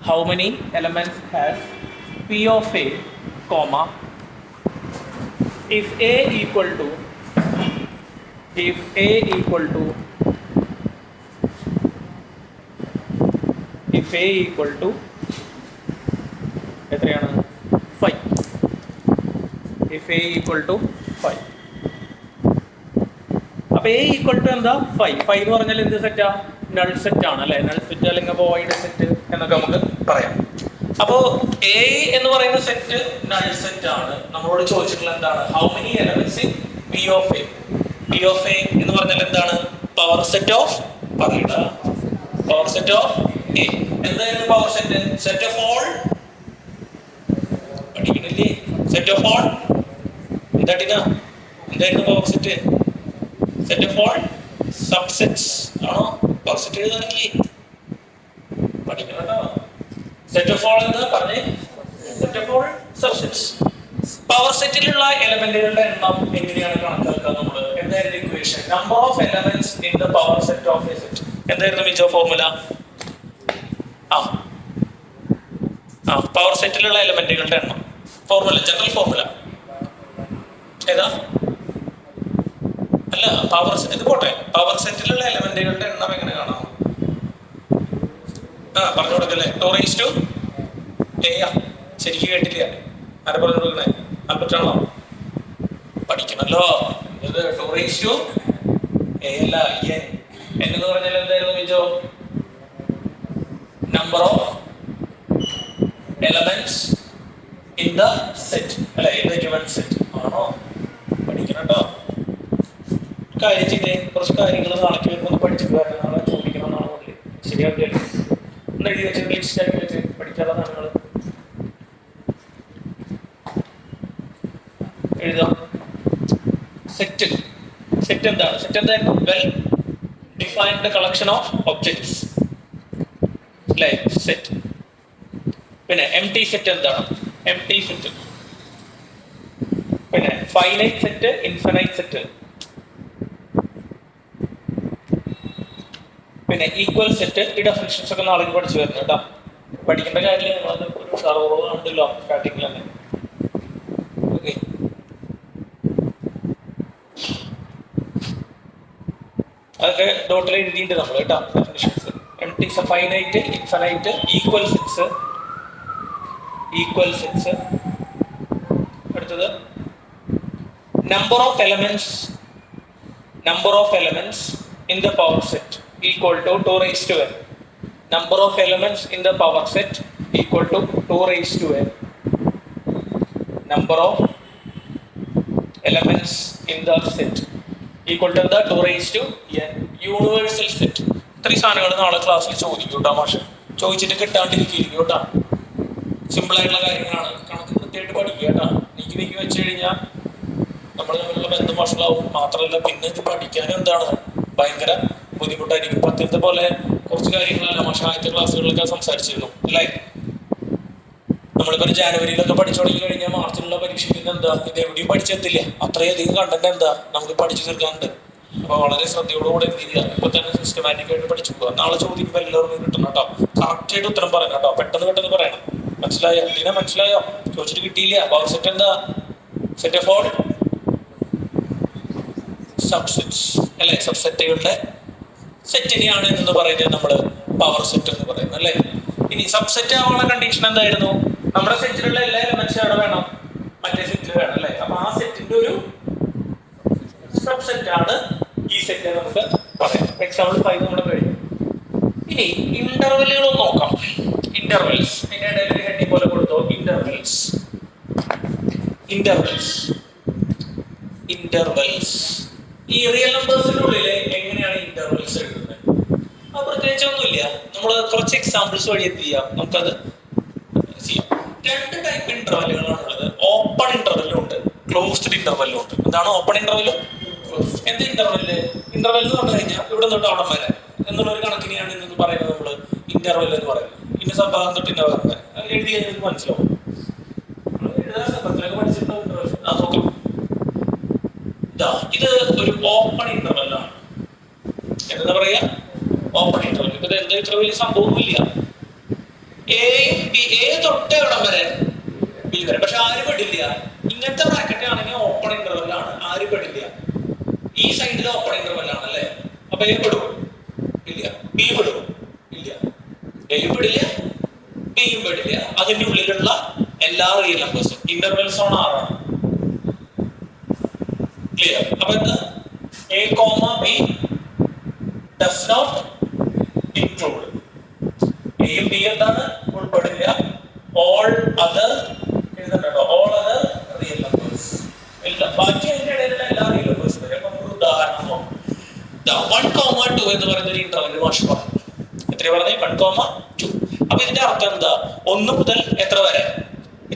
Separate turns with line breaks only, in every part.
how many elements has P of A, comma, if A equal to if A equal to if A equal to എത്രയാണ് 5 if A equal to 5 അപ്പോൾ A equal to എന്താ 5 എന്ന് പറഞ്ഞാൽ എന്ത് സെറ്റാ null set ആണ് അല്ലേ null set അല്ലെങ്കിൽ വോയിഡ് സെറ്റ് എന്നൊക്കെ നമുക്ക് പറയാം അപ്പോൾ A എന്ന് പറയുന്ന സെറ്റ് നൾ സെറ്റ് ആണ് നമ്മളോട് ചോദിച്ചിട്ടുള്ള എന്താണ് how many elements in P of A P of A എന്ന് പറഞ്ഞാൽ എന്താണ് പവർ സെറ്റ് ഓഫ് പറയണ്ട പവർ സെറ്റ് ഓഫ് A എന്തായിരുന്നു power set set of all പഠിക്കുന്നില്ലേ സെറ്റ് ഓഫ് ഓൾ എന്തായിരുന്നു power set set of all subsets ആണോ power set എഴുതാനില്ലേ പഠിക്കണോ സെറ്റ് ഓഫ് ഓൾ എന്ന് പറഞ്ഞേ set of all subsets power സെറ്റിലുള്ള എലമെന്റുകളുടെ എണ്ണം എങ്ങനെയാണ് കണക്കാക്കുക നമ്മൾ എന്തായിരുന്നു equation number of elements in the power set of A set എന്തായിരുന്നു മിജോ ഫോർമുല പവർ സെറ്റിലുള്ള എലമെന്റുകളുടെ എണ്ണം ഫോർമുല ജനറൽ ഫോർമുല ഏതാ അല്ല പവർ സെറ്റ് ഇത് പോട്ടെ പവർ സെറ്റിലുള്ള എലമെന്റുകളുടെ എണ്ണം എങ്ങനെ കാണാം പറഞ്ഞു കൊടുക്കല്ലേ 2 raised to A ശരിക്കും കേട്ടില്ല ആരെ പറഞ്ഞു കൊടുക്കണേ അല്പറ്റാണോ പഠിക്കണല്ലോ ഇത് 2 raised to A അല്ല n എന്ന് പറഞ്ഞാൽ എന്തായിരുന്നു Mijo number of elements in the set അല്ല in the given set ആണോ പഠിക്കണം കേട്ടോ കാര്യം ചെയ്തേ കുറച്ച് കാര്യങ്ങൾ നാളേക്ക് വരുമ്പോൾ പഠിച്ചിട്ട് വരണം നാളെ ചോദിക്കണം നാളെ മുതൽ ശരിയാക്കിയല്ലേ ഒന്ന് എഴുതി വെച്ച് ലിസ്റ്റ് ആക്കി വെച്ച് പഠിക്കാനുള്ള സാധനങ്ങൾ എഴുതാം സെറ്റ് എന്താണ് സെറ്റ് എന്തായിരുന്നു well defined collection of objects അല്ലേ സെറ്റ് പിന്നെ എംപ്റ്റി സെറ്റ് എന്താണ് എംപ്റ്റി സെറ്റ് പിന്നെ ഫൈനൈറ്റ് സെറ്റ് ഇൻഫിനൈറ്റ് സെറ്റ് പിന്നെ ഈക്വൽ സെറ്റ് ഈ ഡെഫിനിഷൻസ് ഒക്കെ നാളെ പഠിച്ചു വരുന്നു കേട്ടോ പഠിക്കേണ്ട കാര്യമില്ല നിങ്ങളത് ഒരു സർവർ ഉണ്ടല്ലോ സ്റ്റാർട്ടിങ്ങിൽ തന്നെ ഓക്കെ അതൊക്കെ ഡോട്ടിൽ എഴുതിയിട്ടുണ്ട് നമ്മൾ കേട്ടോ definitions empty finite infinite equal sets അടുത്തത് number of elements in the power set equal to 2 raised to n number of elements in the power set equal to 2 raised to n number of elements in the set equal to the 2 raised to n universal set ഇത്രയും സാധനങ്ങൾ നാളെ ക്ലാസ്സിൽ ചോദിക്കും കേട്ടോ മാഷ് ചോദിച്ചിട്ട് കിട്ടാണ്ടിരിക്കും കേട്ടോ simple ആയിട്ടുള്ള കാര്യങ്ങളാണ് കണക്ക് കൃത്യമായിട്ട് പഠിക്കുക കേട്ടോ നീക്കി വെച്ച് കഴിഞ്ഞാൽ നമ്മൾ തമ്മിലുള്ള ബന്ധം വഷളാവും മാത്രമല്ല പിന്നെ ഇത് പഠിക്കാനും എന്താണ് ഭയങ്കര ബുദ്ധിമുട്ടായിരിക്കും പത്തിലത്തെ പോലെ കുറച്ച് കാര്യങ്ങളല്ല മാഷ ആദ്യത്തെ ക്ലാസ്സുകളിലൊക്കെ സംസാരിച്ചിരുന്നു അല്ലേ നമ്മളിപ്പോ ജാനുവരിയിലൊക്കെ പഠിച്ചു തുടങ്ങി കഴിഞ്ഞാൽ മാർച്ചിലുള്ള പരീക്ഷയ്ക്ക് എന്താ ഇത് എവിടെയും പഠിച്ചെത്തില്ല അത്രയധികം കണ്ടന്റ് എന്താ നമുക്ക് പഠിച്ചു തീർക്കാനുണ്ട് അപ്പൊ വളരെ ശ്രദ്ധയോടുകൂടെ എന്ത് ചെയ്യുക ഇപ്പൊ തന്നെ സിസ്റ്റമാറ്റിക് ആയിട്ട് പഠിച്ചു പോകുക നാളെ ചോദിക്കുമ്പോൾ എല്ലാവർക്കും കിട്ടണം കേട്ടോ കറക്റ്റ് ആയിട്ട് ഉത്തരം പറയണം കേട്ടോ പെട്ടെന്ന് പറയണം മനസ്സിലായോ ഇതിനെ മനസ്സിലായോ ചോദിച്ചിട്ട് കിട്ടിയില്ല പവർ സെറ്റ് എന്താ സെറ്റ് ഓഫ് ഓൾ സബ്സെറ്റ്സ് അല്ലെ സബ്സെറ്റുകളുടെ സെറ്റിനെയാണ് എന്ന് പറയുന്നത് നമ്മൾ പവർ സെറ്റ് എന്ന് പറയുന്നത് അല്ലെ ഇനി സബ്സെറ്റ് ആവാനുള്ള കണ്ടീഷൻ എന്തായിരുന്നു നമ്മുടെ സെറ്റിലുള്ള എല്ലാ എലമെന്റ്സും അവിടെ വേണം മറ്റേ സെറ്റിൽ വേണം അല്ലെ അപ്പൊ ആ സെറ്റിന്റെ ഒരു സബ്സെറ്റ് ആണ് ഈ സെറ്റ് നമുക്ക് പറയാം എക്സാമ്പിൾ 5 നമ്മുടെ കഴിഞ്ഞു ഇനി ഇന്റർവെല്ലുകൾ നോക്കാം ഇന്റർവെൽസ് അതിന്റെ ഇടയിൽ ഒരു ഹെഡിങ് പോലെ കൊടുത്തോ ഇന്റർവെൽസ് ഈ റിയൽ നമ്പേഴ്സിന്റെ ഉള്ളിൽ എങ്ങനെയാണ് ഇന്റർവെൽസ് എഴുതുന്നത് അത് പ്രത്യേകിച്ച് ഒന്നുമില്ല നമ്മൾ കുറച്ച് എക്സാമ്പിൾസ് വഴി എന്ത് ചെയ്യാം നമുക്കത് ചെയ്യാം 2 ടൈപ്പ് ഇന്റർവെല്ലുകളാണ് ഉള്ളത് ഓപ്പൺ ഇന്റർവെല്ലും ഉണ്ട് ക്ലോസ്ഡ് ഇന്റർവെല്ലും ഉണ്ട് എന്താണ് ഓപ്പൺ ഇന്റർവെല്ലും എന്ത് ഇന്റർവെല്ല് എന്ന് പറഞ്ഞു കഴിഞ്ഞാൽ ഇവിടെ തൊട്ട് അവിടെ വരെ എന്നുള്ള ഒരു കണക്കിനെയാണ് ഇന്ന് പറയുന്നത് നമ്മൾ ഇന്റർവെൽ എന്ന് പറയുന്നത് ഇന്ന സംഭവം തൊട്ട് ഇന്റർവെൽ എഴുതി കഴിഞ്ഞാൽ മനസ്സിലാവും നോക്കാം ഇത് ഒരു ഓപ്പൺ ഇന്റർവെൽ ആണ് എന്താ പറയാ ഓപ്പൺ ഇന്റർവെൽ ഇപ്പൊ എന്താ ഇത്ര വലിയ സംഭവമില്ല എയും ബി, എ തൊട്ട് എവിടം വരെ ബി വരെ. പക്ഷെ ആര് പെടില്ല? ഇങ്ങനത്തെ ബ്രാക്കറ്റ് ആണെങ്കിൽ ഓപ്പൺ ഇന്റർവെൽ ആണ്, ആര് പെടില്ല? ഈ സൈഡിൽ ഓപ്പൺ ഇന്റർവെൽ ആണ് അല്ലേ? അപ്പൊ എ പെടും ഇല്ല, ബി പെടും ഇല്ല, എയും പെടില്ല ബിയും പെടില്ല. അതിന്റെ ഉള്ളിലുള്ള എല്ലാ റിയൽ നമ്പേഴ്സും ഇന്റർവെൽ സോൺ ആറാണ്. ക്ലിയർ? അപ്പൊ എന്താ? A comma B does not include. എയും ബി എന്താണ്? ഉൾപ്പെടില്ല. ഓൾ അതർ എഴുതണ്ടോ? ഓൾ അതർ റിയൽ നമ്പേഴ്സ് എല്ലാം, ബാക്കി അതിന്റെ ഇടയിലുള്ള എല്ലാ റിയൽ നമ്പേഴ്സും വരും. അപ്പൊ നമുക്ക് ഉദാഹരണം നോക്കാം. 1,2 എന്ന് പറയുന്ന ഒരു ഇന്റർവെൽ മാഷ് പറഞ്ഞു. എത്ര പറഞ്ഞേ? 1,2. അപ്പൊ ഇതിന്റെ അർത്ഥം എന്താ? 1 മുതൽ എത്ര വരെ?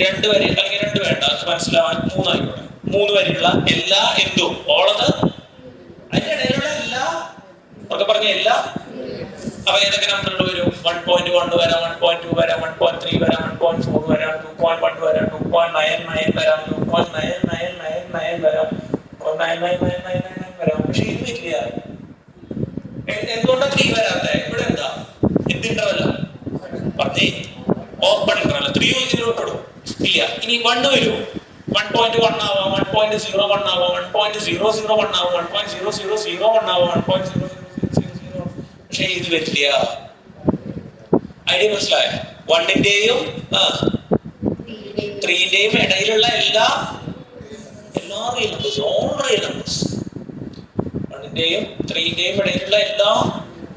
2 വരെ, അല്ലെങ്കിൽ 2 വേണ്ട, അത് മനസ്സിലാവാൻ 3 ആയിക്കോട്ടെ. 3 വരെയുള്ള എല്ലാ എന്തും ഓളത് അതിന്റെ ഇടയിലുള്ള എല്ലാ ഒക്കെ പറഞ്ഞ എല്ലാ. അപ്പൊ ഏതൊക്കെ നമ്പറുകൾ വരും? 1.1 വരാം, 1.2 വരാം, 1.3 വരാം, 1.4 വരാം, 2.1 വരാം, 2.99 വരാം, 2.9999 വരാം, 999999 വരാം. പക്ഷെ ഇത് വരില്ല. എന്തുകൊണ്ടാ 3 വരാത്ത? ഇവിടെ എന്താ? എന്ത് ഇന്റർവെല്ല പറഞ്ഞേ? ഓപ്പൺ ഇന്റർവെല്ല. 3 ഇതിൽ ഉൾപ്പെടും ഇല്ല. ഇനി 1 വരും. 1.1 ആവാം, 1.01 ആവാം, 1.001 ആവാം, 1.0001 ആവാം, 1.0000. പക്ഷെ ഇത് വരില്ല. ഐഡിയ മനസ്സിലായ? 1ന്റെയും 3ന്റെയും ഇടയിലുള്ള എല്ലാ real numbers, all real numbers. 1ന്റെയും 3ന്റെയും ഇടയിലുള്ള എല്ലാ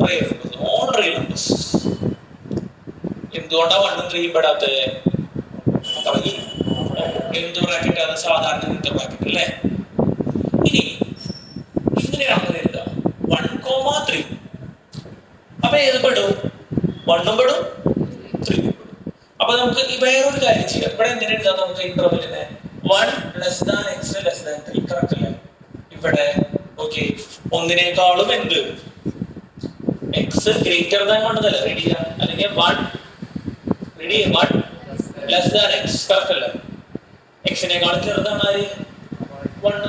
real numbers, all real numbers. എന്തുകൊണ്ടാ 1ഉം 3യും പെടാത്തത്? എന്ത് ബ്രാക്കറ്റ്? അത് സാധാരണ ഇന്നത്തെ ബ്രാക്കറ്റ് അല്ലേ? ഇനി ഇങ്ങനെയാണ് എഴുതുക 1,3. അപ്പൊ ഏത് പെടും? 1ഉം പെടും 3യും പെടും. അപ്പൊ നമുക്ക് വേറൊരു കാര്യം ചെയ്യാം. ഇവിടെ എങ്ങനെ എഴുതാം നമുക്ക് ഇന്റർവെല്ലിനെ? 1 less than x less than 3. Correct അല്ലേ? ഇവിടെ ഓക്കെ, ഒന്നിനേക്കാളും എന്ത്? x ഗ്രേറ്റർ ദാൻ 1 എന്നല്ലേ റെഡി ചെയ്യാം? അല്ലെങ്കിൽ 1 ready 1 less than x. Correct അല്ലേ? എക്സിനേക്കാളും ചെറുതാണ് ആര്? 1.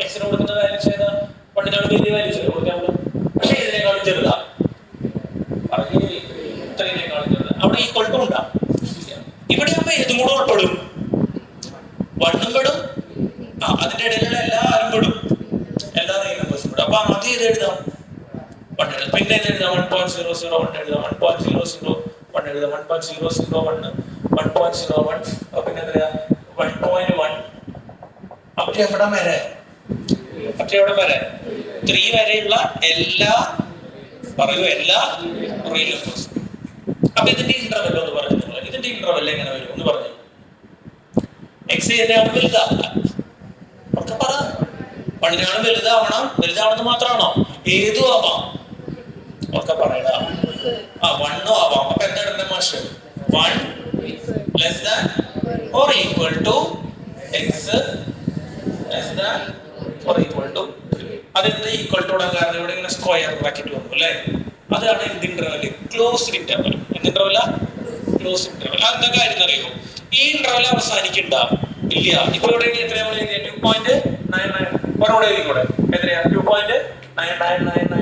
എക്സിന് കൊടുക്കുന്ന വാല്യൂസ് ഏതാ? 1നാണ് വലിയ വാല്യൂസ് കൊടുക്കാൻ. പക്ഷെ ഇതിനേക്കാളും ചെറുതാ, 3നേക്കാളും ചെറുതാ. അവിടെ ഈക്വൽ ടു ഉണ്ടാ? ഇവിടെ ആകുമ്പോ ഏതും കൂടെ ഉൾപ്പെടും? 1ഉം പെടും, അതിന്റെ ഇടയിലുള്ള എല്ലാവരും പെടും, എല്ലാ റിയൽ നമ്പേഴ്സും പെടും. അപ്പൊ ആദ്യം ഇത് എഴുതാം 1 എഴുതാം, പിന്നെ ഇത് എഴുതാം 1.001 എഴുതാം, 1.001 എഴുതാം, 1.001, 1.01, പിന്നെ എന്താ 1.1. അപ്പൊ എവിടം വരെ? പക്ഷെ എവിടെ വരെ? 3 വരെയുള്ള എല്ലാ പറയൂ എല്ലാ റിയൽ നമ്പേഴ്സും. അപ്പൊ ഇതിന്റെ ഇന്റർവെൽ ഒന്ന് പറഞ്ഞു. ഇതിന്റെ ഇന്റർവെൽ എങ്ങനെ വരും ഒന്ന് പറഞ്ഞു? എക്സ് ഇതിനെയാണ് വലുതാവില്ല. ഒക്കെ പറ. 1നാണ് വലുതാവണമെന്ന് മാത്രമാണോ? ഏതും ആവാം. ഒക്കെ പറയടാ. 1ഉം ആവാം. അപ്പൊ എന്താണ് മാഷ്? 1 less than or equal to x less than or equal to 3. അതെന്താ ഈക്വൽ ടു ഇടാൻ കാരണം? ഇവിടെ ഇങ്ങനെ സ്ക്വയർ ബ്രാക്കറ്റ് വന്നു അല്ലേ? അതാണ് എന്ത് ഇന്റർവെൽ? Closed interval. എന്ത് ഇന്റർവെല്ല? Closed interval. അതെന്താ കാര്യം അറിയുമോ? ഈ ഇന്റർവെൽ അവസാനിക്കണ്ട ഇല്ല. ഇപ്പൊ ഇവിടെ എത്രയാ? 2.99. ഒരോടെ എഴുതിക്കൂടെ? എത്രയാ? 2.9999.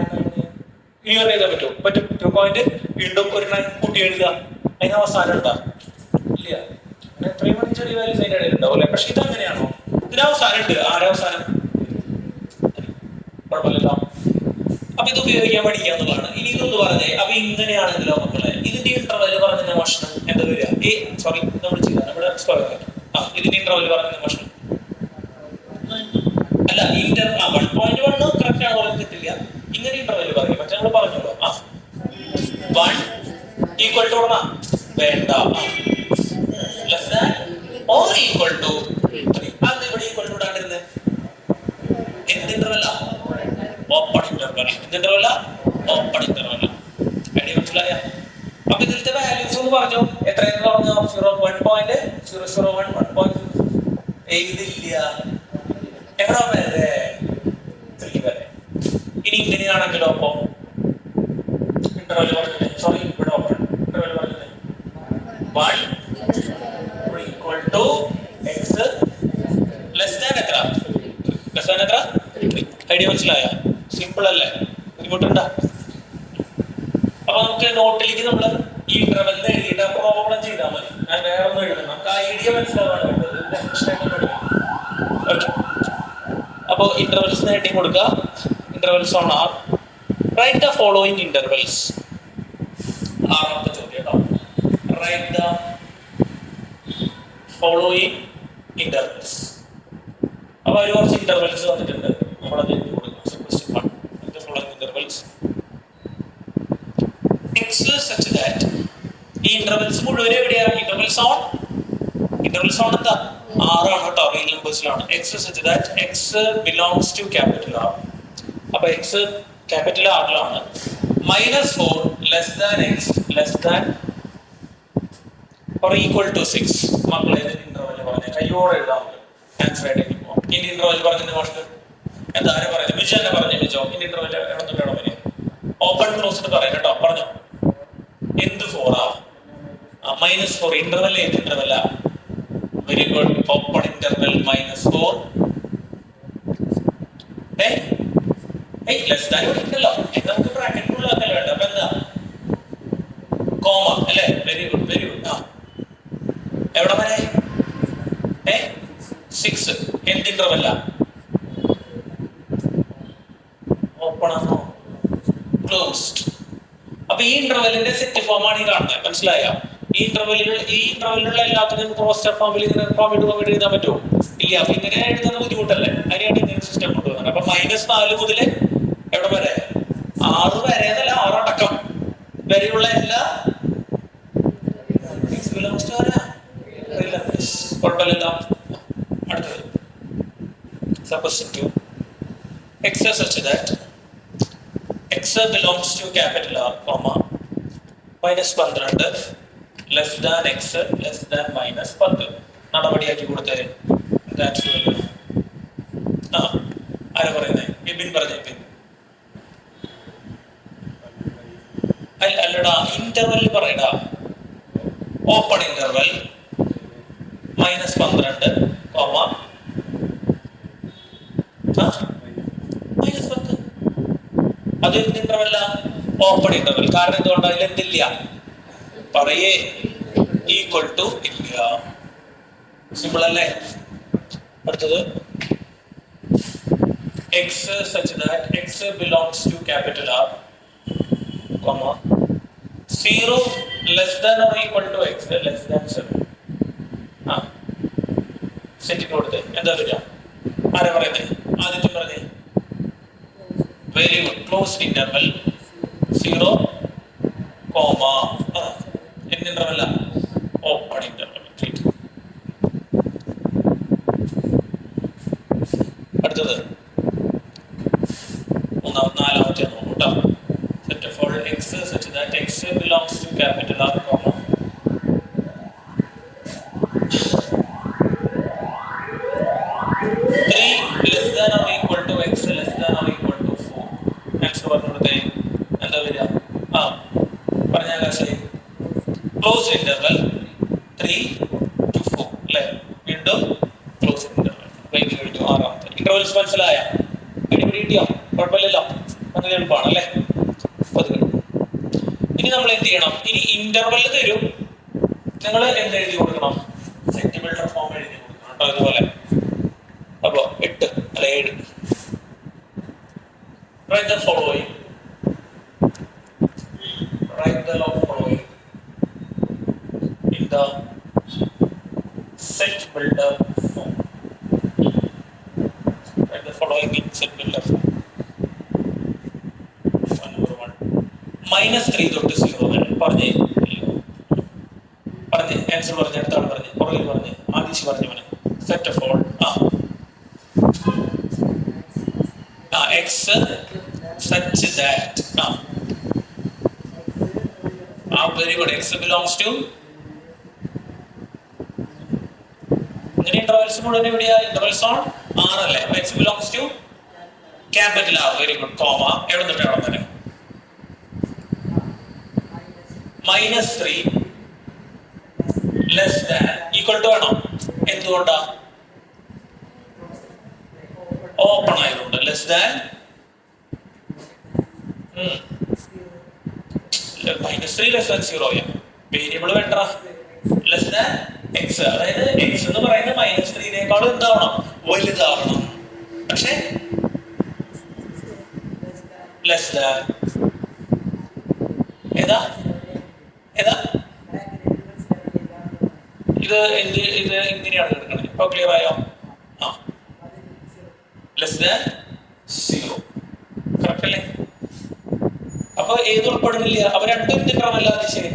ഇനി ഒരു എഴുതാൻ പറ്റും? 2 വീണ്ടും ഒരു 9 കൂട്ടി എഴുതുക. അതിന് അവസാനം ഉണ്ടാ? ഇല്ല. എത്രയും ചെറിയ വാല്യൂസ് അതിന്റെ ഇടയിൽ ഉണ്ടാവും അല്ലെ? പക്ഷെ ഇത് അങ്ങനെയാണോ? ഇതിന് അവസാനം ഉണ്ട്. ആരവസാനം? കുഴപ്പമില്ലല്ലോ. അപ്പൊ ഇത് ഉപയോഗിക്കാൻ പഠിക്കാന്നുള്ളതാണ്. ഇനി ഇതൊന്ന് പറഞ്ഞേ. അപ്പൊ ഇങ്ങനെയാണെങ്കിലോ മക്കളെ, ഇതിന്റെ ഇന്റർവെൽ പറഞ്ഞ മോഷണം എന്താ വരിക? സോറി, നമ്മൾ ചെയ്ത നമ്മുടെ സ്ക്വയർ. ഇതിന്റെ ഇന്റർവെൽ പറഞ്ഞ മോഷണം അല്ല, 1.1 കറക്റ്റ് ആണ് പോലെ കിട്ടില്ല. ഇങ്ങനെ ഇന്റർവെൽ പറയും. പക്ഷെ നമ്മൾ പറഞ്ഞല്ലോ 1 ഈക്വൽ ടു വേണ്ട, less than or equal to 3. അത് ഇവിടെ ഈക്വൽ ടു ഇടാണ്ടിരുന്നത് എന്ത് ഇന്റർവെല്ല? Open interval. എന്ത് ഇന്റർവെല്ല? Open interval. ഐഡിയ മനസ്സിലായ? അപ്പൊ ഇതിലത്തെ വാല്യൂസ് എന്ന് പറഞ്ഞു എത്രയെന്ന് പറഞ്ഞു? 1.001, 1.0 എഴുതില്ല. എവിടെ വരെ? 3 വരെ. ഇനി ഇങ്ങനെയാണെങ്കിലോ അപ്പൊ ഇന്റർവെൽ പറഞ്ഞത്, സോറി ഇവിടെ ഓപ്പൺ ഇന്റർവെൽ പറഞ്ഞത് 1 equal to x less than എത്ര? ലെസ് ദാൻ എത്ര? 3. ഐഡിയ മനസ്സിലായ? സിമ്പിൾ അല്ലേ? ബുദ്ധിമുട്ടുണ്ടാ? അപ്പൊ നമുക്ക് നോട്ടിലേക്ക് നമ്മൾ ഈ ഇന്റർവെൽ എഴുതിയിട്ട് അപ്പൊ ഐഡിയ മനസ്സിലാവാണ് വേണ്ടത്. ഡെഫിനിഷനായിട്ട് പഠിക്കണം. ഓക്കെ, അപ്പോൾ ഇന്റർവെൽസ് എഴുതി കൊടുക്കുക. Intervals on R. Write the following intervals. ആറാമത്തെ ചോദ്യം കേട്ടോ. Write the following intervals. അപ്പോൾ അവർ കുറച്ച് ഇന്റർവെൽസ് തന്നിട്ടുണ്ട്, നമ്മളത് എഴുതി കൊടുക്കുക. Following intervals x such that ഈ ഇന്റർവെൽസ് മുഴുവൻ എവിടെയാണ്? ഇന്റർവെൽസ് ഓൺ എന്താ? ആറാണ് കേട്ടോ, റിയൽ നമ്പേഴ്സിലാണ്. x such that x belongs to capital R. അപ്പൊ x ക്യാപിറ്റൽ ആറിലാണ്. -4 less than x less than or equal to 6. മക്കളെ ഇന്റർവെൽ പറഞ്ഞ കയ്യോടെ എഴുതാൻ ആൻസർ ആയിട്ട് പോകും. ഈ ഇന്റർവെൽ പറഞ്ഞ മാസ്റ്റർ എന്തായാലും പറഞ്ഞു, വിജു തന്നെ പറഞ്ഞു. വിജോ ഈ ഇന്റർവെൽ എവിടെന്നിട്ടാണോ വരിക? ഓപ്പൺ ക്ലോസ്ഡ് പറയാം കേട്ടോ. പറഞ്ഞോ എന്ത് 4 -4 ഇന്റർവെൽ ഏത് ഇന്റർവെല്ലാ? Very good. Open interval -4 less than ഉണ്ടല്ലോ, നമുക്ക് ബ്രാക്കറ്റ് ഉള്ളതല്ല വേണ്ട. അപ്പൊ എന്താ? കോമ അല്ലേ? Very good, very good. എവിടെ വരെ? 6 എന്ത് ഇന്റർവെല്ലാ? ഓപ്പൺ ആണോ ക്ലോസ്ഡ്? അപ്പൊ ഈ ഇന്റർവെല്ലിന്റെ സെറ്റ് ഫോം ആണ് ഈ കാണുന്നത്. മനസ്സിലായോ? ഈ ഇന്റർവെല്ലിലുള്ള എല്ലാത്തിനും ക്ലോസ്ഡ് ഫോമിൽ ഇങ്ങനെ കോമിറ്റ് എഴുതാൻ പറ്റുമോ? ഇല്ല. അപ്പൊ ഇങ്ങനെ എഴുതുന്നത് ബുദ്ധിമുട്ടല്ലേ? അതിനാണ് ഇങ്ങനെ സിസ്റ്റം കൊണ്ടുവന്നത്. അപ്പൊ -4 മുതൽ എവിടെ വരെ? 6 വരെ എന്നല്ല, 6 അടക്കം വരെയുള്ള എല്ലാ കുഴപ്പമില്ല. അടുത്തത് substitute x such that x belongs to capital R, -12 less than x less than -10. നടപടിയാക്കി കൊടുത്തേ. ആരാ പറയുന്നേ? ബിബിൻ പറഞ്ഞേ. അല്ലടാ, ഇന്റർവെൽ പറയടാ. Open interval -12 -10. അത് എന്ത് ഇന്റർവെല്ല? Open interval. കാരണം എന്തുകൊണ്ട്? അതിൽ എന്തില്ല? പറയേ ഈക്വൽ ടു ഇല്ല. സിമ്പിൾ അല്ലേ? അടുത്തത് x such that x belongs to capital R, 0 less than or equal to x less than 7. സെറ്റിന് കൊടുത്ത് എന്താ വരിക? ആരാ പറയുന്നത്? ആദ്യത്തെ പറഞ്ഞേ. Very good. ക്ലോസ്ഡ് ഇന്റർവെൽ 0, എന്ത് ഇന്റർവെല്ല? Open interval. അടുത്തത് നാലാമത്തെ നോക്കാം. Set of all x such that x belongs to capital R, 3 less than or equal to x less than or equal to 4. Next പറഞ്ഞുകൊടുത്തേ. എന്താ വരിക? പറഞ്ഞാൽ ക്ലോസ്ഡ് ഇന്റർവെൽ 3 to 4 അല്ലേ? വീണ്ടും closed interval. ആറാമത്തെ ഇന്റർവെൽസ് മനസ്സിലായ? കിട്ടിയോ? കുഴപ്പമില്ലല്ലോ, അങ്ങനെ എളുപ്പമാണ് അല്ലേ? ഇനി നമ്മൾ എന്ത് ചെയ്യണം? ഇനി ഇന്റർവെൽ തരും, നിങ്ങൾ എന്ത് എഴുതി കൊടുക്കണം? സെറ്റ് ബിൽഡർ ഫോം എഴുതി കൊടുക്കണം കേട്ടോ, ഇതുപോലെ. അപ്പൊ 8 അല്ല 7. Write the following. Write the following in the set builder form. Write the following in set builder form. Number 1. -3 തൊട്ട് 0 വരെ പറഞ്ഞേ. ആൻസർ പറഞ്ഞ അടുത്താണ് പറഞ്ഞേ, പുറകിൽ പറഞ്ഞേ, ആദിശ് പറഞ്ഞു. Set of all x such that very good. x belongs to intervals മുഴുവൻ എവിടെയാ? intervals on R അല്ലേ? x belongs to capital R. very good. comma എവിടെ തൊട്ട് എവിടെ വരെ? -3 less than equal to ആണോ? എന്തുകൊണ്ടാ? ഓപ്പൺ ആയതുകൊണ്ട്. Less than -3 less than 0. Variable വേണ്ട. ലെസ് ദാൻ എക്സ്, അതായത് എക്സ് എന്ന് പറയുന്നത് -3 എന്താവണം, വലുതാവണം. പക്ഷെ ലെസ് ദാൻ ഏതാ ഏതാ ഇത് ഇങ്ങനെയാണ് എടുക്കുന്നത്. ഇപ്പൊ ക്ലിയർ ആയോ? ആ, ലെസ് ദാൻ 0. കറക്റ്റ് അല്ലേ? അപ്പൊ ഏത് ഉൾപ്പെടുന്നില്ല? അവ രണ്ടും ഇന്റഗ്രൽ അല്ലാതെ ശരി,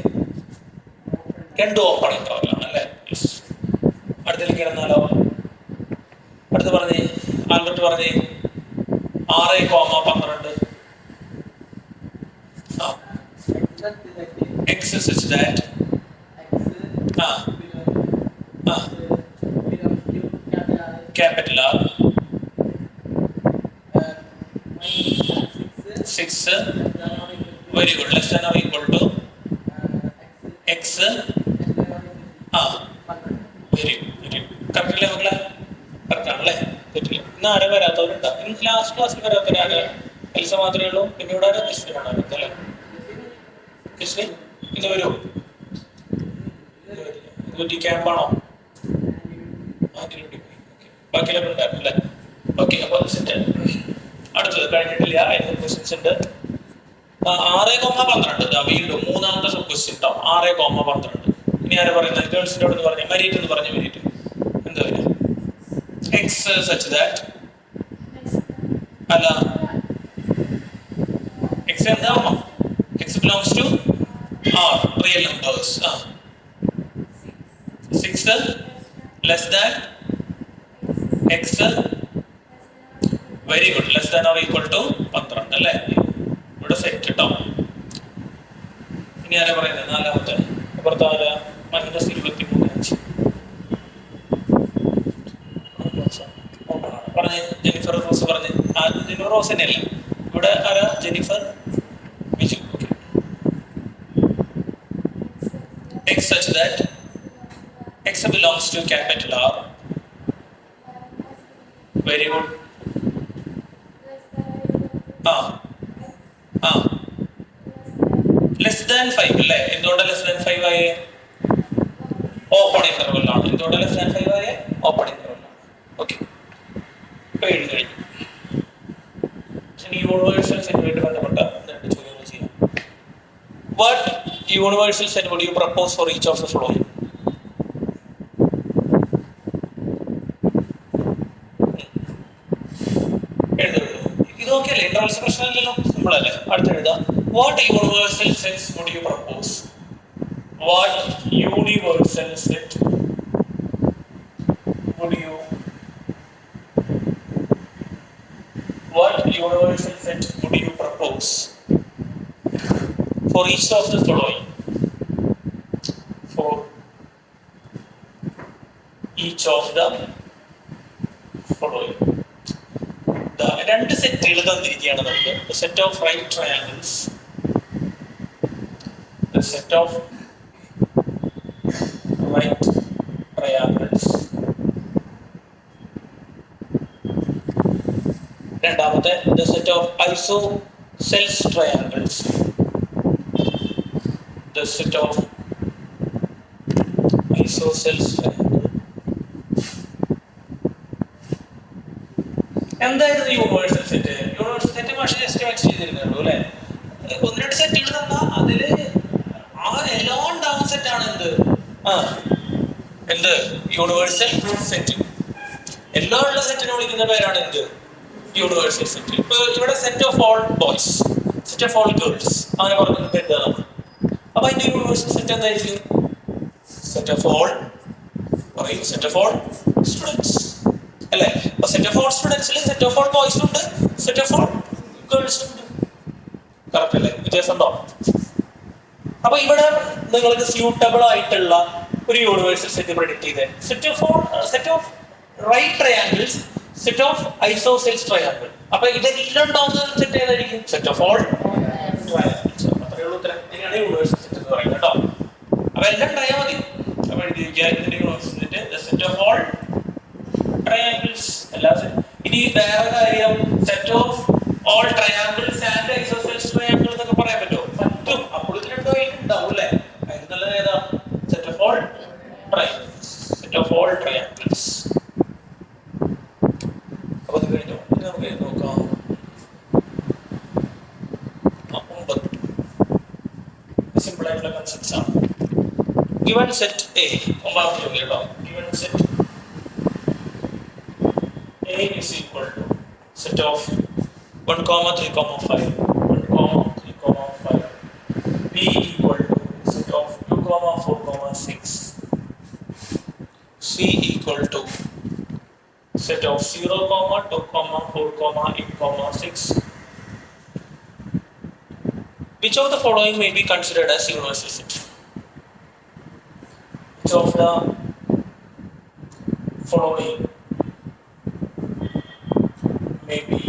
രണ്ടും ഓപ്പൺ ഇന്റർവൽ ആണ് അല്ലേ? അടുത്തേക്ക് കിടന്നാലോ? അടുത്ത് പറഞ്ഞേ, ആൽബർട്ട് പറഞ്ഞേ 6,12. X such that capital R 6 very good, less than or equal to X very good. Correct അല്ലേ മക്കളെ? കറക്റ്റ് ആണല്ലേ? തെറ്റില്ല. ഇന്ന് ആരെ വരാത്തവരുണ്ടോ? ഇന്ന് ലാസ്റ്റ് ക്ലാസ്സിൽ വരാത്തവരാണ്. എൽസ മാത്രമേ ഉള്ളൂ. പിന്നെ ഇവിടെ ആരും ക്രിസ്ത്യൻ ഉണ്ടാവും അല്ലേ? ക്രിസ്ത്യൻ ഇന്ന് വരുമോ? ഡ്യൂട്ടി ക്യാമ്പാണോ? ബാക്കിയെല്ലാം ഉണ്ടായിരുന്നു അല്ലേ? ഓക്കെ, അപ്പൊ അടുത്തത് കഴിഞ്ഞിട്ടില്ല. അതിന് ക്വസ്റ്റ്യൻസ് ഉണ്ട്. 6,12 വീണ്ടും മൂന്നാമത്തെ സബ് ക്വസ്റ്റ്യൻ ഉണ്ടാവും. 6,12. ഇനി ആരെ പറയുന്നത്? ഗേൾസിനോട് എന്ന് പറഞ്ഞ മെരീറ്റ് എന്ന് പറഞ്ഞ മെരീറ്റ് എന്താ വരിക? എക്സ് സച്ച് ദാറ്റ് അല്ല, എക്സ് എന്താണോ? X belongs to R real numbers. 6 less than x very good, less than or equal to 12 അല്ലേ? ഇവിടെ സെറ്റ് കേട്ടോ. ഇനി ആരാ പറയുന്നത്? നാലാമത്തെ പുറത്താര -23 പറഞ്ഞേ. ജെനിഫർ റോസ് പറഞ്ഞേ. ജെനിഫർ റോസ് തന്നെയല്ലേ ഇവിടെ? ആരാ? Jennifer Biju. X such that X belongs to capital R. Very good. Less than 5 അല്ലേ? എന്തുകൊണ്ട് ലെസ് ദാൻ 5 ആയേ? ഓപ്പൺ ഇന്റർവെൽ ആണ്. എന്തുകൊണ്ട് ലെസ് ദാൻ 5 ആയേ? ഓപ്പൺ ഇന്റർവെൽ ആണ്. ഓക്കെ, ഇപ്പൊ എഴുതി കഴിഞ്ഞു. ഇനി യൂണിവേഴ്സൽ സെറ്റുമായിട്ട് ബന്ധപ്പെട്ട രണ്ട് ചോദ്യങ്ങൾ ചെയ്യാം. What universal set would you propose for each of the following? ഇതൊക്കെ അല്ലേ? ഇന്റർവെൽസ് പ്രശ്നമില്ലല്ലോ, സിമ്പിൾ അല്ലേ? അടുത്തെഴുതാം. What universal sets would you propose? What universal set would you propose for each of the following? For each of the following. രണ്ട് സെറ്റുകൾ തന്നിരിക്കുകയാണ് നമുക്ക്. The set of right triangles, the set of right triangles. രണ്ടാമത്തെ the set of isosceles triangles, the set of isosceles triangles. എന്തായിരുന്നു universal set? Universal set പക്ഷേ just വെച്ച് ചെയ്തിരുന്നുള്ളൂ അല്ലേ? ഒന്ന് രണ്ട് സെറ്റുകൾ തന്നാൽ അതില് എല്ലാം ഉണ്ടാവുന്ന സെറ്റാണ് എന്ത് യൂണിവേഴ്സൽ സെറ്റ്. എല്ലാം ഉള്ള സെറ്റിനെ വിളിക്കുന്ന പേരാണ് എന്ത്? Universal set. ഇപ്പൊ ഇവിടെ set of all boys, set of all girls അങ്ങനെ പറഞ്ഞിട്ട് എന്താണ്? അപ്പൊ അതിന്റെ യൂണിവേഴ്സൽ സെറ്റ് എന്തായിരിക്കും? സെറ്റ് ഓഫ് ഓൾ സ്റ്റുഡൻസ് അല്ലേ? അപ്പൊ സെറ്റ് ഓഫ് ഓൾ സ്റ്റുഡൻസിൽ സെറ്റ് ഓഫ് ഓൾ ബോയ്സ് ഉണ്ട്, സെറ്റ് ഓഫ് ഓൾ ഗേൾസ് ഉണ്ട്. കറക്റ്റ് അല്ലേ? വ്യത്യാസം ഉണ്ടോ? അപ്പൊ ഇവിടെ നിങ്ങൾക്ക് സ്യൂട്ടബിൾ ആയിട്ടുള്ള ഒരു യൂണിവേഴ്സൽ സെറ്റ് പ്രെഡിക്റ്റ് ചെയ്തേ. Set of right triangles, set of isosceles triangle. അപ്പൊ ഇതെല്ലാം ഉണ്ടാവുന്ന സെറ്റ് ഏതായിരിക്കും? Set of all triangles. അത്രയേ ഉള്ളൂ ഉത്തരം. ഇതിനാണ് യൂണിവേഴ്സൽ സെറ്റ് എന്ന് പറയുന്നത് കേട്ടോ. അപ്പൊ എല്ലാം ട്രയാ മതി. അപ്പൊ ഇതിന്റെ universal set set of all triangles. ഇനി വേറെ കാര്യം, set of all triangles and isosceles triangle എന്നൊക്കെ പറയാൻ പറ്റുമോ? പറ്റും. അപ്പോൾ ഇത് രണ്ടും ഉണ്ടാവും അല്ലേ? അതിൽ നല്ലത് ഏതാ? Set of all triangles. set of all triangles. അപ്പോൾ അത് കഴിഞ്ഞു. ഇനി നമുക്ക് നോക്കാം സിമ്പിൾ ആയിട്ടുള്ള കൺസെപ്റ്റ്സ് ആണ്. Given set A, ഒമ്പതാമത്തെ ചോദ്യം കേട്ടോ. Given set A is equal to set of 1, 3, 5, 1, 3, 5. B equal to set of 2, 4, 6. C equal to set of 0, 2, 4, 8, 6. Which of the following may be considered as universal set? Which of the following may be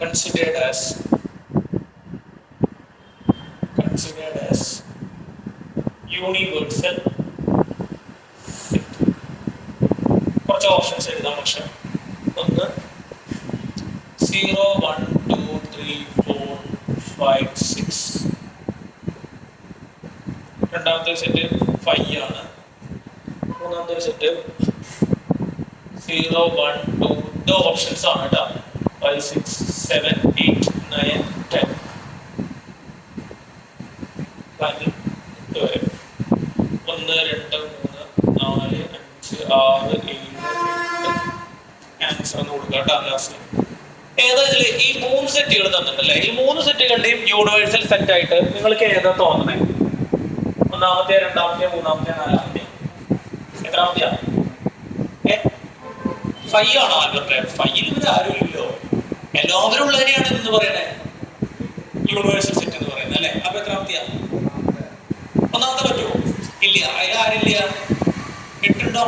considered as universal set? കുറച്ച് options എഴുതാം. പക്ഷെ ഒന്ന് 0, 1, 2, 3, 4, 5, 6. രണ്ടാമത്തെ set 5 ആണ്. മൂന്നാമത്തെ set 0, 1, 2. ഇത് options ആണ് കേട്ടോ. 5, 6, 7, 8, 9, 10. 1, 2, 3, 4, 5, 6, 7, 8. ആൻസർ ഒന്ന് കൊടുക്കുക കേട്ടോ. ലാസ്റ്റ് ഏതായാലും ഈ 3 സെറ്റുകൾ തന്നിട്ടല്ലേ, ഈ 3 സെറ്റുകളുടെയും യൂണിവേഴ്സൽ സെറ്റ് ആയിട്ട് നിങ്ങൾക്ക് ഏതാ തോന്നണേ? ഒന്നാമത്തെ, രണ്ടാമത്തെ, മൂന്നാമത്തെ, നാലാമത്തെ, എത്രാമത്തെയാ? 5 ആണോ? ആൽബർട്ടെ 5 ഇവർ ആരും ഇല്ലല്ലോ, എല്ലാവരും ഉള്ളതിനെയാണ് എന്ന് പറയണേ യൂണിവേഴ്സൽ സെറ്റ് എന്ന് പറയുന്നത് അല്ലെ. അപ്പൊ എത്രാമത്തെയാ? ഒന്നാമത്തെ പറ്റുമോ? ഇല്ല. അതിൽ ആരില്ല? 8 ഉണ്ടോ?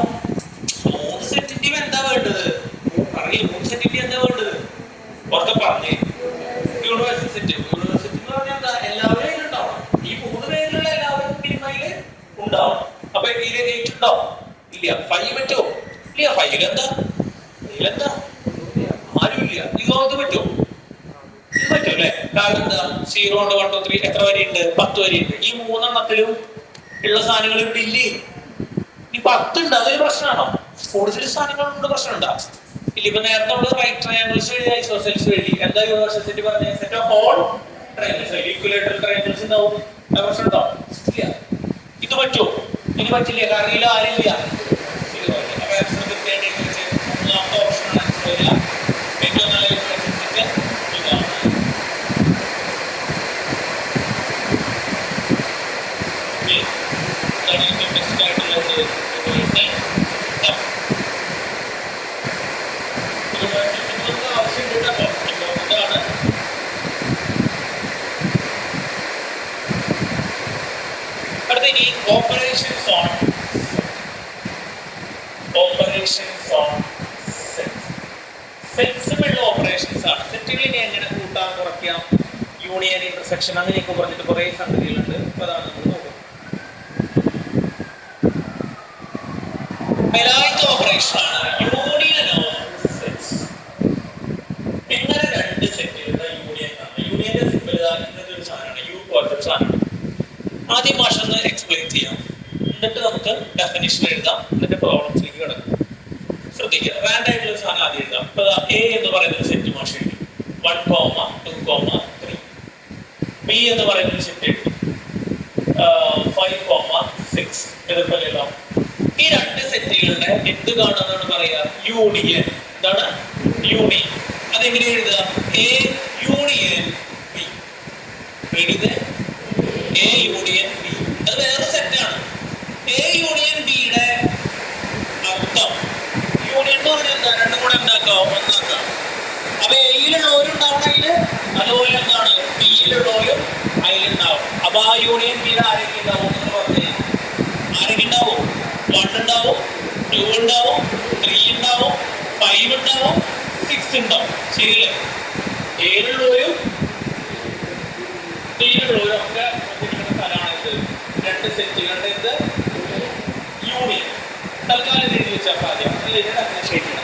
3 സെറ്റിന്റെയും എന്താ വേണ്ടത്? അറിയില്ല. 3 സെറ്റിന്റെയും എന്താ വേണ്ടത്? പുറത്തെ പറഞ്ഞേ. യൂണിവേഴ്സൽ സെറ്റ് എന്ന് പറഞ്ഞാൽ എന്താ? എല്ലാവരും ഉണ്ടാവണം. ഈ 3 പേരിലുള്ള എല്ലാവരും മിനിമയില് ഉണ്ടാവണം. അപ്പൊ ഇതിൽ 8 ഉണ്ടോ? ഇല്ല. 5 പറ്റുമോ? ഇല്ല. 5 എന്താ? ഇതിലെന്താ? ആരും ഇല്ല. ഇത് പറ്റുമോ? ഇത് പറ്റും അല്ലെ. കാരണം എന്താ? 0 ഉണ്ട്, 1, 2, 3 എത്ര വരെയുണ്ട്? 10 വരെയുണ്ട്. ഈ 3 എണ്ണത്തിലും ഉള്ള സാധനങ്ങൾ ഇവിടെ ഇല്ലേ? ഈ 10 ഉണ്ട്. അതൊരു പ്രശ്നമാണോ? കൂടുതൽ സാധനങ്ങളുണ്ട്, പ്രശ്നം ഉണ്ടാ? ഇല്ല. ഇപ്പൊ നേരത്തെ നമ്മൾ റൈറ്റ് ട്രയാങ്കിൾസ് എഴുതി, ഐസോസെൽസ് എഴുതി. എന്താ യൂണിവേഴ്സൽ സെറ്റ് പറഞ്ഞ? Set of all triangles. Equilateral triangles ഉണ്ടാവും. പ്രശ്നം ഉണ്ടാവും? ഇല്ല. ഇത് പറ്റുമോ? ഇനി പറ്റില്ല. കാരണം ഇതിൽ ആരില്ല. മൂന്നാമത്തെ ഓപ്ഷനാണ് ആൻസർ വരിക. ഏറ്റവും നല്ല യൂണിവേഴ്സൽ സെറ്റ് ഇതാണ്. ബെസ്റ്റ് ആയിട്ടുള്ളത് operations on sets ഉള്ള ഓപ്പറേഷൻസ് ആണ്. സെറ്റുകളിനെ എങ്ങനെ കൂട്ടാൻ, കുറയ്ക്കാം, യൂണിയൻ, ഇന്റർസെക്ഷൻ അങ്ങനെയൊക്കെ പറഞ്ഞിട്ട് കുറെ സംഗതികളുണ്ട്. അപ്പൊ അതാണ് നമ്മൾ നോക്കുന്നത്. മേലായിട്ട് ഓപ്പറേഷൻ ആണ് യൂണിയൻ ഓഫ് സെറ്റ്സ്. എങ്ങനെ രണ്ട് സെറ്റുകളുടെ യൂണിയൻ ആണ്? യൂണിയന്റെ സിമ്പിൾ ഇങ്ങനത്തെ ഒരു സാധനമാണ്, യു പോലത്തെ ഒരു സാധനമാണ്. ആദ്യം ഭാഷ ഒന്ന് എക്സ്പ്ലെയിൻ ചെയ്യാം, എന്നിട്ട് നമുക്ക് ഡെഫിനിഷൻ എഴുതാം, എന്നിട്ട് പ്രോബ്ലംസിലേക്ക് കിടക്കും. ശ്രദ്ധിക്കുക, റാൻഡ് ആയിട്ടുള്ള സാധനം ആദ്യം എഴുതാം. ഇപ്പൊ എ എന്ന് പറയുന്ന സെറ്റ് ഭാഷ എഴുതി 1, 2, 3. ബി എന്ന് പറയുന്ന സെറ്റ് എഴുതി 5, 6. എതിർപ്പല്ലോ. ഈ രണ്ട് സെറ്റുകളുടെ എന്ത് കാണാന്നാണ് പറയാ? യൂണിയൻ. എന്താണ് യൂണിയൻ? അതെങ്ങനെ എഴുതുക? A union B. എഴുത് എ യൂണിയൻ ബി. അത് വേറെ സെറ്റാണ്. എ യൂണിയൻ ബിയുടെ അർത്ഥം, യൂണിയൻ എന്ന് പറഞ്ഞാൽ എന്താ? രണ്ടും കൂടെ എന്താക്കാം? ഒന്നാക്കാം. അപ്പൊ എയിലുള്ളവരും ഉണ്ടാവണം അതില്, അതുപോലെ എന്താണ് ബിയിലുള്ളവരും അതിലുണ്ടാവും. അപ്പൊ ആ യൂണിയൻ ബിയിൽ ആരെങ്കിലും ഉണ്ടാവും എന്ന് പറഞ്ഞേ? ആരെങ്കിലും ഉണ്ടാവും? 1 ഉണ്ടാവും, 2 ഉണ്ടാവും, 3 ഉണ്ടാവും, 5 ഉണ്ടാവും, 6 ഉണ്ടാവും. ശരിയല്ലേ? എയിലുള്ളവരും ബിയിലുള്ളവരും ഒക്കെ സ്ഥലമാണിത്. രണ്ട് സെറ്റുകളുടെ ഇത് യൂണിയൻ. തൽക്കാലം എഴുതി വെച്ചാൽ ആദ്യം ശരിയാണ്.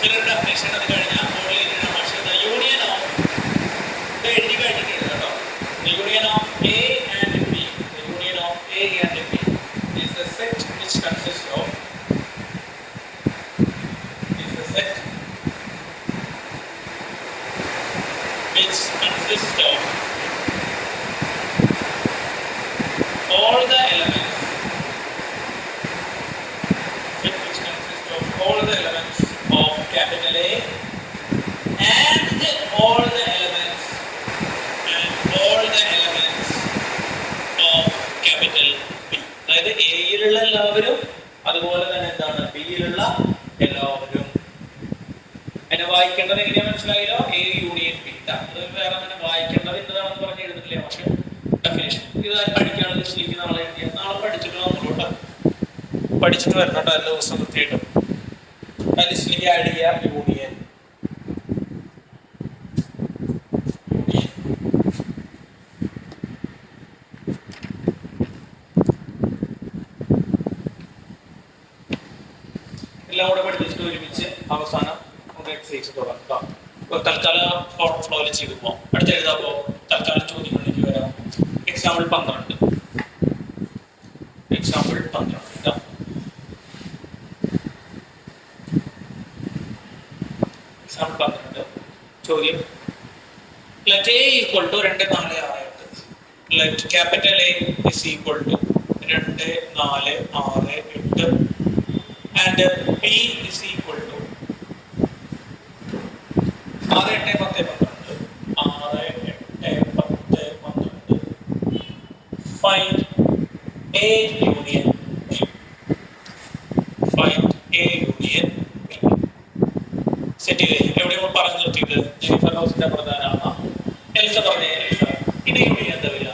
ചിലരുടെ ഡെഫിനേഷൻ അത് കഴിഞ്ഞാൽ യൂണിയൻ ഓഫ് എഴുതി കഴിഞ്ഞിട്ടുണ്ട് കേട്ടോ. Union of A and B, union of A and B is the set which consists of all the elements, set which consists of all the elements of capital A and all the elements of capital B. അതായത് എയിലുള്ള എല്ലാവരും അതുപോലെ തന്നെ എന്താണ് ബിയിലുള്ള എല്ലാവരും. അതിനെ വായിക്കേണ്ടത് എങ്ങനെയാ മനസ്സിലായല്ലോ? A union B. അത് വേറെ തന്നെ വായിക്കേണ്ടത് എന്നതാണെന്ന് പറഞ്ഞ് എഴുതുന്നില്ലേ പക്ഷെ ഡെഫിനേഷൻ ഇത് പഠിക്കാനുള്ള ശ്രമിക്കുന്ന ആളെ എഴുതിയ നാളെ പഠിച്ചിട്ട് നമ്മളോട്ട് പഠിച്ചിട്ട് വരണം കേട്ടോ. എല്ലാ ദിവസവും കൃത്യമായിട്ടും ലിസ്റ്റിലേക്ക് ആഡ് ചെയ്യാം യൂണിയൻ. എല്ലാം കൂടെ പഠിപ്പിച്ചിട്ട് ഒരുമിച്ച് അവസാനം നമുക്ക് എക്സസൈസ് തുടങ്ങാം. തൽക്കാലം ഫ്ലോയിൽ ചെയ്തു പോവാം. അടുത്ത എഴുതാപ്പോ തൽക്കാലം ചോദ്യങ്ങളിലേക്ക് വരാം. എക്സാമ്പിൾ 12. എക്സാമ്പിൾ 12 ചോദ്യം. Let A equal to 2, 4, 6, 8. Let capital A is equal to 2, 4, 6, 8 and B is equal to 6, 8, 10, 12. 6, 8, 10, 12. Find A union B. Find A union B. Set ചെയ്ത് എവിടെ നമ്മൾ പറഞ്ഞു നിർത്തിയത് ജെനിഫർ ഹൗസിന്റെ പ്രധാനമാണ് എൽസ പറഞ്ഞ എൽസ. ഇത് യൂണിയൻ എന്താ വരിക?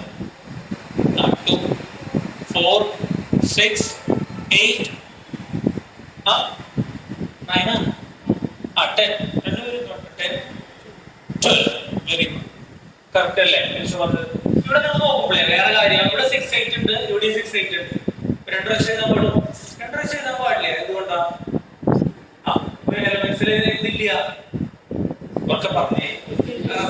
2, 4, 6, 8 9 10 12. Very good. കറക്റ്റ് അല്ലേ? എൽസ പറഞ്ഞത്. ഇവിടെ നമ്മൾ നോക്കുമ്പോഴേ വേറെ കാര്യം ഇവിടെ 6, 8 ഉണ്ട്, ഇവിടെ 6, 8 ഉണ്ട്. 2 പ്രാവശ്യം എഴുതാൻ പാടും. 2 പ്രാവശ്യം എഴുതാൻ പാടില്ല. എന്തുകൊണ്ടാ? എലമെന്റ്സിൽ ഇതില്ല ഒക്കെ പറഞ്ഞേ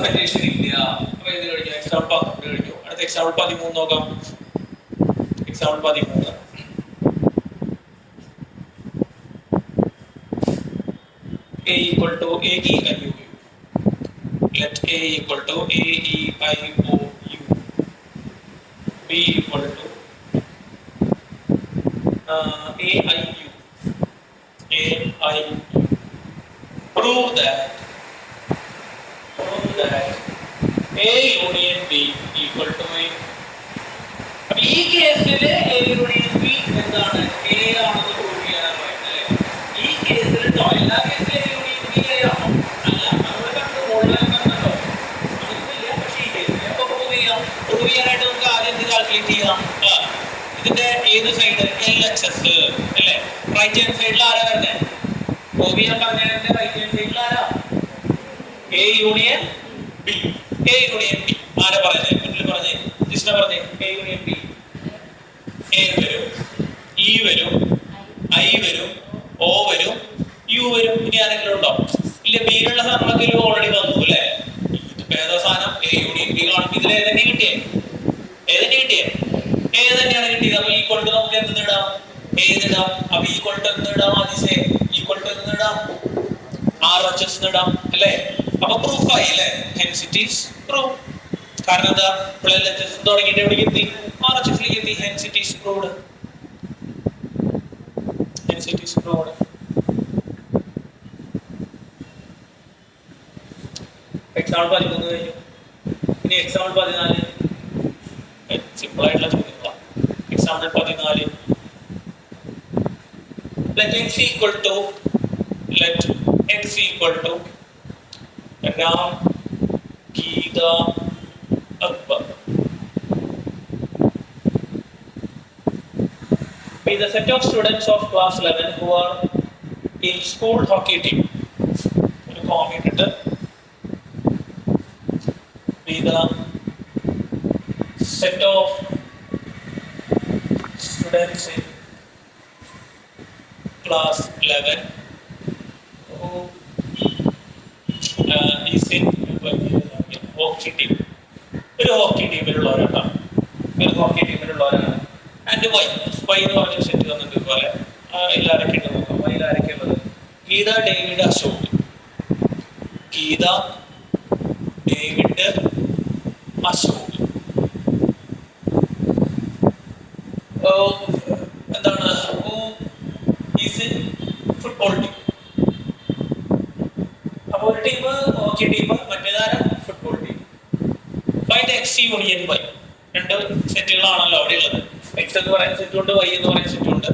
പരീക്ഷ ഇല്ല. അപ്പൊ ഇത് കഴിഞ്ഞു. എക്സാമ്പിൾ 12 കഴിഞ്ഞു. അടുത്ത എക്സാമ്പിൾ 13 നോക്കാം. Example 13. A equal to A E I O U. Let A equal to A E I O U. B equal to A I U. A I U. Prove that A union B equal to A. അപ്പോൾ ഈ കേസിൽ A union B എന്താണ്? A ആണെന്ന് prove ചെയ്യാനാണ് പറയുന്നത്. ഈ കേസിൽ എല്ലാ കേസിലും A union B ആണോ? അല്ല. നമ്മൾ കണ്ടു ഓൺലൈൻ കണ്ടോ? നമുക്കില്ല. പക്ഷേ ഈ കേസിൽ അപ്പോൾ പ്രൂവ് ചെയ്യാനായിട്ട് നമുക്ക് ആദ്യം എന്ത് കാൽക്കുലേറ്റ് ചെയ്യാം? ഇതിന്റെ ഏത് സൈഡ്? LHS അല്ലേ? റൈറ്റ് ഹാൻഡ് സൈഡിൽ ആരാ വരുന്നത്? ഓബിയാൻ പറഞ്ഞതിന്റെ റൈറ്റ് ഹാൻഡ് സൈഡിൽ ആരാ? A union B. A union B ആരാ പറഞ്ഞത്? മുന്നിൽ പറഞ്ഞേ, ജിഷ്ണ പറഞ്ഞേ. A union B. A വരും, E വരും, I വരും, O വരും, U വരും. ഇനി ആരെങ്കിലും ഉണ്ടോ? ഇല്ല. ബിയിലുള്ള സാധനങ്ങളൊക്കെ ഓൾറെഡി വന്നു അല്ലേ? ഇതിപ്പോ ഏതാ സാധനം? A union B കാണുമ്പോൾ ഇതിൽ ഏതെന്നെ കിട്ടിയേ? A തന്നെയാണ് കിട്ടിയത്. അപ്പൊ ഈക്വൽ ടു നമുക്ക് എന്തിടാം? ഏതിടാം? അപ്പൊ ഈക്വൽ ടു എന്തിടാം? അതിശേ ഈക്വൽ ടു എന്തിടാം? RHS ഇടാം അല്ലേ? അപ്പൊ പ്രൂഫ് ആയി അല്ലേ? Hence it is prove. കാരണം എന്താ? LHS തുടങ്ങിയിട്ട് എവിടേക്ക് എത്തി? RHSലേക്ക് എത്തി. Hence it is proved. Hence it is proved. Example 13 കഴിഞ്ഞു. ഇനി എക്സാമ്പിൾ 14. സിമ്പിൾ ആയിട്ടുള്ള ചോദ്യങ്ങളാണ്. Example 14. Let x equal to Ram, Geeta, Akbar be the set of students of class 11 who are in school hockey team. ഒരു comment ഇട്ട് be the set of students in class 11 who hockey team, ഒരു hockey ടീമിലുള്ളവരാണ്, ഒരു hockey ടീമിലുള്ളവരാണ്. And Y എന്ന് പറഞ്ഞ set തന്നിട്ട് ഇതുപോലെ ഇതിലാരൊക്കെ ഉണ്ട് നോക്കാം. ഇതിലാരൊക്കെ ഉള്ളത്? ഗീത, ഡേവിഡ്, അശോക്. ഗീത, ഡേവിഡ്, അശോക്. എന്താണ് ഫുട്ബോൾ ടീം. അപ്പൊ ഒരു ടീം ഹോക്കി ടീം, മറ്റേതാരം football team. Find X union Y. രണ്ട് സെറ്റുകളാണല്ലോ അവിടെ ഉള്ളത്. എക്സ് എന്ന് പറയുന്ന സെറ്റുണ്ട്, വൈ എന്ന് പറയുന്ന സെറ്റുണ്ട്.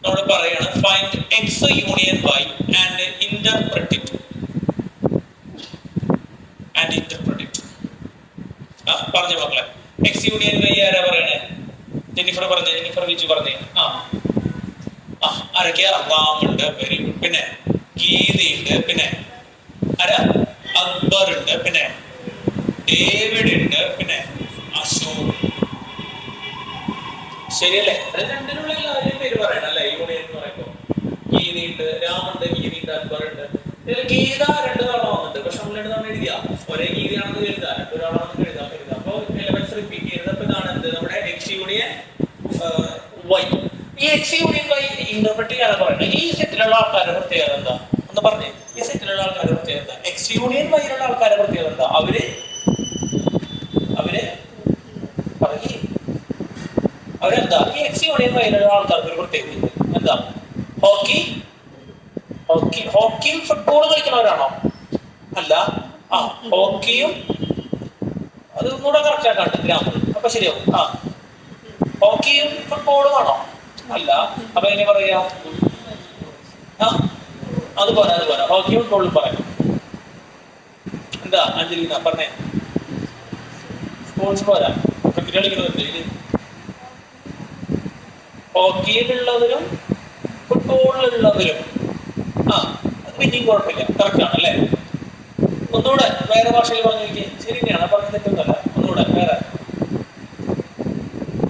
നമ്മൾ പറയാണ് find X union y and interpret it. പറഞ്ഞു മക്കളെ, എക്സ് യൂണിയൻ വൈ ആരാ പറയണേ? ജെന്നിഫർ പറഞ്ഞേ, ജെന്നിഫർ വിജു പറഞ്ഞേ. ആരൊക്കെയാ? റാമുണ്ട്, വെരി ഗുഡ്. പിന്നെ ഗീതയുണ്ട്, പിന്നെ ആരാ? അക്ബർ ഉണ്ട്, പിന്നെ ഡേവിഡ് ഉണ്ട്, പിന്നെ അശോക്. ശരിയല്ലേ? അത് രണ്ടിനുള്ളിൽ ആദ്യം പേര് പറയണം അല്ലെ? യൂണിയൻ എന്ന് പറയുമ്പോൾ ഗീതയുണ്ട്, രാമുണ്ട്, ഗീതയുണ്ട്, അക്ബർ ഉണ്ട്. ഇതിൽ ഗീത രണ്ട് തവണ വന്നിട്ടുണ്ട്, പക്ഷെ നമ്മൾ രണ്ട് തവണ എഴുതിയാ. ഒരേ ഗീതയാണെന്ന് എഴുതാം, രണ്ടൊരാളാണെന്ന് എഴുതാം. അപ്പൊ എലമെന്റ്സ് റിപ്പീറ്റ് ചെയ്യരുത്. അപ്പൊ ഇതാണ് എന്ത്? നമ്മുടെ എക്സ് യൂണിയൻ വൈ. ഈ എക്സ് യൂണിയൻ വൈ ഇന്റർപ്രറ്റ് ചെയ്യാതെ പറയുന്നത് ഈ സെറ്റിലുള്ള ആൾക്കാരുടെ പ്രത്യേകത എന്താ? ഒന്ന് പറഞ്ഞേ. ഈ സെറ്റിലുള്ള ആൾക്കാരുടെ പ്രത്യേകത എന്താ? എക്സ് യൂണിയൻ വൈയിലുള്ള ആൾക്കാരുടെ പ്രത്യേകത എന്താ? അവര് അവരെന്താ? ഈ എക്സ് യൂണിയൻ വൈയിലുള്ള ആൾക്കാർക്ക് ഒരു പ്രത്യേകത എന്താ? ഹോക്കിയും ഫുട്ബോൾ കളിക്കുന്നവരാണോ? അല്ല. ഹോക്കിയും അത് ഒന്നുകൂടെ കറക്റ്റ് ആക്കാണ്ട് ഗ്രാമർ. അപ്പൊ ശരിയാവും. ഹോക്കിയും ഫുട്ബോളും ആണോ? അല്ല. അപ്പൊ എങ്ങനെ പറയാ? അത് പോരാ. ഹോക്കിയും ഫുട്ബോളും പറയാം. എന്താ അഞ്ജലീന പറഞ്ഞേ? സ്പോർട്സ് പോരാ, ക്രിക്കറ്റ് കളിക്കുന്നവരുണ്ട്. ഹോക്കിയിലുള്ളവരും ഫുട്ബോളിലുള്ളവരും അത് പിന്നെയും കുഴപ്പമില്ല, കറക്റ്റ് ആണ് അല്ലേ? ഒന്നുകൂടെ വേറെ ഭാഷയിൽ പറഞ്ഞിരിക്കുക. ശരി തന്നെയാണ്, പറഞ്ഞ തെറ്റൊന്നുമല്ല. ഒന്നുകൂടെ വേറെ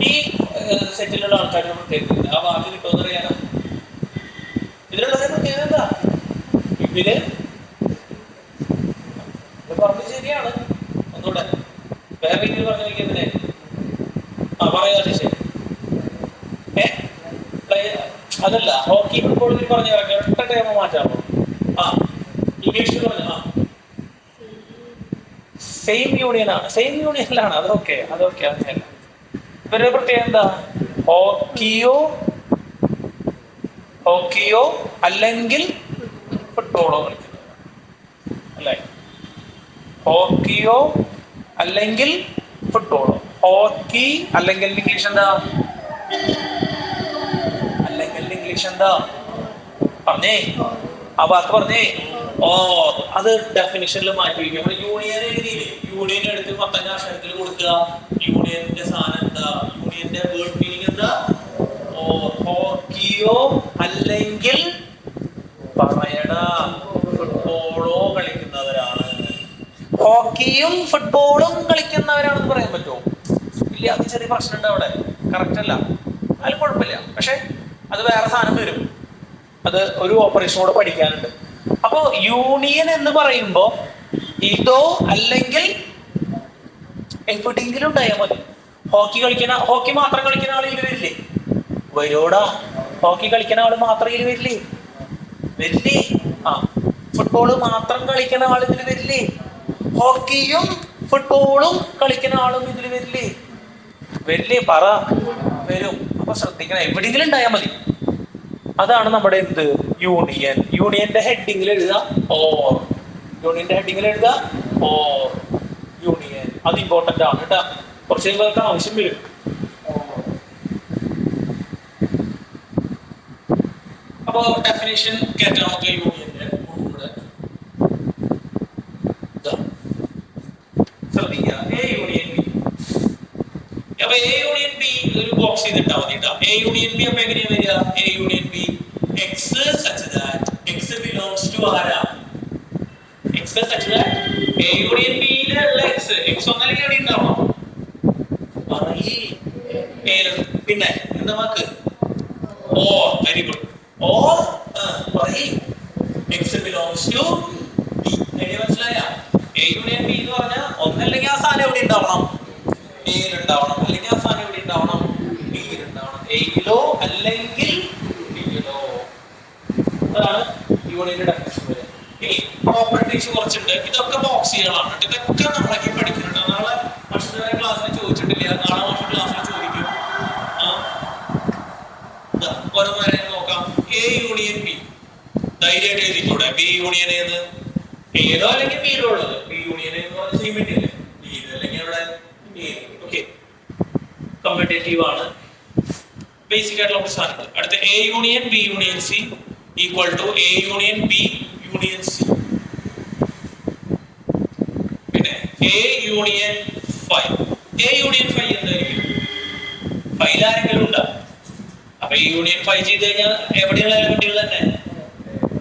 ഈ സെറ്റിലുള്ള ആൾക്കാരുടെ പ്രത്യേകത ആ വാക്ക് കിട്ടുമെന്ന് അറിയാനോ? ഇതിലുള്ളവരെ പ്രത്യേകത എന്താ? ഇവര് പറഞ്ഞത് ശരിയാണ്. ഒന്നുകൂടെ വേറെ രീതിയിൽ പറഞ്ഞിരിക്കുന്നതിനെ പറയാതെ ശരി. അതല്ല, ഹോക്കി ഫുട്ബോൾ പറഞ്ഞു ഒറ്റ ടൈം മാറ്റാമോ? ഇംഗ്ലീഷിൽ പറഞ്ഞ സെയിം യൂണിയനാണ്, സെയിം യൂണിയനിലാണ്. അതൊക്കെ അങ്ങനെയല്ല. ഇവരുടെ പ്രത്യേകത എന്താ? ഹോക്കിയോ അല്ലെങ്കിൽ ഫുട്ബോളോ കളിക്കുന്നത് അല്ലേ? ഹോക്കിയോ അല്ലെങ്കിൽ ഫുട്ബോളോ. ഹോക്കി അല്ലെങ്കിൽ ഇംഗ്ലീഷ് എന്താ? പറഞ്ഞേ, ആ വാക്ക് പറഞ്ഞേ. അത് ഡെഫിനിഷനിൽ മാറ്റി വയ്ക്കുക. നമ്മൾ യൂണിയൻ എഴുതിയില്ലേ? യൂണിയൻ എടുത്ത് 15 അക്ഷരത്തിൽ കൊടുക്കുക. യൂണിയന്റെ സാധനം എന്താ? യൂണിയന്റെ വേർഡ് മീനിങ് എന്താ? ഹോക്കിയോ അല്ലെങ്കിൽ പറയടാ ഫുട്ബോളോ കളിക്കുന്നവരാണ്. ഹോക്കിയും ഫുട്ബോളും കളിക്കുന്നവരാണെന്ന് പറയാൻ പറ്റുമോ? ഇല്ല, അത് ചെറിയ പ്രശ്നമുണ്ട് അവിടെ. കറക്റ്റ് അല്ല, അതിൽ കുഴപ്പമില്ല. പക്ഷെ അത് വേറെ സാധനം വരും. അത് ഒരു ഓപ്പറേഷനോട് പഠിക്കാനുണ്ട്. അപ്പോ യൂണിയൻ എന്ന് പറയുമ്പോ ഇതോ അല്ലെങ്കിൽ എവിടെയെങ്കിലും ഉണ്ടായാൽ മതി. ഹോക്കി മാത്രം കളിക്കുന്ന ആൾ ഇതിൽ വരില്ലേ? വരോടാ. ഹോക്കി കളിക്കുന്ന ആള് മാത്രം ഇതിൽ വരില്ലേ? ഫുട്ബോള് മാത്രം കളിക്കുന്ന ആൾ ഇതിൽ വരില്ലേ? ഹോക്കിയും ഫുട്ബോളും കളിക്കുന്ന ആളും ഇതിൽ വരില്ലേ? പറ. വരും. അപ്പൊ ശ്രദ്ധിക്കണം, എവിടെയെങ്കിലും ഉണ്ടായാൽ മതി. അതാണ് നമ്മുടെ എന്ത്? യൂണിയൻ. യൂണിയന്റെ ഹെഡിങ്ങിൽ എഴുതുക ഓർ. യൂണിയൻ. അത് ഇമ്പോർട്ടന്റ് ആണ് കേട്ടാ. കുറച്ച് കഴിയുമ്പോൾ ആവശ്യം വരും. അപ്പൊ ഡെഫിനേഷൻ കേട്ടാൽ നമുക്ക് യൂണിയന്റെ ശ്രദ്ധിക്കുക. A union B. അപ്പൊ എ യൂണിയൻ ബി ഒരു ബോക്സ് ചെയ്തിട്ടാ മതി കേട്ടോ. എ യൂണിയൻ ബി അപ്പൊ എങ്ങനെയാ വരിക? A union B X such that X belongs to ആരാ? X such that A union ബിയിലുള്ള എക്സ് ഒന്നല്ലെങ്കിൽ എവിടെ ഉണ്ടാവണം? പിന്നെ എന്താ വാക്ക്? Or. Very good. Or X belongs to B. മനസ്സിലായ? എ യൂണിയൻ ബി എന്ന് പറഞ്ഞാൽ ഒന്നല്ലെങ്കിൽ ആ സാധനം എവിടെ ഉണ്ടാവണം, എയിൽ ഉണ്ടാവണം, അല്ലെങ്കിൽ ആ സാധനം എവിടെ ഉണ്ടാവണം, ബിയിൽ ഉണ്ടാവണം. എയിലോ അല്ലെങ്കിൽ ബിയിലോ. അതാണ് യൂണിയന്റെ ഡെഫിനിഷൻ വരെ. ഇനി പ്രോപ്പർട്ടീസ് കുറച്ചുണ്ട്. ഇതൊക്കെ ബോക്സുകളാണ്. ഇതൊക്കെ നമ്മളൊക്കെ പഠിക്കുന്നുണ്ട്. നാളെ മറ്റൊരു ക്ലാസ്സിൽ ചോദിച്ചിട്ടില്ല, നാളെ മറ്റൊരു ക്ലാസ്സിൽ ചോദിക്കും. ഓരോന്നേരം നോക്കാം. എ യൂണിയൻ ബി ധൈര്യമായിട്ട് എഴുതിക്കൂടെ? ബി യൂണിയൻ ഏത്? ഏതോ അല്ലെങ്കിൽ ബിയിലോ ഉള്ളത്. ബി യൂണിയൻ എന്ന് പറഞ്ഞ സെയിം അല്ലേ, ബിയിലോ അല്ലെങ്കിൽ അവിടെ ഓക്കെ. കമ്പറ്റേറ്റീവ് ആണ്, ബേസിക് ആയിട്ടുള്ള ഒരു സാധനങ്ങൾ. അടുത്ത A union B union C equal to A union B union C. പിന്നെ A union phi. A union phi എന്തായിരിക്കും? ഫൈൽ ആരെങ്കിലും ഉണ്ടോ? അപ്പൊ ഈ യൂണിയൻ ഫൈ ചെയ്ത് കഴിഞ്ഞാൽ എവിടെയുള്ള എലമെന്റുകൾ തന്നെ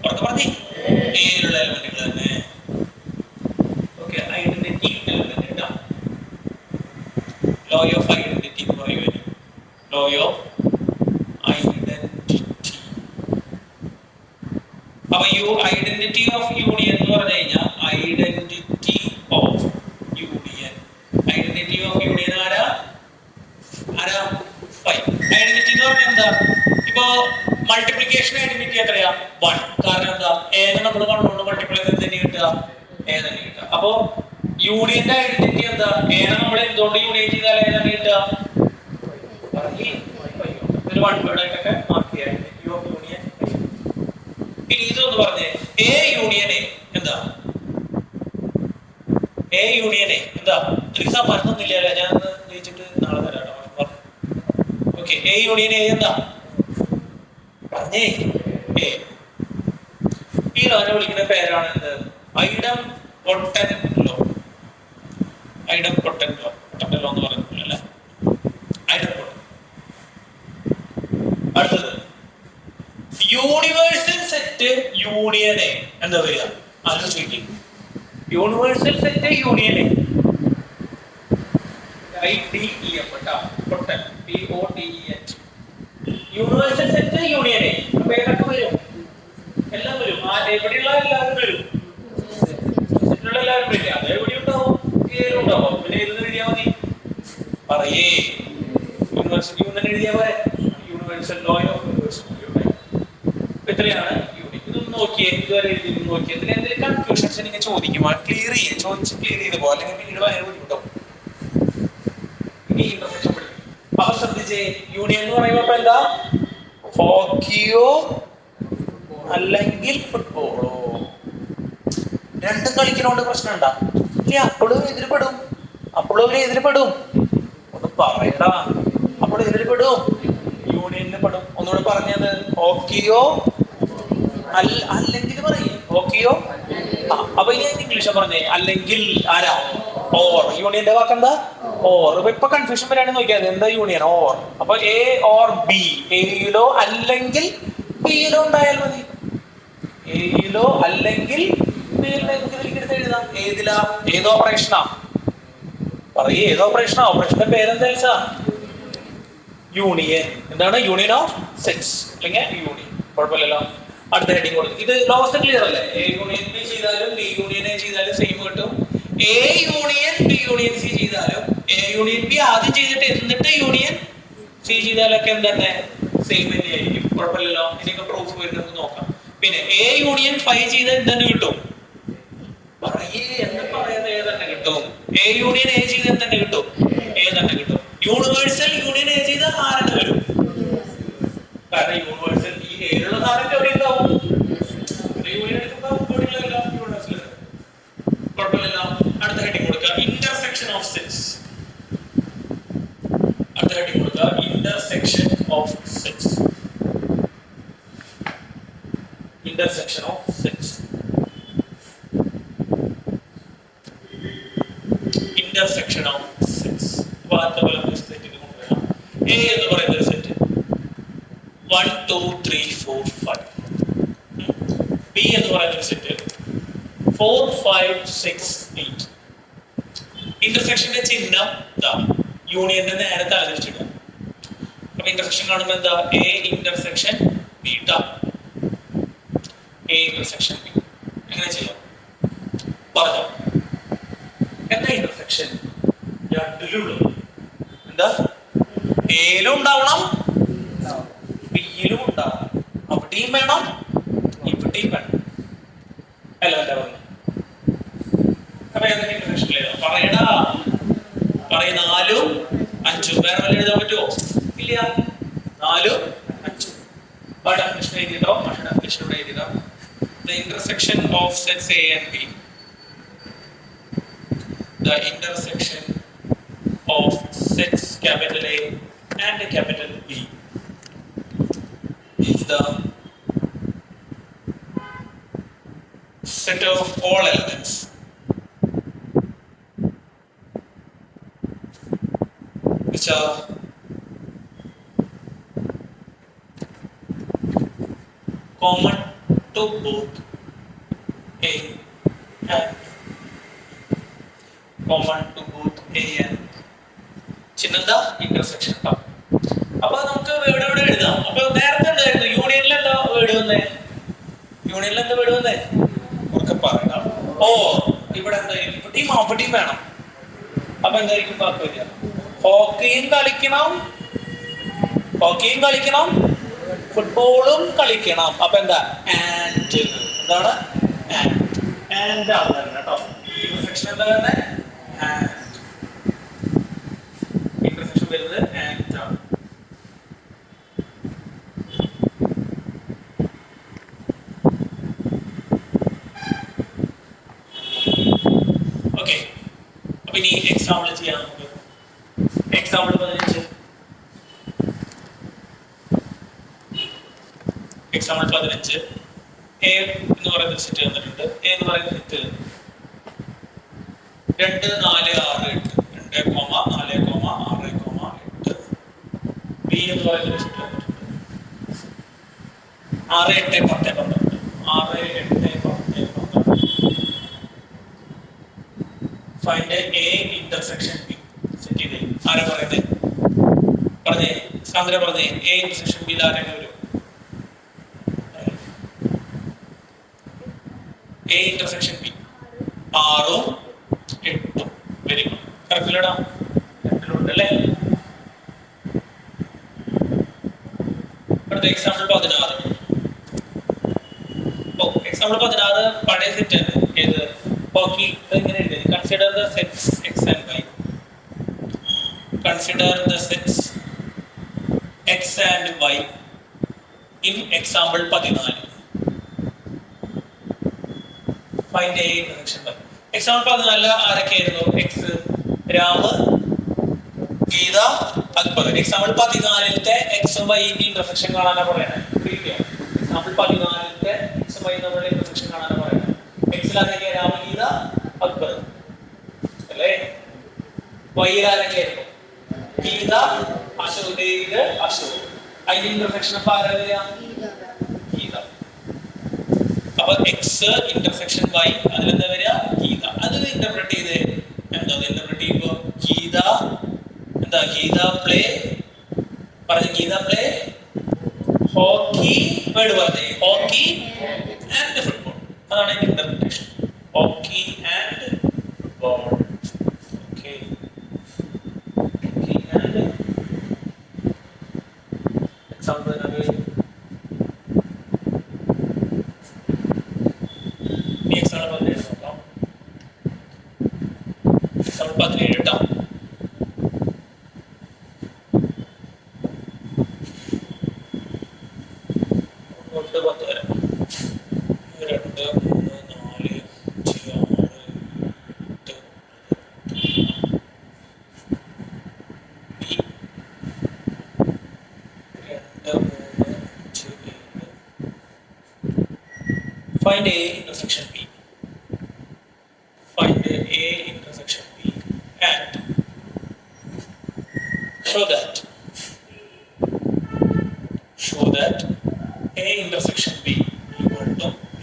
ഉറക്കെ പറഞ്ഞേ, എയിലുള്ള എലമെന്റുകൾ തന്നെ. ഓക്കെ, ഐഡന്റിറ്റി എലമെന്റ് കേട്ടോ. ലോ ഓഫ് ഐഡന്റിറ്റി എന്ന് പറയുന്നത് ലോ ഓഫ് ഐഡന്റിറ്റി. അപ്പൊ ഐഡന്റിറ്റി ഓഫ് യൂണിയൻ എന്ന് പറഞ്ഞു കഴിഞ്ഞാൽ identity of union. Identity of union ആരാ? ഫൈ. ഐഡന്റിറ്റി എന്ന് പറഞ്ഞാൽ എന്താ? ഇപ്പോ മൾട്ടിപ്ലിക്കേഷൻ ഐഡന്റിറ്റി എത്രയാ? 1. കാരണം എന്താ? ഏത് നമ്മൾ കണ്ടുകൊണ്ട് മൾട്ടിപ്ലൈ ചെയ്ത് തന്നെ കിട്ടുക, ഏ തന്നെ കിട്ടുക. അപ്പോ യൂണിയന്റെ ഐഡന്റിറ്റി എന്താ? ഏനെ നമ്മൾ എന്തുകൊണ്ട് യൂണിയൻ ചെയ്താൽ ഏ തന്നെ കിട്ടുക? ഒരു 1 വേർഡ് ആയിട്ടൊക്കെ മാർക്ക് ചെയ്യാം. Identity of union. ഇനി ഇതൊന്ന് പറഞ്ഞേ, എ യൂണിയൻ എ എന്താ? എ യൂണിയൻ എ എന്താ? എനിക്ക് മറന്നൊന്നുമില്ലല്ലോ, ഞാൻ ജയിച്ചിട്ട് നാളെ തരാം. ഓക്കെ, എ യൂണിയൻ എ എന്താ? പറഞ്ഞേ, എ. ഈ ലോനെ വിളിക്കുന്ന പേരാണ് എന്ത്? Idempotent law. Idempotent law. Potent law എന്ന് പറയുന്നില്ല അല്ലേ, ഐഡംപൊട്ടന്റ്. അടുത്തത് യൂണിവേഴ്സൽ സെറ്റ് യൂണിയൻ എ എന്താ വരിക? ആലോചിക്കും. Universal set union A universal set union A. അപ്പൊ ഏതൊക്കെ വരും? എല്ലാം വരും. എവിടെയുള്ള എല്ലാവരും വരും. സെറ്റിലുള്ള എല്ലാവരും വരില്ല. അത് എവിടെ ഉണ്ടാവും? ഏതിലും ഉണ്ടാവും. പിന്നെ ഏത് എഴുതിയാൽ മതി? പറയേ, യൂണിവേഴ്സൽ യൂണിയൻ എഴുതിയാൽ പോലെ. Universal law of universal union. ഇത്രയാണ് യൂണിയൻ. ഇതൊന്ന് നോക്കിയേ, ഇതുവരെ എഴുതി നോക്കിയേ. ഇതിൽ എന്തെങ്കിലും കൺഫ്യൂഷൻസ് നിങ്ങൾ ചോദിക്കും, ക്ലിയർ ചെയ്യേ, ചോദിച്ച് ക്ലിയർ ചെയ്ത് പോകും. അല്ലെങ്കിൽ പിന്നീട് ഭയങ്കര ബുദ്ധിമുട്ടാവും. അപ്പൊ ശ്രദ്ധിച്ചേ, യൂണിയൻ എന്ന് പറയുമ്പോ എന്താ? ഹോക്കിയോ അല്ലെങ്കിൽ ഫുട്ബോളോ രണ്ടും കളിക്കുന്നോണ്ട് പ്രശ്നം ഉണ്ടാ? ഇല്ല, അപ്പോഴും ഇതിൽ പെടും. അപ്പോഴും ഇതിൽ പെടും. ഒന്ന് പറയടാ, അപ്പോൾ ഇതിൽ പെടും, യൂണിയനിൽ പെടും. ഒന്നുകൂടെ പറഞ്ഞത്, ഹോക്കിയോ അല്ലെങ്കിൽ പറയും ഹോക്കിയോ. അപ്പൊ ഇനി ഇംഗ്ലീഷ് പറഞ്ഞേ, അല്ലെങ്കിൽ ആരാ? ഓർ. യൂണിയന്റെ വാക്കെന്താ? ഓർ. ഇപ്പൊ കൺഫ്യൂഷൻ വരാണ് നോക്കിയാൽ എന്താ യൂണിയൻ? ഓർ. അപ്പൊ എ ഓർ ബി. എയിലോ അല്ലെങ്കിൽ ബിയിലോ ഉണ്ടായാൽ മതി. എയിലോ അല്ലെങ്കിൽ ബിയിലോ എടുത്ത് എഴുതാം. ഏതിലാ? ഏത് ഓപ്പറേഷനാ? പറയേ, ഏത് ഓപ്പറേഷനാ? ഓപ്പറേഷന്റെ പേരെന്താ? യൂണിയൻ. എന്താണ്? യൂണിയൻ ഓഫ് സെറ്റ്സ് അല്ലെങ്കിൽ യൂണിയൻ. കുഴപ്പമില്ലല്ലോ. അടുത്ത ഹെഡിങ് കൊടുക്കും. ഇത് ലോസ്റ്റ് ക്ലിയർ അല്ലേ? എ യൂണിയൻ ബി ചെയ്താലും ബി യൂണിയൻ എ ചെയ്താലും സെയിം കിട്ടും. A union B union C ചെയ്താലും എ യൂണിയൻ ബി ആദ്യം ചെയ്തിട്ട് എന്നിട്ട് യൂണിയൻ സി ചെയ്താലൊക്കെ എന്താണ്? സെയിം തന്നെയായിരിക്കും. കുഴപ്പമില്ലല്ലോ. ഇതിനൊക്കെ പ്രൂഫ് വരുന്നത് നോക്കാം. പിന്നെ എ യൂണിയൻ ഫൈ ചെയ്താൽ എന്താണ് കിട്ടും? പറയേ, എന്ന് പറയുന്നത് ഏ തന്നെ കിട്ടും. എ യൂണിയൻ എ ചെയ്താൽ തന്നെ കിട്ടും, ഏ തന്നെ കിട്ടും. യൂണിവേഴ്സൽ യൂണിയൻ എ ചെയ്താൽ ആരുടെ വരും? കാരണം യൂണിവേഴ്സൽ ഈ ഏഴുള്ള സാധനത്തെ എവിടെ ഉണ്ടാവും? യൂണിയൻ എടുക്കുമ്പോൾ യൂണിവേഴ്സൽ. കുഴപ്പമില്ലല്ലോ. അടുത്ത ഹെഡിങ് കൊടുക്കുക, ഇന്റർസെക്ഷൻ ഓഫ് സെറ്റ്സ്. അടുത്ത ഹെഡിങ് കൊടുക്കുക, intersection of sets. Intersection of sets. Intersection of sets. A എന്ന് പറയുന്ന ഒരു സെറ്റ് 1 2 3 4 5. ബി എന്ന് പറയുന്ന ഒരു സെറ്റ് 4 5 6 8. ഇന്റർസെക്ഷന്റെ ചിഹ്നം യൂണിയന്റെ നേരെ തലതിരിച്ചിടുക. അപ്പൊ ഇന്റർസെക്ഷൻ കാണുമ്പോൾ എന്താ? A intersection B. A intersection B. എങ്ങനെ ചെയ്യാം പറഞ്ഞോ? ഇന്റർസെക്ഷൻ രണ്ടിലുള്ളൂ. എന്താ? എയിലും ഉണ്ടാവണം, ബിയിലും ഉണ്ടാവണം. അവിടെയും വേണം, ഇവിടെയും വേണം. അല്ല എന്താ പറഞ്ഞു? അപ്പൊ ഏതൊക്കെ ഇന്റർസെക്ഷൻ പറയടാ? പറയ 4ഉം 5ഉം. വേറെ വല്ല എഴുതാൻ പറ്റുമോ? ഇല്ല. 4ഉം 5ഉം. ഡെഫിനിഷൻ എഴുതിയിട്ടോ? പക്ഷേ ഡെഫിനിഷൻ ഇവിടെ എഴുതിയിട്ടോ. The intersection of sets A and B. The intersection of sets capital A and capital B is the set of all elements which are common to both A and common to both A and ചിഹ്നന്താ intersection. അപ്പൊ നമുക്ക് word ഇവിടെ എഴുതാം. അപ്പൊ നേരത്തെ എന്തായിരുന്നു? യൂണിയനിൽ എന്താ വേർഡ് വന്നേ? യൂണിയനിൽ എന്താ വേർഡ് വന്നേ? ഒക്കെ പറയാം. ഓ ഇവിടെ എന്തായാലും ഇവിടെയും അവിടെയും വേണം. അപ്പൊ എന്തായിരിക്കും വാക്ക് വരിക? ഹോക്കിയും കളിക്കണം, ഹോക്കിയും കളിക്കണം, ഫുട്ബോളും കളിക്കണം. അപ്പൊ എന്താ? ആൻഡ്. എന്താണ്? ആൻഡ് ആണ് കേട്ടോ. ഇന്റർസെക്ഷൻ എന്താ വരുന്നത്? ആൻഡ്. ഇന്റർസെക്ഷൻ വരുന്നത് ആൻഡ് ആണ്. ഓക്കെ. അപ്പൊ ഇനി എക്സാമ്പിൾ ചെയ്യാം നമുക്ക്. എക്സാമ്പിൾ 15. എക്സാമ്പിൾ 15 എ എന്ന് പറയുന്ന സെറ്റ് തന്നിട്ടുണ്ട്. എ എന്ന് പറയുന്ന സെറ്റ് 2, 4, 6, 8 2, 4, 6, 8. ബി എന്ന് പറയുന്ന സെറ്റ് തന്നിട്ടുണ്ട് 6, 8, 10, 12. 6, 8, 10, 12. Find A intersection B. Set ചെയ്തേ. ആരാ പറയുന്നത്? പറഞ്ഞേ. സാന്ദ്ര പറഞ്ഞേ. എ ഇന്റർസെക്ഷൻ ബി ആരെങ്കിലും വരും? എ ഇന്റർസെക്ഷൻ ബി 6ഉം 8ഉം. Very good. കറക്റ്റില്ലടാ? രണ്ടിലുണ്ട് അല്ലേ? അടുത്ത എക്സാമ്പിൾ 16. ഓ എക്സാമ്പിൾ 16 പഴയ സെറ്റ് ആണ്. ഏത്? ഹോക്കി. എങ്ങനെ എഴുതി? Consider the sets X and Y. Consider the sets X and Y in example 14. Find A intersection B. Example 14 ആരൊക്കെയായിരുന്നു? എക്സ്, രാമ, ഗീത, അക്ബർ. എക്സാമ്പിൾ 14ത്തെ എക്സും വൈന്റെ ഇന്റർസെക്ഷൻ കാണാനാ പറയുന്നത്. എക്സാമ്പിൾ 14ത്തെ എക്സും വൈ തമ്മിലുള്ള ഇന്റർസെക്ഷൻ കാണാനാ പറയുന്നത്. എക്സിലാരൊക്കെയാ? രാമ, ഗീത, അക്ബർ അല്ലേ? വൈയിലാരൊക്കെയായിരുന്നു? ഗീത, അശോക്, അശോക്. അതിന്റെ ഇന്റർസെക്ഷൻ അപ്പൊ ആരാ വരിക? ഗീത. അപ്പൊ എക്സ് ഇന്റർസെക്ഷൻ വൈ, അതിലെന്താ വരിക? ഗീത. അത് ഇന്റർപ്രറ്റ് ചെയ്ത് എന്താ? ഇന്റർപ്രറ്റ് ചെയ്യുമ്പോ ഗീത എന്താ? ഗീത പ്ലേ പറഞ്ഞ. Geetha play hockey. വേർഡ് പറഞ്ഞേ. Hockey and football. അതാണ് interpretation. Hockey and football. Okay. Hockey and example find A intersection B. Find A intersection B and show that A intersection B equal to B.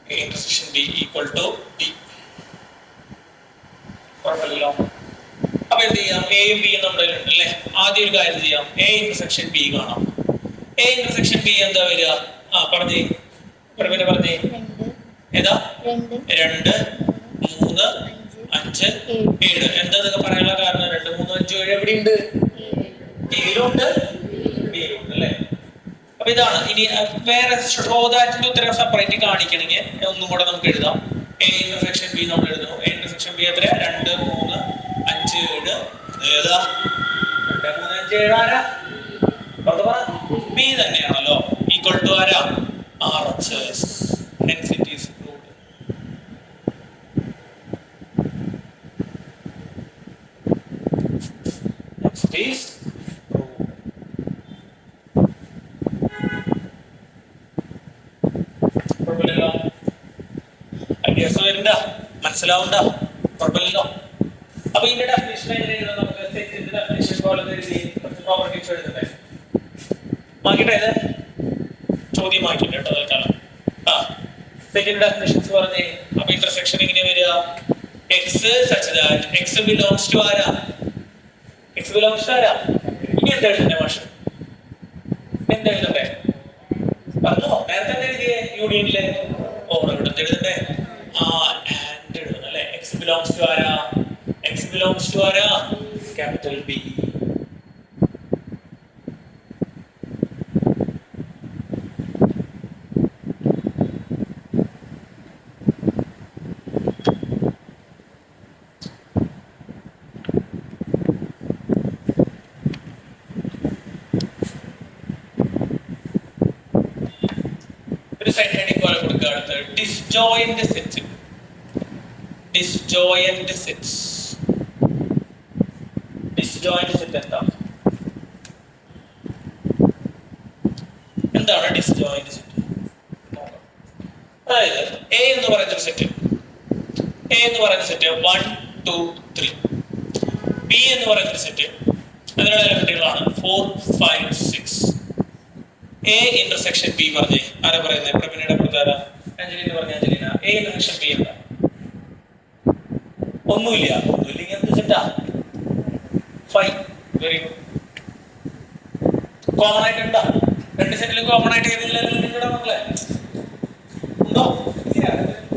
A intersection B equal to B. കുഴപ്പമില്ലല്ലോ. അപ്പൊ എന്ത് ചെയ്യാം? എയും ബിയും നമ്മുടെ അല്ലേ? ആദ്യം ഒരു കാര്യം ചെയ്യാം. എ ഇന്റർസെക്ഷൻ ബി കാണാം. എ ഇന്റർസെക്ഷൻ ബി എന്താ വരിക? പറഞ്ഞേ. പറഞ്ഞേ. ഏതാ? 2, 3, 5, 7. എന്താ ഇതൊക്കെ പറയാനുള്ള കാരണം? 2, 3, 5, 7 എവിടെയുണ്ട്? എയിലുണ്ട്, ബിയിലുണ്ട് അല്ലേ? അപ്പൊ ഇതാണ്. ഇനി വേറെ ഷോ ദാറ്റിന്റെ ഉത്തരം സെപ്പറേറ്റ് കാണിക്കണമെങ്കിൽ ഒന്നും കൂടെ നമുക്ക് എഴുതാം. എ ഇന്റർസെക്ഷൻ ബി നമ്മൾ എഴുതുന്നു. എ ഇന്റർസെക്ഷൻ ബി എത്ര? 2, 3, 5, 7. ഏതാ? 2, 3, 5, 7 ആരാ? ബി തന്നെയാണല്ലോ. ഈക്വൽ ടു ആരാ? RHS. Hence it is proved. Next is കുഴപ്പമില്ലല്ലോ. ഐഡിയാസ് വരുന്നുണ്ട, മനസ്സിലാവുന്നുണ്ടോ? കുഴപ്പമില്ലല്ലോ. അപ്പൊ ഇതിന്റെ ഡെഫിനിഷൻ എങ്ങനെ എഴുതാം? നമുക്ക് സെറ്റിന്റെ ഡെഫിനിഷൻ പോലെ എഴുതി പ്രോപ്പർട്ടീസ് എഴുതണ്ടേ? മാറ്റിട്ടെ, ഇത് ചോദ്യം മാറ്റിട്ട് കേട്ടോ തൽക്കാലം. സെറ്റിന്റെ ഡെഫിനിഷൻസ് പറഞ്ഞേ. അപ്പൊ ഇന്റർസെക്ഷൻ എങ്ങനെ വരിക? X such that X belongs to ആരാ? എക്സ് ബിലോങ്സ് ടു ആരാ? ഇനി എന്താ എഴുതണ്ടേ മാഷ്? എന്താ എഴുതണ്ടേ? പറഞ്ഞോ, നേരത്തെ എന്താ എഴുതിയേ? യൂണിയനിലെ ഓർ എവിടെ എഴുതണ്ടേ? ആൻഡ് എഴുതണം അല്ലെ? എക്സ് ബിലോങ്സ് ടു ആരാ? എക്സ് ബിലോങ്സ് ടു ആരാ? Capital B. Disjoint sets. Disjoint sets. Disjoint set എന്താണ് ഡിസ്ജോയിന്റ് സെറ്റ്? അതായത് എ എന്ന് പറയുന്ന സെറ്റ്, എ എന്ന് പറയുന്ന സെറ്റ് 1, 2, 3. ബി എന്ന് പറയുന്ന സെറ്റ് അതിനുള്ള എലമെന്റുകളാണ് 4, 5, 6. എ ഇന്റർസെക്ഷൻ ബി പറഞ്ഞേ. ആരാ പറയുന്നത്? പ്രവീണയുടെ പ്രകാരം അഞ്ജലിന് പറഞ്ഞ അഞ്ജലിന. എ ഇന്റർസെക്ഷൻ ബി എന്താ? ഒന്നുമില്ലെങ്കിൽ എന്ത് സെറ്റാ? 5. Very good. കോമൺ ആയിട്ട് ഉണ്ടാ? രണ്ട് സെറ്റിലും കോമൺ ആയിട്ട് ഏതെങ്കിലും എലമെന്റ് ഉണ്ടോ മക്കളെ? ഉണ്ടോ?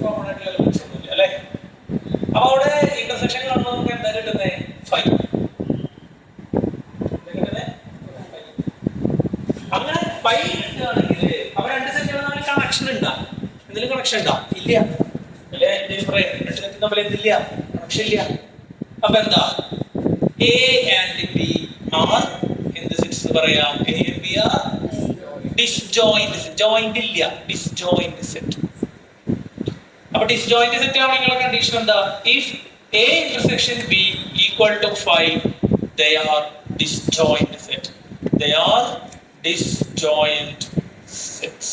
കോമൺ ആയിട്ടുള്ള എലമെന്റ്സ് ഒന്നുമില്ല അല്ലെ? അപ്പൊ അവിടെ ഇന്റർസെക്ഷൻ കാണുമ്പോൾ നമുക്ക് എന്താ കിട്ടുന്നത്? 5. അങ്ങനെ 5 കിട്ടുകയാണെങ്കിൽ അപ്പൊ രണ്ട് സെറ്റുകൾ തമ്മിൽ കണക്ഷൻ ഉണ്ടാ? എന്തെങ്കിലും കണക്ഷൻ ഉണ്ടാ? ഇല്ല അല്ലെ? രണ്ട് സെറ്റ് തമ്മിൽ എന്തില്ല? കണക്ഷൻ ഇല്ല. അപ്പൊ എന്താ? എ ആൻഡ് ബി ആർ എന്ത് സെറ്റ്സ് പറയാം? A and B are disjoint set. Joint ഇല്ല, ഡിസ്ജോയിന്റ് സെറ്റ്. അപ്പൊ ഡിസ്ജോയിന്റ് സെറ്റ് ആണെങ്കിലുള്ള കണ്ടീഷൻ എന്താ? If A intersection B equal to 5 they are disjoint set. They are disjoint sets.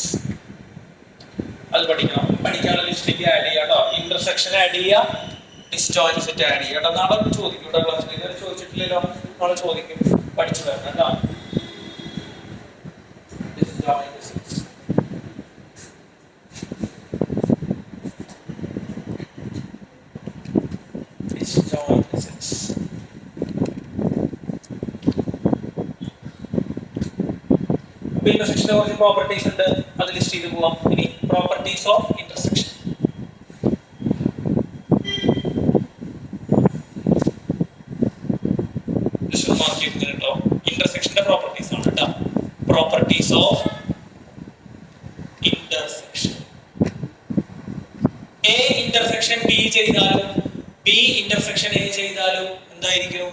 അത് പഠിക്കണം. പഠിക്കാനുള്ള ലിസ്റ്റിലേക്ക് ആഡ് ചെയ്യാട്ടോ. ഇന്റർസെക്ഷൻ ആഡ് ചെയ്യുക, ഡിസ്ജോയിന്റ് സെറ്റ് ആഡ് ചെയ്യുക. നാളെ ചോദിക്കും കേട്ടോ. ക്ലാസ്സിൽ ഇതുവരെ ചോദിച്ചിട്ടില്ലല്ലോ, നാളെ ചോദിക്കും. പഠിച്ചു വരണം കേട്ടോ. Disjoint sets. Disjoint sets. ഇന്റർസെക്ഷന്റെ കുറച്ച് പ്രോപ്പർട്ടീസ് ഉണ്ട്, അത് ലിസ്റ്റ് ചെയ്ത് പോവാം. ഇനി പ്രോപ്പർട്ടീസ് ഓഫ് ഇന്റർസെക്ഷൻ. ഇന്റർസെക്ഷന്റെ പ്രോപ്പർട്ടീസ് ആണ് കേട്ടോ. Properties of intersection. A intersection B ചെയ്താലും ബി ഇന്റർസെക്ഷൻ എ ചെയ്താലും എന്തായിരിക്കും?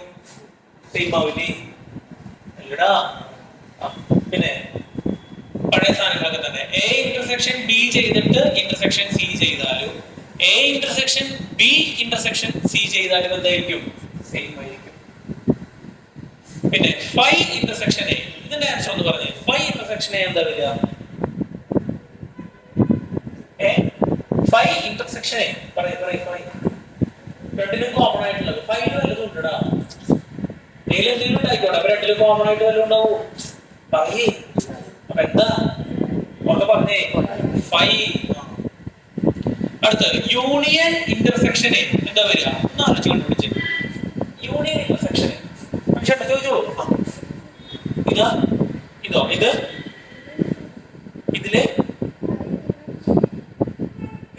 സെയിം ആവില്ലേ? അല്ലടാ. പിന്നെ പഴയ സാധനങ്ങളൊക്കെ തന്നെ. എ ഇന്റർസെക്ഷൻ ബി ചെയ്തിട്ട് ഇന്റർസെക്ഷൻ സി ചെയ്താലും A intersection B intersection C ചെയ്താലും എന്തായിരിക്കും? സെയിം ആയിരിക്കും. പിന്നെ 5 ഇന്റർസെക്ഷൻ എ, ഇതിന്റെ ആൻസർ ഒന്ന് പറഞ്ഞേ. 5 ഇന്റർസെക്ഷൻ എ എന്താ വരിക? 5 ഇന്റർസെക്ഷൻ എ രണ്ടിലും കോമൺ ആയിട്ടുള്ളത് 5 വല്ലതും ഉണ്ടടാ? എന്തെങ്കിലും ഉണ്ടായിക്കോട്ടെ. അപ്പൊ രണ്ടിലും കോമൺ ആയിട്ട് വല്ലതും ഉണ്ടാവും? പറയേ. അപ്പൊ എന്താ ഒക്കെ പറഞ്ഞേ? 5. അടുത്ത യൂണിയൻ ഇന്റർസെക്ഷൻ എ എന്താ വരിക? ഒന്ന് ആലോചിച്ച് കണ്ടുപിടിച്ചേ. യൂണിയൻ ഇന്റർസെക്ഷൻ എ ചോദിച്ചോളൂ. ഇതാ ഇതോ? ഇതിലെ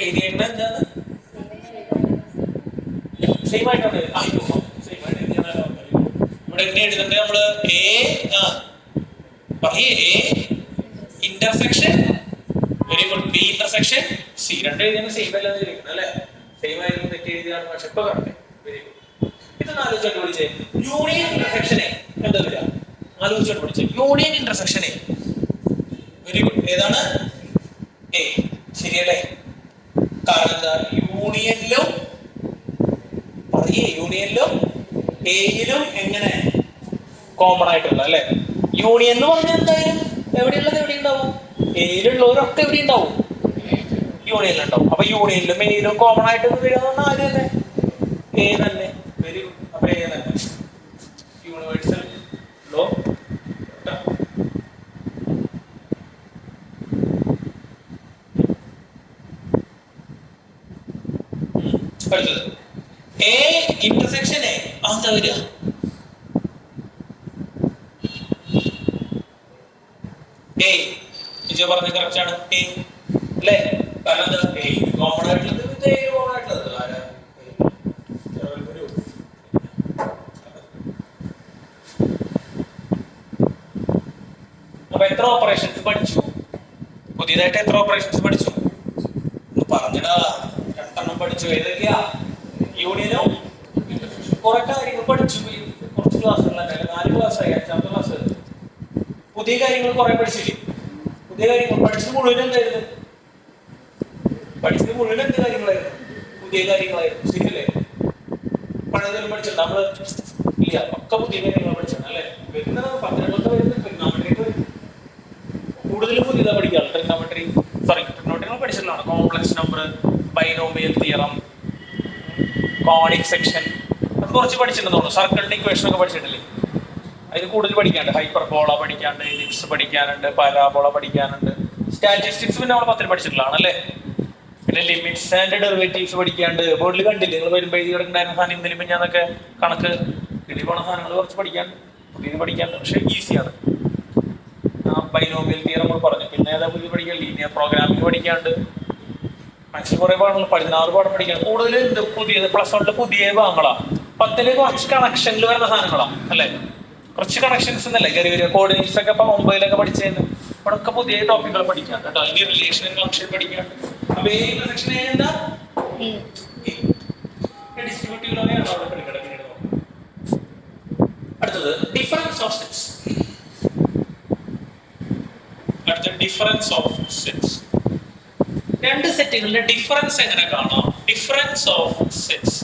എഴുതിയേണ്ട എന്താണ് സെയിം ആയിട്ടാണ്. അയ്യോ സെയിം ആയിട്ട് എഴുതിയാലോ. ഇവിടെ എങ്ങനെ എഴുതണ്ടേ നമ്മള്? A intersection, very good, B intersection C. രണ്ടും എഴുതിയാണ് സെയിം അല്ലാതെ ചോദിക്കുന്നത് അല്ലെ. സെയിം ആയിരുന്നു തെറ്റ് എഴുതിയാണ്, പക്ഷെ ഇപ്പൊ കറക്റ്റ്. Very good. ഇത് ആലോചിച്ചോട്ട് പിടിച്ചേ. യൂണിയൻ ഇന്റർസെക്ഷനെ എന്താ വരിക? ആലോചിച്ചോട്ട് പിടിച്ചേ. യൂണിയൻ ഇന്റർസെക്ഷനെ വെരി ഗുഡ്. ഏതാണ്? എ. ശരിയല്ലേ? കാരണം എന്താ? യൂണിയനിലും യൂണിയനിലും എയിലും എങ്ങനെ കോമൺ ആയിട്ടുള്ള അല്ലെ. യൂണിയൻ എന്ന് പറഞ്ഞാൽ എന്തായാലും എവിടെയുള്ളത് എവിടെ ഉണ്ടാവും? എയിലുള്ളവരൊക്കെ എവിടെ ഉണ്ടാവും? യൂണിയനിലുണ്ടാവും. അപ്പൊ യൂണിയനിലും എയിലും കോമൺ ആയിട്ട് വരിക ആര് തന്നെ? എ തന്നെ. Very good. അപ്പൊ എ തന്നെ യൂണിവേഴ്സൽ ലോ. അടുത്തത് എ ഇന്റർസെക്ഷൻ എ. എന്താ വരിക? എ വിജയ പറഞ്ഞ കറക്റ്റ് ആണ്. എ അല്ലേ? കാരണം എന്താ? എ കോമൺ ആയിട്ടുള്ളത് ഇത് എ കോമൺ ആയിട്ടുള്ളത് ആരാ? അപ്പൊ എത്ര ഓപ്പറേഷൻസ് പഠിച്ചു? പുതിയതായിട്ട് എത്ര ഓപ്പറേഷൻസ് പഠിച്ചു? പറഞ്ഞടാ. 2 പഠിച്ചു. ഏതൊക്കെയാ? യൂണിയനും കുറെ കാര്യങ്ങൾ പഠിച്ചു. കുറച്ച് ക്ലാസ്സുകളല്ല, 4 ക്ലാസ്സായി, 5ാമത്തെ ക്ലാസ്. പുതിയ കാര്യങ്ങൾ കുറെ പഠിച്ചില്ലേ? പുതിയ കാര്യങ്ങൾ പഠിച്ചത് മുഴുവൻ എന്തായിരുന്നു? പഠിച്ചത് മുഴുവൻ എന്ത് കാര്യങ്ങളായിരുന്നു? പുതിയ കാര്യങ്ങളായിരുന്നു. ശരിയല്ലേ? പഴയതെല്ലാം പഠിച്ചത് നമ്മള് ഇല്ല, ഒക്കെ പുതിയ കാര്യങ്ങൾ പഠിച്ചാണ് അല്ലെ. വരുന്നത് 12 വരുന്നത് ട്രിഗ്നോമെട്രി കൂടുതൽ പുതിയതാ പഠിക്കാം. ട്രിഗ്നോമെട്രി പഠിച്ചിട്ടുള്ളതാണ്. Complex number, binomial theorem, conic section, അത് കുറച്ച് പഠിച്ചിട്ടുണ്ടോ? സർക്കിളിന്റെ ഇക്വേഷൻ ഒക്കെ പഠിച്ചിട്ടില്ലേ? അതിന് കൂടുതൽ പഠിക്കാനുണ്ട്. ഹൈപ്പർബോള പഠിക്കാനുണ്ട്, എലിപ്സ് പഠിക്കാനുണ്ട്, പരാബോള പഠിക്കാനുണ്ട്. സ്റ്റാറ്റിസ്റ്റിക്സ് പിന്നെ നമ്മൾ 10ൽ പഠിച്ചിട്ടുള്ളതാണ് അല്ലേ. പിന്നെ ലിമിറ്റ്സ് ആൻഡ് ഡെറിവേറ്റീവ്സ് പഠിക്കാനുണ്ട്. ബോർഡിൽ കണ്ടില്ലേ നിങ്ങൾ വരുമ്പോൾ എഴുതി കിടക്കുന്നുണ്ടായിരുന്ന സാധനം ഇന്നലെ പിന്നെ അതൊക്കെ കണക്ക് കിടി പോണ സാധനങ്ങൾ കുറച്ച് പഠിക്കാനുണ്ട്, പുതിയത് പഠിക്കാനുണ്ട്. പക്ഷെ ഈസിയാണ്. ബൈനോമിയൽ തിയറം നമ്മൾ പറഞ്ഞു. പിന്നെ ഏതാ പുതിയ പഠിക്കാൻ? ലീനിയർ പ്രോഗ്രാമിംഗ് പഠിക്കാനുണ്ട്. മാക്സിമം കുറെ പാഠങ്ങൾ 16 പാഠം പഠിക്കാൻ. കൂടുതൽ പുതിയത് പ്ലസ് 1 പുതിയ ഭാഗങ്ങളാണ്. 10ൽ കുറച്ച് കണക്ഷനിൽ വരുന്ന സാധനങ്ങളാണ് അല്ലെ. കുറച്ച് കണക്ഷൻസ് എന്നല്ലേ കയറി വരിക. കോർഡിനേറ്റ്സ് ഒക്കെ ഇപ്പൊ 9ലൊക്കെ പഠിച്ചത്. ഇവിടെ ഒക്കെ പുതിയ ടോപ്പിക്കുകൾ പഠിക്കാം കേട്ടോ. അതിന്റെ റിലേഷൻ ഫംഗ്ഷൻ പഠിക്കാനുണ്ട്. അപ്പൊ ഈ ഇന്റർസെക്ഷൻ എന്താ? ഡിസ്ട്രിബ്യൂട്ടീവ് ലോയാണ് അവിടെ പഠിക്കേണ്ടത്. അടുത്തത് ഡിഫറൻസ് ഓഫ് സെറ്റ്സ്. അടുത്ത ഡിഫറൻസ് ഓഫ് സെറ്റ്സ്. രണ്ട് സെറ്റുകളുടെ ഡിഫറൻസ് എങ്ങനെ കാണാം? Difference of sets.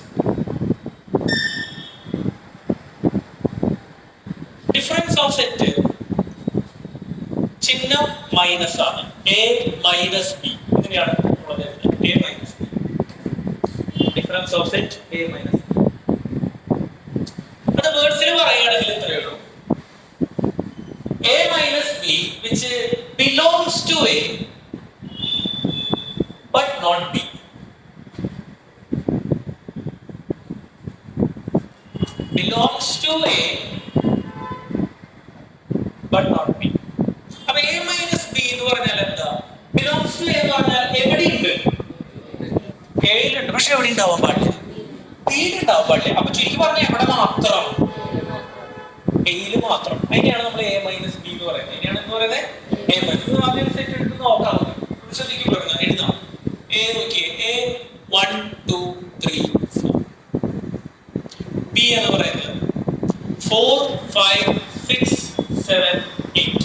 Difference of set ചിഹ്നം മൈനസ് ആണ്. എ മൈനസ് ബി ഇങ്ങനെയാണ് A minus B. Difference of set A minus B. അത് വേർഡ്സിൽ പറയുകയാണെങ്കിൽ എത്രയേ ഉള്ളൂ? A minus B which belongs to A but not B. Belongs to A but not B. അപ്പോൾ A minus B എന്ന് പറഞ്ഞാൽ എന്താ? Belongs to A എന്ന് പറഞ്ഞാൽ എവിടെയുണ്ട്? എയിലുണ്ട്, പക്ഷെ എവിടെ ഉണ്ടാവാൻ പാടില്ല? ബിയിൽ ഉണ്ടാവാൻ പാടില്ല. അപ്പൊ ചുരുക്കി പറഞ്ഞാൽ എവിടെ മാത്രം? എയിൽ മാത്രം. അതിനെയാണ് നമ്മൾ A minus B എന്ന് പറയുന്നത്. അതിനെയാണ് എന്ന് പറയുന്നത് A minus. ആദ്യം സെറ്റ് എടുത്ത് നോക്കാം. ശ്രദ്ധിക്കുക, എഴുതാം. A നോക്കിയേ, A 1 2 3 4. B എന്ന് പറയുന്നത് 4 5 6 7 8.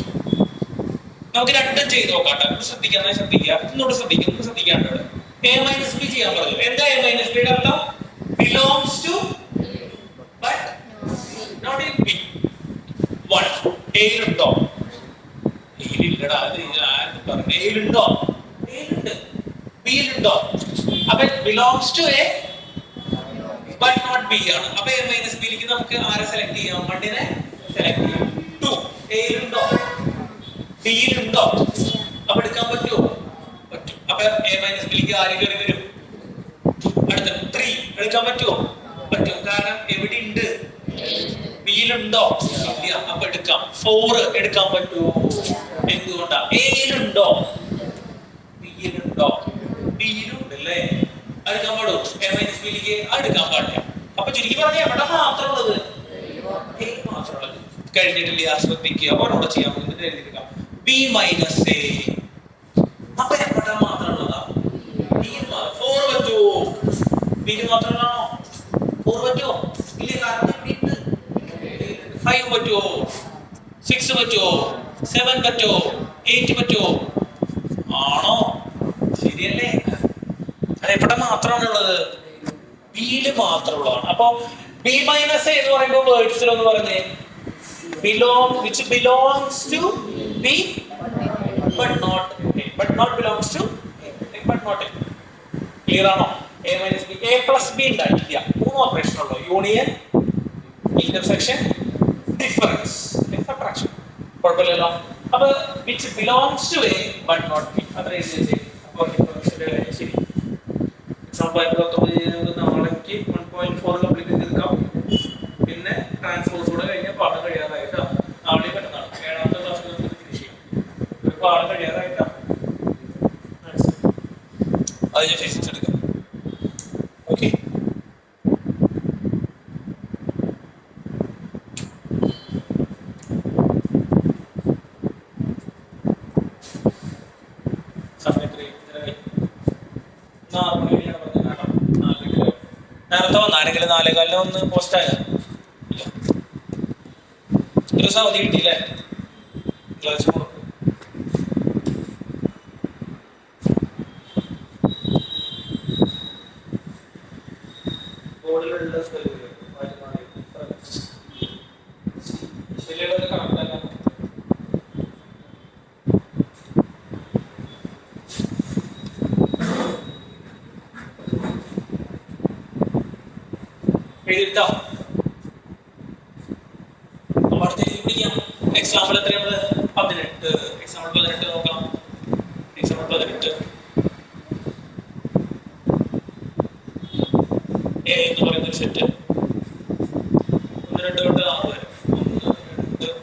നമുക്ക് രണ്ടും ചെയ്ത് നോക്കാട്ടെ. ശ്രദ്ധിക്കുക. ഇന്നോട് ശ്രദ്ധിക്കാണ്ട് A മൈനസ് ബി ചെയ്യാൻ പറഞ്ഞു. എന്താ A മൈനസ് ബിയുടെ അർത്ഥം? Belongs to but not in B. 1 എയിലുണ്ടോ? എയിലില്ലടാ. അത് ആരും പറഞ്ഞു എയിലുണ്ടോ? എയിലുണ്ട്. ബിയിലുണ്ടോ? അപ്പൊ belongs to A but not B ആണ്. അപ്പൊ എ മൈനസ് ബിയിലേക്ക് നമുക്ക് ആരെ സെലക്ട് ചെയ്യാം? 1നെ സെലക്ട് ചെയ്യാം. 2 എയിലുണ്ടോ? ബിയിലുണ്ടോ? അപ്പൊ എടുക്കാൻ പറ്റുമോ? പറ്റും. അപ്പൊ എ മൈനസ് ബിയിലേക്ക് ആര് കയറി വരും? അടുത്ത 3 എടുക്കാൻ പറ്റുമോ? പറ്റും. കാരണം എവിടെ ഉണ്ട്? ബിയിലുണ്ടോ? ഇല്ല. അപ്പൊ എടുക്കാം. 4 എടുക്കാൻ പറ്റുമോ? എന്തുകൊണ്ടാ? എയിലുണ്ടോ? ബിയിലുണ്ടോ? ബിയിലുണ്ട്. അടുക്കാൻ പാടും എ മൈനസ് ബിയിലേക്ക് അടുക്കാൻ പാടില്ല. അപ്പൊ ചുരുക്കി പറഞ്ഞാൽ എവിടെ മാത്രമുള്ളത് മാത്രമുള്ളത് കഴിഞ്ഞിട്ടില്ല. ശ്രദ്ധിക്കുക, ഒരോടെ ചെയ്യാൻ വേണ്ടി എഴുതിയിരിക്കാം ബി മൈനസ് എ. അപ്പൊ എവിടെ മാത്രമുള്ളതാ? ഫോർ പറ്റുമോ? ബിയിൽ മാത്രമാണോ? ഫോർ പറ്റുമോ? ഇല്ല, കാരണം ഫൈവ് പറ്റുമോ? സിക്സ് പറ്റുമോ? സെവൻ പറ്റുമോ? എയ്റ്റ് പറ്റുമോ? ആണോ? ശരിയല്ലേ? അത് എവിടെ മാത്രമാണുള്ളത്? ബിയിൽ മാത്രമുള്ളതാണ്. അപ്പൊ ബി മൈനസ് എന്ന് പറയുമ്പോൾ വേർഡ്സിൽ ഒന്ന് പറഞ്ഞേ, which belongs to B but not A, but not belongs to A, but not A. Clear ആണോ? A minus B, A plus B ഉണ്ടായിട്ടില്ല. മൂന്ന് ഓപ്പറേഷൻ ഉള്ളൂ: യൂണിയൻ, ഇന്റർസെക്ഷൻ, ഡിഫറൻസ്, സബ്ട്രാക്ഷൻ. കുഴപ്പമില്ലല്ലോ. അപ്പൊ which belongs to A but not B, അത്ര എഴുതി. അപ്പോൾ ഡിഫറൻസിന്റെ കാര്യം ശരി. എക്സാമ്പിൾ നാളേക്ക് 1.4 കംപ്ലീറ്റ് ചെയ്തെടുക്കാം. പിന്നെ ട്രാൻസ്പോസ് കൂടെ കഴിഞ്ഞാൽ പാഠം കഴിയാറായിട്ടാ. നാളെ പറ്റുന്നതാണ്. 7ാമത്തെ ക്ലാസ്സിൽ നമുക്ക് ഫിനിഷ് ചെയ്യും. ഒരു പാഠം കഴിയാറായിട്ടാ. അത് ഞാൻ ഫിസിക്സ് എടുക്കാം. ഓക്കെ, നേരത്തെ വന്നാരെങ്കിലും 4:15 ഒന്ന് പോസ്റ്റ് ആയ ഒരു ദിവസം അവധി കിട്ടിയില്ലേ? ക്ലാസ് കൊടുക്കും. ബോർഡിലുള്ള ശരിയുടെ കണക്റ്റല്ല. എഴുതാം. എക്സാമ്പിൾ എത്ര? 18. എക്സാമ്പിൾ 18 നോക്കാം. എക്സാമ്പിൾ 18 എ എന്ന് പറയുന്ന ഒരു സെറ്റ് 1, 2 തൊട്ട് 6 വരെ 1, 2, 3,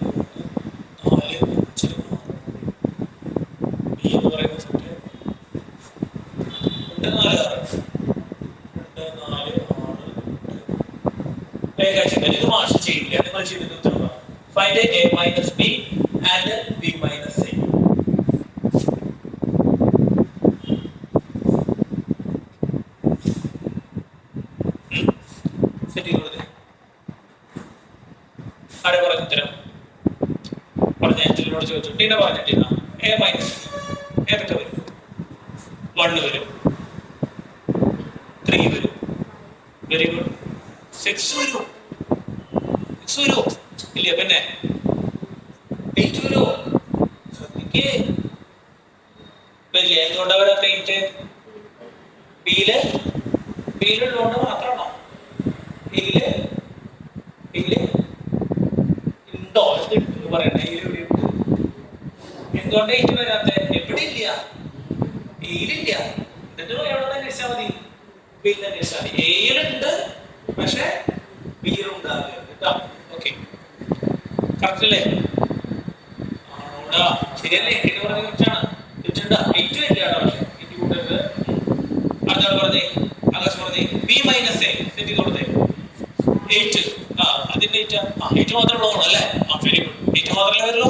4, 5, 6, ബി എന്ന് പറയുന്ന സെറ്റ് 2, 4, 6 ഇത് മാഷ് ചെയ്യില്ല. നിങ്ങൾ ചെയ്തിട്ട് find A minus B and B minus A. Set കൊടുത്തേ. ആരെ പറഞ്ഞു ഉത്തരം? പറഞ്ഞ ആൻസറിനോട് ചോദിച്ചു. ടീന പറഞ്ഞിട്ടില്ല. A മൈനസ് ഏതൊക്കെ വരും? 1 വരും, 3 വരും, വെരി ഗുഡ്. 6 വരും, 6 വരും ഇല്ല, പിന്നെ 8 വരും. ശ്രദ്ധിക്കേ, വരില്ല. എന്തുകൊണ്ടാ വരാത്ത 8? ബിയിലുള്ളതുകൊണ്ട് മാത്രമാണോ? ബിയില് ഉണ്ടോ എന്ന് പറയണേ. എന്തുകൊണ്ട് 8 വരാത്ത? എവിടെ ഇല്ല, ബിയിലില്ല. എന്നിട്ട് എവിടെ അന്വേഷിച്ചാൽ മതി? ബിയിൽ അന്വേഷിച്ചാൽ മതി. എയിലുണ്ട്, പക്ഷെ ബിയിലുണ്ടാവില്ല കേട്ടോ. ഓക്കെ, കറക്റ്റ് അല്ലേ? ആണോടാ? ശരിയല്ലേ? ഇത് പറഞ്ഞ കുറിച്ചാണ്. തെറ്റുണ്ടാ? 8 വരില്ല കേട്ടോ. പക്ഷെ 8 കൂട്ടരുത്. അടുത്താണ് പറഞ്ഞേ, ആകാശം പറഞ്ഞേ ബി മൈനസ് എ സെറ്റ് കൊടുത്തേ. 8 അതിന്റെ 8 മാത്രമേ ഉള്ളൂ അല്ലേ? Very good. 8 മാത്രമല്ലേ വരുള്ളൂ.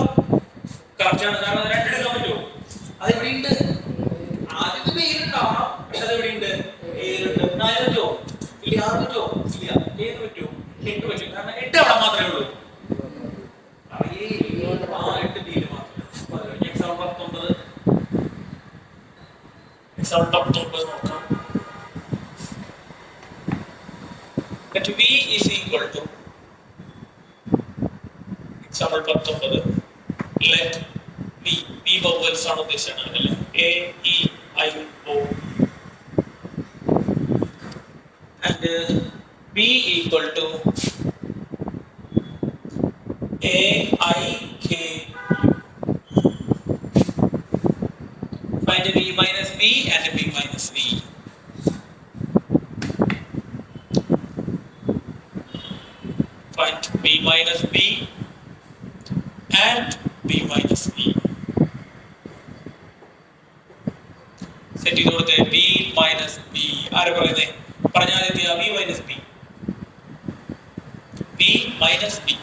കറക്റ്റ് ആണ്. കാരണം 2 എടുക്കാൻ പറ്റുമോ? അത് ഇവിടെ ഉണ്ട്. ആദ്യത്തെ ബിയിലുണ്ടാവണം, പക്ഷെ അത് ഇവിടെ ഉണ്ട്. എയിലുണ്ട്. 4 പറ്റുമോ? ഇല്ല. 6 പറ്റുമോ? ഇല്ല. 7 പറ്റുമോ? 8 പറ്റും. കാരണം 8 അവിടെ മാത്രമേ ഉള്ളൂ. 8 ബിയിൽ മാത്രം. എക്സാമ്പിൾ 19 നോക്കാം. Let V is equal to example 19. Let V vowels ആണ് ഉദ്ദേശിച്ചത് അല്ലേ? A, E, I, O and B equal to A, I, K, U. Find V minus B and B minus V. Find B minus B and B minus V. Set ചെയ്ത് കൊടുത്തേ. B minus B ആരെ പറയുന്നേ? പറഞ്ഞാൽ B minus B. B minus B.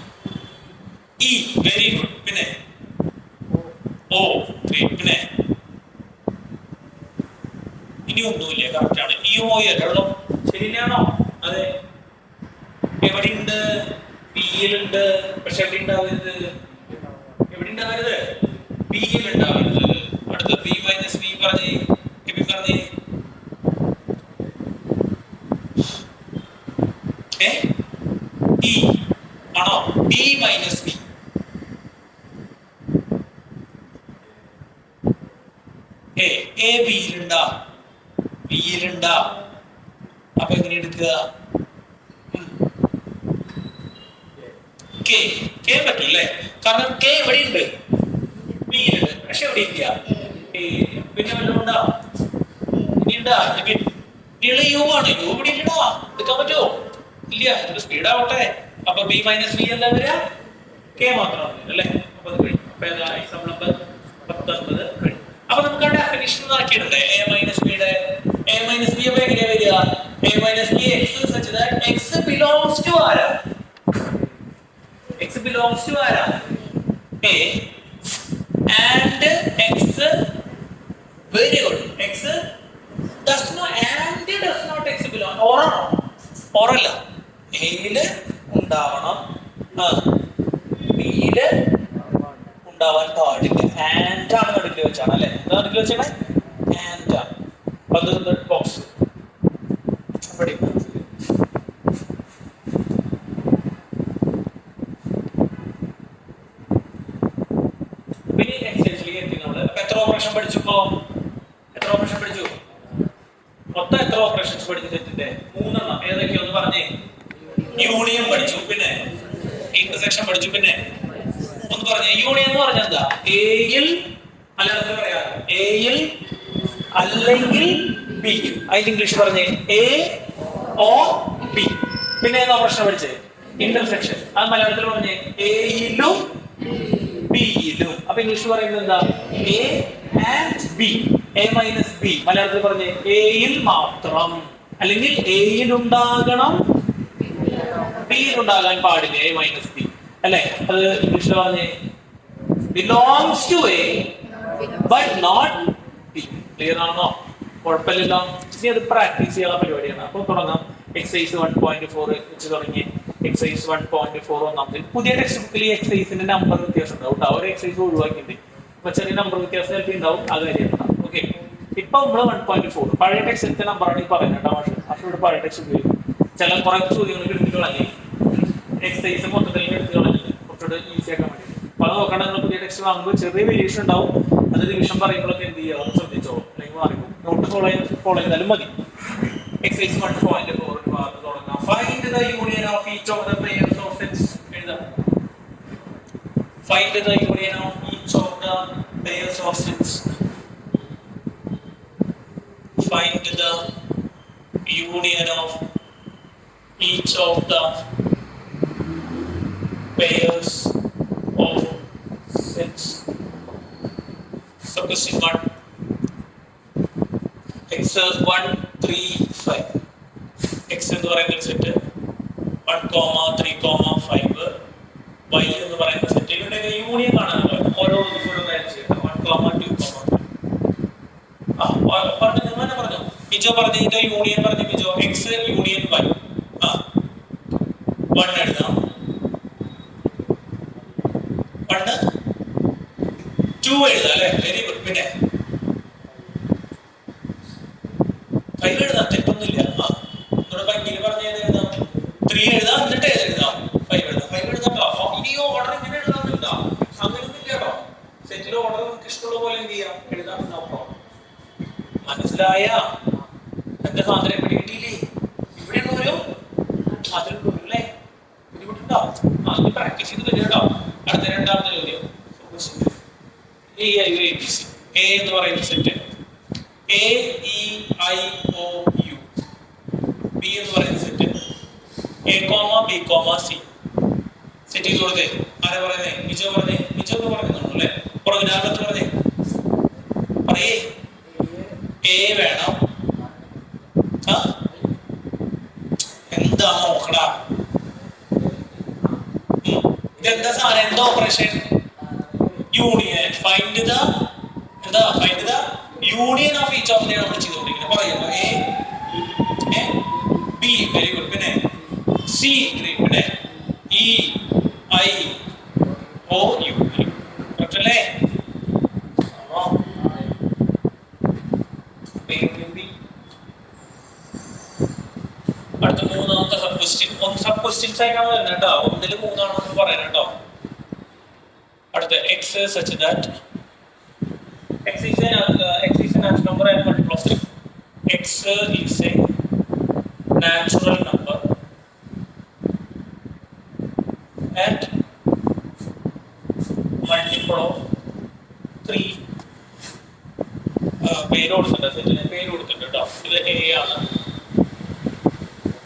E very good. പിന്നെ ഓ 3. പിന്നെ ഇനി ഒന്നുമില്ല. Correct ആണ്. ഈ ഓ അല്ലോ ശരിയാണോ? അതെ. എവിടെയുണ്ട്? ബിയിലുണ്ട്. പക്ഷെ എവിടെ ഉണ്ടാവരുത്? എവിടെ ഉണ്ടാവരുത്? ബിയിൽ ഉണ്ടാവരുത്. അടുത്ത ബി മൈനസ് ബി പറഞ്ഞേ. ബി പറഞ്ഞേ. ഇ ആണോ? B minus B. എ ബിയിലുണ്ടാ? ബിയിലുണ്ടാ? അപ്പൊ എങ്ങനെ എടുക്കുക? കെ പറ്റൂല്ലേ? കാരണം കെ എവിടെ ഉണ്ട്? ബിയിലുണ്ട്. പക്ഷെ എവിടെ ഇല്ല? പിന്നെ വല്ലതും ഉണ്ടാ? ഇനി ഉണ്ടാ? യു ആണ്. യു ഇവിടെ ഇല്ലടാ. എടുക്കാൻ പറ്റുമോ? ഇല്ല. ഇത് സ്പീഡ് ആവട്ടെ. അപ്പൊ ബി മൈനസ് ബി എന്താ വരിക? കെ മാത്രമാണ് അല്ലേ? അപ്പൊ അത് കഴിഞ്ഞു. അപ്പൊ ഏതായി? എക്സാമ്പിൾ നമ്പർ 19 കഴിഞ്ഞു. അപ്പൊ നമുക്ക് ആ ഡെഫിനിഷൻ ആക്കിയിട്ടുണ്ട്. എ മൈനസ് ബിയുടെ എ മൈനസ് ബി അപ്പൊ എങ്ങനെയാ വരിക? A minus B X such that X belongs to ആരാ? എക്സ് ബിലോങ്സ് ടു ആരാ? A and X very good. X does not and does not X belong ഓറാണോ? ഓറല്ല. എയില് ഉണ്ടാവണം, ബിയില് ഉണ്ടാവാൻ പാടില്ല. ആൻഡ് ആണ് നടുക്കിൽ വെച്ചാണ് അല്ലെ? എന്താ നടുക്കിൽ വെച്ചാണ്? ആൻഡ് ആണ്. അത് ബോക്സ് പിന്നെ എക്സൈസിലേക്ക് എത്തി നമ്മള്. അപ്പൊ എത്ര ഓപ്പറേഷൻ പഠിച്ചു? ഇപ്പോ എത്ര ഓപ്പറേഷൻ പഠിച്ചു? മൊത്തം എത്ര ഓപ്പറേഷൻസ് പഠിച്ചു? സെറ്റിന്റെ 3 എണ്ണം. ഏതൊക്കെയൊന്ന് പറഞ്ഞേ? യൂണിയൻ പഠിച്ചു, പിന്നെ ഇന്റർസെക്ഷൻ പഠിച്ചു, പിന്നെ ഒന്ന് പറഞ്ഞേ. യൂണിയൻ എന്ന് പറഞ്ഞാൽ എന്താ? എയിൽ അല്ലാതെ പറയാ എയിൽ അല്ലെങ്കിൽ ബി. അതിന്റെ ഇംഗ്ലീഷ് പറഞ്ഞേ എ ഓ ബി. പിന്നെ ഏതാ പ്രശ്നം പഠിച്ചേ? ഇന്റർസെക്ഷൻ. അത് മലയാളത്തിൽ പറഞ്ഞേ എയിലും ബിയിലും. അപ്പൊ ഇംഗ്ലീഷ് പറയുന്നത് എന്താ? A and B. A minus B മലയാളത്തിൽ പറഞ്ഞേ എയിൽ മാത്രം, അല്ലെങ്കിൽ എയിൽ ഉണ്ടാകണം, ബിയിൽ ഉണ്ടാകാൻ പാടില്ല. എ മൈനസ് ബി അല്ലെ? അത് ഇംഗ്ലീഷിൽ പറഞ്ഞേ belongs to A but not B. Clear ആണോ? കുഴപ്പമില്ലല്ലോ. ഇനി അത് പ്രാക്ടീസ് ചെയ്യാനുള്ള പരിപാടിയാണ്. അപ്പോൾ തുടങ്ങാം. എക്സൈസ് 1.4 വെച്ച് തുടങ്ങി. എക്സൈസ് 1.4 ഒന്നാമത്. പുതിയ ടെക്സ്റ്റ് ബുക്കിൽ ഈ എക്സൈസിന്റെ നമ്പർ വ്യത്യാസം ഉണ്ടാവും. ഒരു എക്സൈസ് ഒഴിവാക്കിയിട്ടുണ്ട്. അപ്പൊ ചെറിയ നമ്പർ വ്യത്യാസം ചിലപ്പോൾ ഉണ്ടാവും. അത് കാര്യമാണ്. ഓക്കെ. ഇപ്പൊ നമ്മള് 1.4 പഴയ ടെക്സ്റ്റിന്റെ നമ്പറാണ് ഈ പറയുന്നത് കേട്ടോ. പക്ഷെ ഇവിടെ പഴയ ടെക്സ്റ്റ് ഉപയോഗിക്കും. ചില കുറെ ചോദ്യങ്ങൾ എടുത്തുകളല്ലേ എക്സൈസ് മൊത്തത്തിൽ എടുത്തുകളഞ്ഞിട്ട് കുറച്ചുകൂടെ ഈസി ആക്കാൻ വേണ്ടി. അപ്പൊ അത് നോക്കണം. നിങ്ങൾ പുതിയ ടെക്സ്റ്റ് വാങ്ങുമ്പോൾ ചെറിയ വേരിയേഷൻ ഉണ്ടാവും. അത് ഡിവിഷൻ പറയുമ്പോഴൊക്കെ എന്ത് ചെയ്യുക? ഒന്ന് ശ്രദ്ധിച്ചോ. അല്ലെങ്കിൽ മാറിക്കും. നോട്ട് ഫോളോ ചെയ്താലും മതി. എക്സൈസ് 1.4 തുടങ്ങാം. Find the union of each of the pairs of sets. എഴുതാം. Find the union of each of the pairs of sets. Find the union of each of the pairs of sets. So question 1, x 1 3 5. x എന്ന് പറയുന്ന set 1, 3, 5. y എന്ന് പറയുന്ന set. ഇവിടെ union കാണാനല്ലോ. ഓരോ കാര്യം 1, 2, 3. പറഞ്ഞു മിജോ പറഞ്ഞു. ഇതിന്റെ യൂണിയൻ പറഞ്ഞു മിജോ. x union y. 1 എഴുതാം. 1 2 എഴുതാം അല്ലെ? Very good. പിന്നെ 5 എഴുതാം. തെറ്റൊന്നുമില്ല. നമ്മുടെ ഭംഗിയിൽ പറഞ്ഞ എഴുതാം. 3 എഴുതാം. എന്നിട്ട് എഴുതാം 5 എഴുതാം. 5 എഴുതാം. ഇനി ഓർഡർ ഇങ്ങനെ എഴുതാന്നില്ല. അങ്ങനെയൊന്നും ഇല്ല കേട്ടോ. സെറ്റിൽ ഓർഡർ നമുക്ക് ഇഷ്ടമുള്ള പോലെ എന്ത് ചെയ്യാം? എഴുതാം. മനസ്സിലായ? എന്റെ സാധനം പിടികിട്ടിയില്ലേ? ഇവിടെയാണ് ഒരു അതിലുണ്ടോ അല്ലേ? ബുദ്ധിമുട്ടുണ്ടോ? പ്രാക്ടീസ് ചെയ്ത് വരിക കേട്ടോ. അടുത്ത രണ്ടാമത്തെ ചോദ്യം. എ എന്ന് പറയുന്ന set. A E I O U. B എന്ന് പറയുന്ന set. A comma B comma C. Set ചെയ്ത് കൊടുത്തേ. ആരാ പറയുന്നേ? മിജോ പറഞ്ഞേ. മിജോ എന്ന് പറയുന്നുള്ളൂ അല്ലേ? പുറകിനകത്ത് പറഞ്ഞേ. പറയേ. എ വേണം. എന്താ നോക്കടാ, ഇതെന്താ സാധനം, എന്താ operation? Union. Find the union of each of നമ്മൾ ചെയ്തുകൊണ്ടിരിക്കുന്നത്. പറയുമ്പോൾ എ ബി, വെരി ഗുഡ്. പിന്നെ സി, പിന്നെ ഇ ഐ ഒ യു. കറക്റ്റല്ലേ? അടുത്ത മൂന്നാമത്തെ സബ് ക്വസ്റ്റ്യൻ. സബ് ക്വസ്റ്റ്യൻസ് ആയിട്ടാണ് വരുന്നത് കേട്ടോ. 1 ൽ 3 ആണെന്ന് പറയാൻ കേട്ടോ. അടുത്ത X such that x is a natural number and multiple of 3. X is a natural number and multiple of 3. പേര് കൊടുത്തിട്ടുണ്ട്, സെറ്റിന് പേര് കൊടുത്തിട്ടുണ്ട് കേട്ടോ. ഇത് എ ആണ്,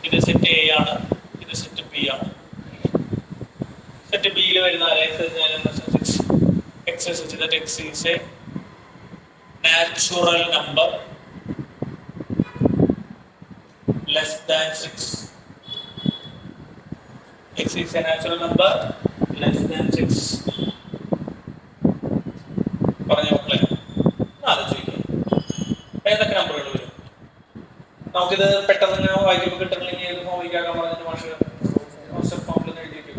ഇത് സെറ്റ് എ ആണ്, ഇത് സെറ്റ് ബി ആണ്. സെറ്റ് ബിയിൽ വരുന്ന x such that x is a natural number less than 6. X is a natural number less than 6. പറഞ്ഞ മക്കളെ ആലോചിക്കുക, ഏതൊക്കെ നമ്പറുകൾ വരും? നമുക്കിത് പെട്ടെന്ന് വായിക്കുമ്പോൾ കിട്ടുന്നില്ലെങ്കിൽ ഏത് ഫോം വയ്ക്കാൻ പറഞ്ഞിട്ട് മാഷ് ഫോമിൽ എഴുതി വെക്കും.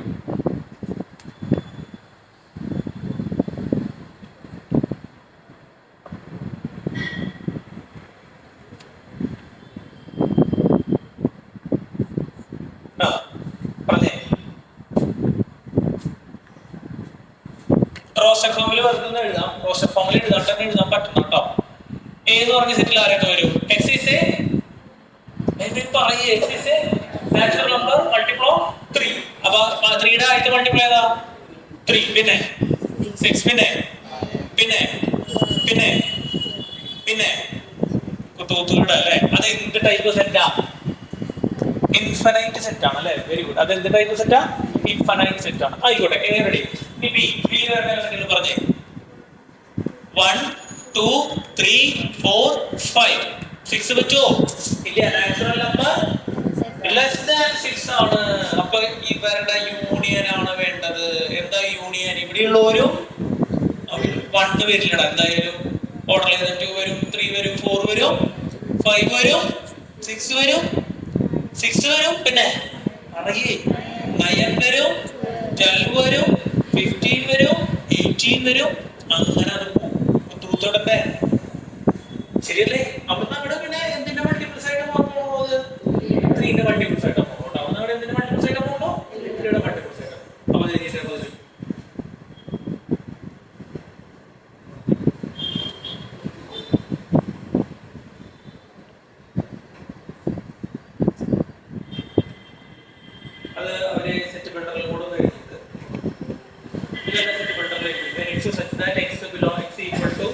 റോസ്റ്റർ ഫോമിൽ വെറുതെ എഴുതാം, റോസ്റ്റർ ഫോമിൽ എഴുതാൻ തന്നെ എഴുതാൻ പറ്റും കേട്ടോ. ഏത് പറഞ്ഞ സെറ്റിൽ ആരൊക്കെ വരും? X is A natural number multiple of 3. അപ്പൊ 3യുടെ ആദ്യത്തെ മൾട്ടിപ്പിൾ ഏതാ? 3. പിന്നെ 6, പിന്നെ പിന്നെ പിന്നെ പിന്നെ കുത്തൂത്തൂടെ അല്ലേ? അത് എന്ത് ടൈപ്പ് സെറ്റാ? ഇൻഫിനൈറ്റ് സെറ്റ് ആണ് അല്ലേ? Very good. അത് എന്ത് ടൈപ്പ് സെറ്റാ? ഇൻഫിനൈറ്റ് സെറ്റ് ആണ്. ആയിക്കോട്ടെ. എവിടെ ബി പറഞ്ഞേ? 1 2 3 4 5 6 പറ്റുമോ? ഇല്ല. നാച്ചുറൽ നമ്പർ ലെസ് ദാൻ 6 ആണ്. അപ്പൊ ഇവരുടെ യൂണിയൻ ആണ് വേണ്ടത്. എന്താ യൂണിയൻ? ഇവിടെയുള്ളവരും 1 വരില്ലടാ. എന്തായാലും ഓർഡർ ചെയ്ത 2 വരും, 3 വരും, 4 വരും, 5 വരും, 6 വരും, 6 വരും, പിന്നെ 9 വരും, 12 വരും, 15 വരും, 18 വരും. അങ്ങനെ അത് തൂത്തോടത്തെ ശരിയല്ലേ? അപ്പൊ നമ്മുടെ പിന്നെ എന്തിന്റെ മൾട്ടിപ്പിൾസ് ആയിട്ട് പോകുന്നത്? 3ന്റെ മൾട്ടിപ്പിൾസ് ആയിട്ട് പോകുന്നുണ്ടോ? അപ്പൊ നമ്മുടെ എന്തിന്റെ മൾട്ടിപ്പിൾസ് ആയിട്ട് പോകുമ്പോ 3യുടെ മൾട്ടിപ്പിൾസ് ആയിട്ട്. അപ്പൊ അത് അവര് സെറ്റ് ബിൽഡറിൽ കൂടെ എഴുതിയിട്ട് സെറ്റ് ബിൽഡറിൽ എഴുതിയിട്ട് x such that x belongs x equal to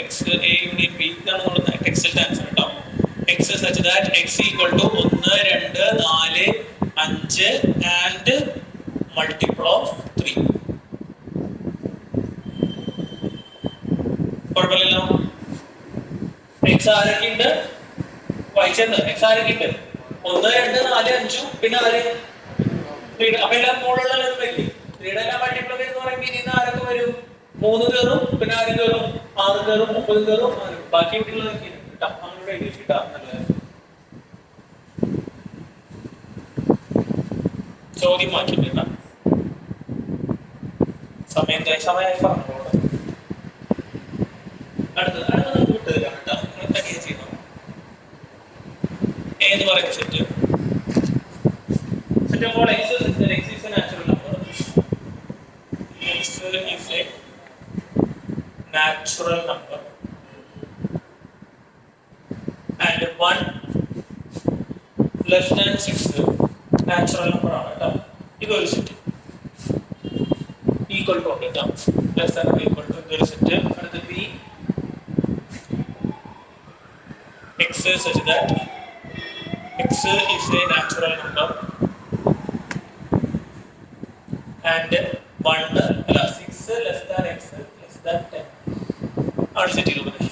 x a union b ഇതാണ് നമ്മുടെ ടെക്സ്റ്റ് ആൻസർ കേട്ടോ. x such that x equal to 1 2 4 5 and multiple of 3. കുഴപ്പമില്ലല്ലോ. x ആരൊക്കെ ഉണ്ട്? വായിച്ചെന്ന്. x ആരൊക്കെ ഉണ്ട്? 1 2 4 5 പിന്നെ ആര്? 3. അപ്പൊ എല്ലാം മോളുള്ള വരില്ലേ? 3യുടെ എല്ലാം മൾട്ടിപ്ലൈ എന്ന് പറയുമ്പോൾ ഇനി ആരൊക്കെ വരും? 3 കയറും, പിന്നെ ആര് കയറും? 6 കയറും, 30 കയറും, ബാക്കി വീട്ടിലുള്ളതൊക്കെ കിട്ടാം. അങ്ങനെ എഴുതി കിട്ടാം. നല്ലത്. ചോദ്യം മാറ്റിട്ടില്ല. സമയമായി പറഞ്ഞോളൂ. അടുത്തത് വിട്ടതിലാണ് കേട്ടോ. നിങ്ങൾ തനിയെ ചെയ്യണം. ഏത് പറയുന്ന set? Set of all x is a natural number. X is a natural number and 1 less than 6 natural number ആണ് കേട്ടോ. ഇതൊരു സെറ്റ് ഈക്വൽ ടു കേട്ടോ. Less than or equal to ഇതൊരു സെറ്റ്. അടുത്ത B x such that x is a natural number and 1 6 less than x less than 10 ആണ് set ചെയ്തത്.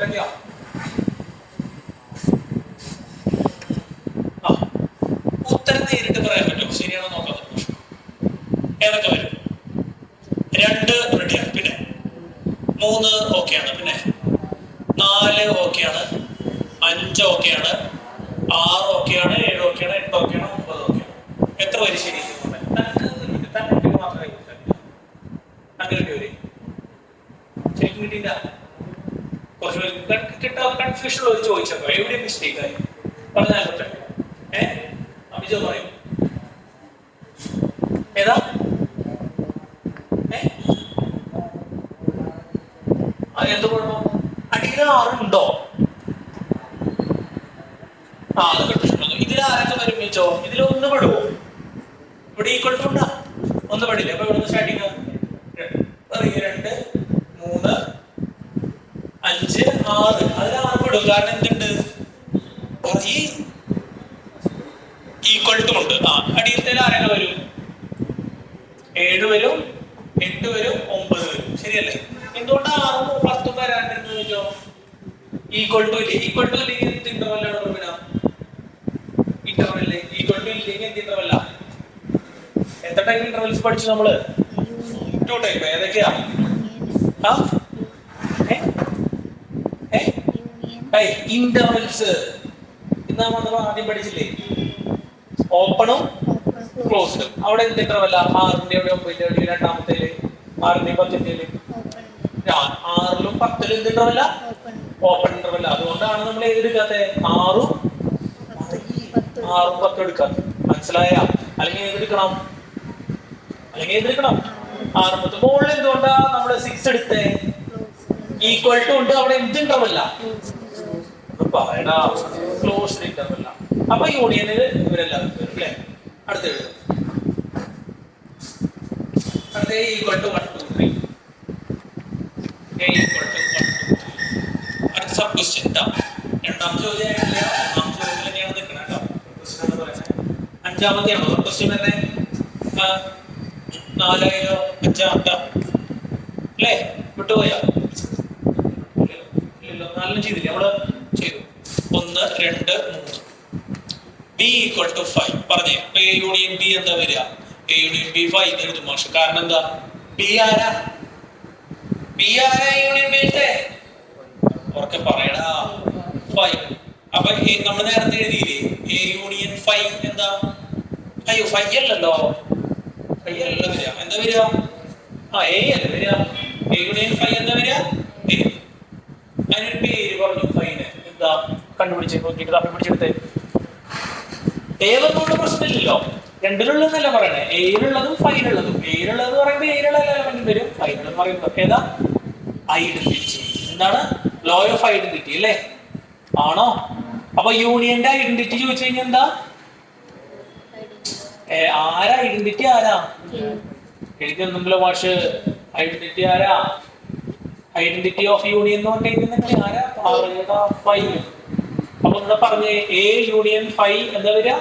എന്തൊക്കെയാ? ഉത്തരം നേരിട്ട് പറയാൻ പറ്റും, ശരിയാണോ നോക്കാം. ഏതൊക്കെ വരും? 2 റെഡിയാണ്, പിന്നെ 3 ഓക്കെയാണ്, പിന്നെ 4 ഓക്കെയാണ്, 5 ഓക്കെയാണ്, 6 ഓക്കെയാണ്, 7 ഓക്കെയാണ്, 8 ഓക്കെയാണ്, 9 ഓക്കെയാണ്. എത്ര വരും ശരി? മാത്രമേ ശരിക്കും കിട്ടിയില്ല. കുറച്ച് കിട്ടാൻ കൺഫ്യൂഷൻ ഉള്ളത് ചോദിച്ചപ്പോ എവിടെ മിസ്റ്റേക്ക് ആയി പറഞ്ഞാൽ അഭിജോ പറയും. ഏതാ? എന്ത് കുഴപ്പം? അടിയിൽ 6 ഉണ്ടോ? അത് കൺഫ്യൂഷൻ. ഇതിൽ ആരൊക്കെ വരും വെച്ചോ? ഇതിൽ 1 പെടുവോ? ഇവിടെ ഈക്വൽ ടു ഉണ്ടാ? 1 പെടില്ല. അപ്പൊ ഇവിടെ സ്റ്റാർട്ടിങ് 2, 3, 5, 6. അതിൽ 6 പെടും. കാരണം എന്തുണ്ട്? ഈ ഈക്വൽ ടു ഉണ്ട്. അടിയത്തിൽ ആരൊക്കെ വരും? 7 വരും, 8 വരും, 9 വരും. ശരിയല്ലേ? എന്തുകൊണ്ട് 6ഉം 10ഉം വരാണ്ടിരുന്നു വെച്ചോ? ഈക്വൽ ടു ഇല്ലേ? ഈക്വൽ ടു ഇല്ലെങ്കിൽ എന്ത് ഇന്റർവെല്ലാണ് ഓർമ്മ? ഇന്റർവെല് ഈക്വൽ ടു ഇല്ലെങ്കിൽ എന്ത് ഇന്റർവെല്ല? എത്ര ടൈപ്പ് ഇന്റർവെൽസ് പഠിച്ചു നമ്മള്? 2 ടൈപ്പ്. ഏതൊക്കെയാ? ഇന്റർവെൽസ് ഇന്ന് നമ്മൾ ആദ്യം പഠിച്ചില്ലേ? ഓപ്പണും ക്ലോസ്ഡും. അവിടെ എന്ത് ഇന്റർവെല്ല? 6ന്റെ 9ന്റെ രണ്ടാമത്തേല്, 6ന്റെയും 10ന്റെയും. 6ലും 10ലും എന്ത് ഇന്റർവെല്ല? ഓപ്പൺ ഇന്റർവെല്ല. അതുകൊണ്ടാണ് നമ്മൾ ഏതെടുക്കാത്ത 6ഉം 10ഉം എടുക്കാത്ത. മനസ്സിലായ? അല്ലെങ്കിൽ ഏതെടുക്കണം? 6 10. മുകളിൽ എന്തുകൊണ്ടാ നമ്മള് 6 എടുത്തേ? ഈക്വൽ ടു ഉണ്ട്. അവിടെ എന്ത് ഇന്റർവെല്ല? പറയടാ, ക്ലോസ്ഡ് ഇന്റർവെല്ല. അപ്പൊ യൂണിയനിൽ ഇവരെല്ലാവരും വരും അല്ലേ? അടുത്ത എഴുതും. അടുത്ത ഈക്വൽ ടു 1 2 3. അടുത്ത സബ് ക്വസ്റ്റ്യൻ. രണ്ടാമത്തെ ചോദ്യം ആയിട്ടില്ല, ഒന്നാമത്തെ ചോദ്യത്തിൽ തന്നെയാണ് നിൽക്കുന്നത് കേട്ടോ. ക്വസ്റ്റ്യൻ എന്ന് പറയുന്നത് 5ാമത്തെയാണോ ക്വസ്റ്റ്യൻ തന്നെ? 4 5 അല്ലേ? വിട്ടുപോയാ? ഇല്ലല്ലോ, 4 ചെയ്തില്ലേ? നമ്മള് ചെയ്തു. 1 2 3. B equal to 5. പറഞ്ഞേ, A യൂണിയൻ B എന്താ വരിക? A യൂണിയൻ B 5 എഴുതും മാഷ്. കാരണം എന്താ? B ആരാ? യൂണിയൻ B ഓർക്കെ പറയടാ, 5. അപ്പൊ നമ്മൾ നേരത്തെ എഴുതിയില്ലേ A യൂണിയൻ 5 എന്താ? അയ്യോ 5 അല്ലല്ലോ, 5 അല്ല വരിക. എന്താ വരിക? A അല്ല വരിക. A യൂണിയൻ 5 എന്താ വരിക? A. അതിനൊരു പേര് പറഞ്ഞു 5ന്. എന്താ? കണ്ടുപിടിച്ച് നോക്കിയിട്ട് തപ്പി പിടിച്ചെടുത്തേ. ഏതൊന്നും പ്രശ്നമില്ലല്ലോ, രണ്ടിലുള്ളതെന്നല്ല പറയണേ. എയിലുള്ളതും 5ലുള്ളതും. എയിലുള്ളത് പറയുമ്പോൾ എയിലുള്ള എലമെന്റ് വരും, 5ലെന്ന് പറയുമ്പോൾ ഏതാ? ഐഡന്റിറ്റി. എന്താണ്? ലോ ഓഫ് ഐഡന്റിറ്റി അല്ലേ? ആണോ? അപ്പൊ യൂണിയന്റെ ഐഡന്റിറ്റി ചോദിച്ചു കഴിഞ്ഞാൽ എന്താ? ആരാ ഐഡന്റിറ്റി? ആരാ എഴുതിയൊന്നുമില്ല മാഷ്. ഐഡന്റിറ്റി ആരാ? ഐഡന്റിറ്റി ഓഫ് യൂണിയൻ എന്ന് പറഞ്ഞിട്ടുണ്ടെങ്കിൽ ആരാ? 5. അപ്പൊ എന്താ പറഞ്ഞേ? A യൂണിയൻ 5 എന്താ വരിക?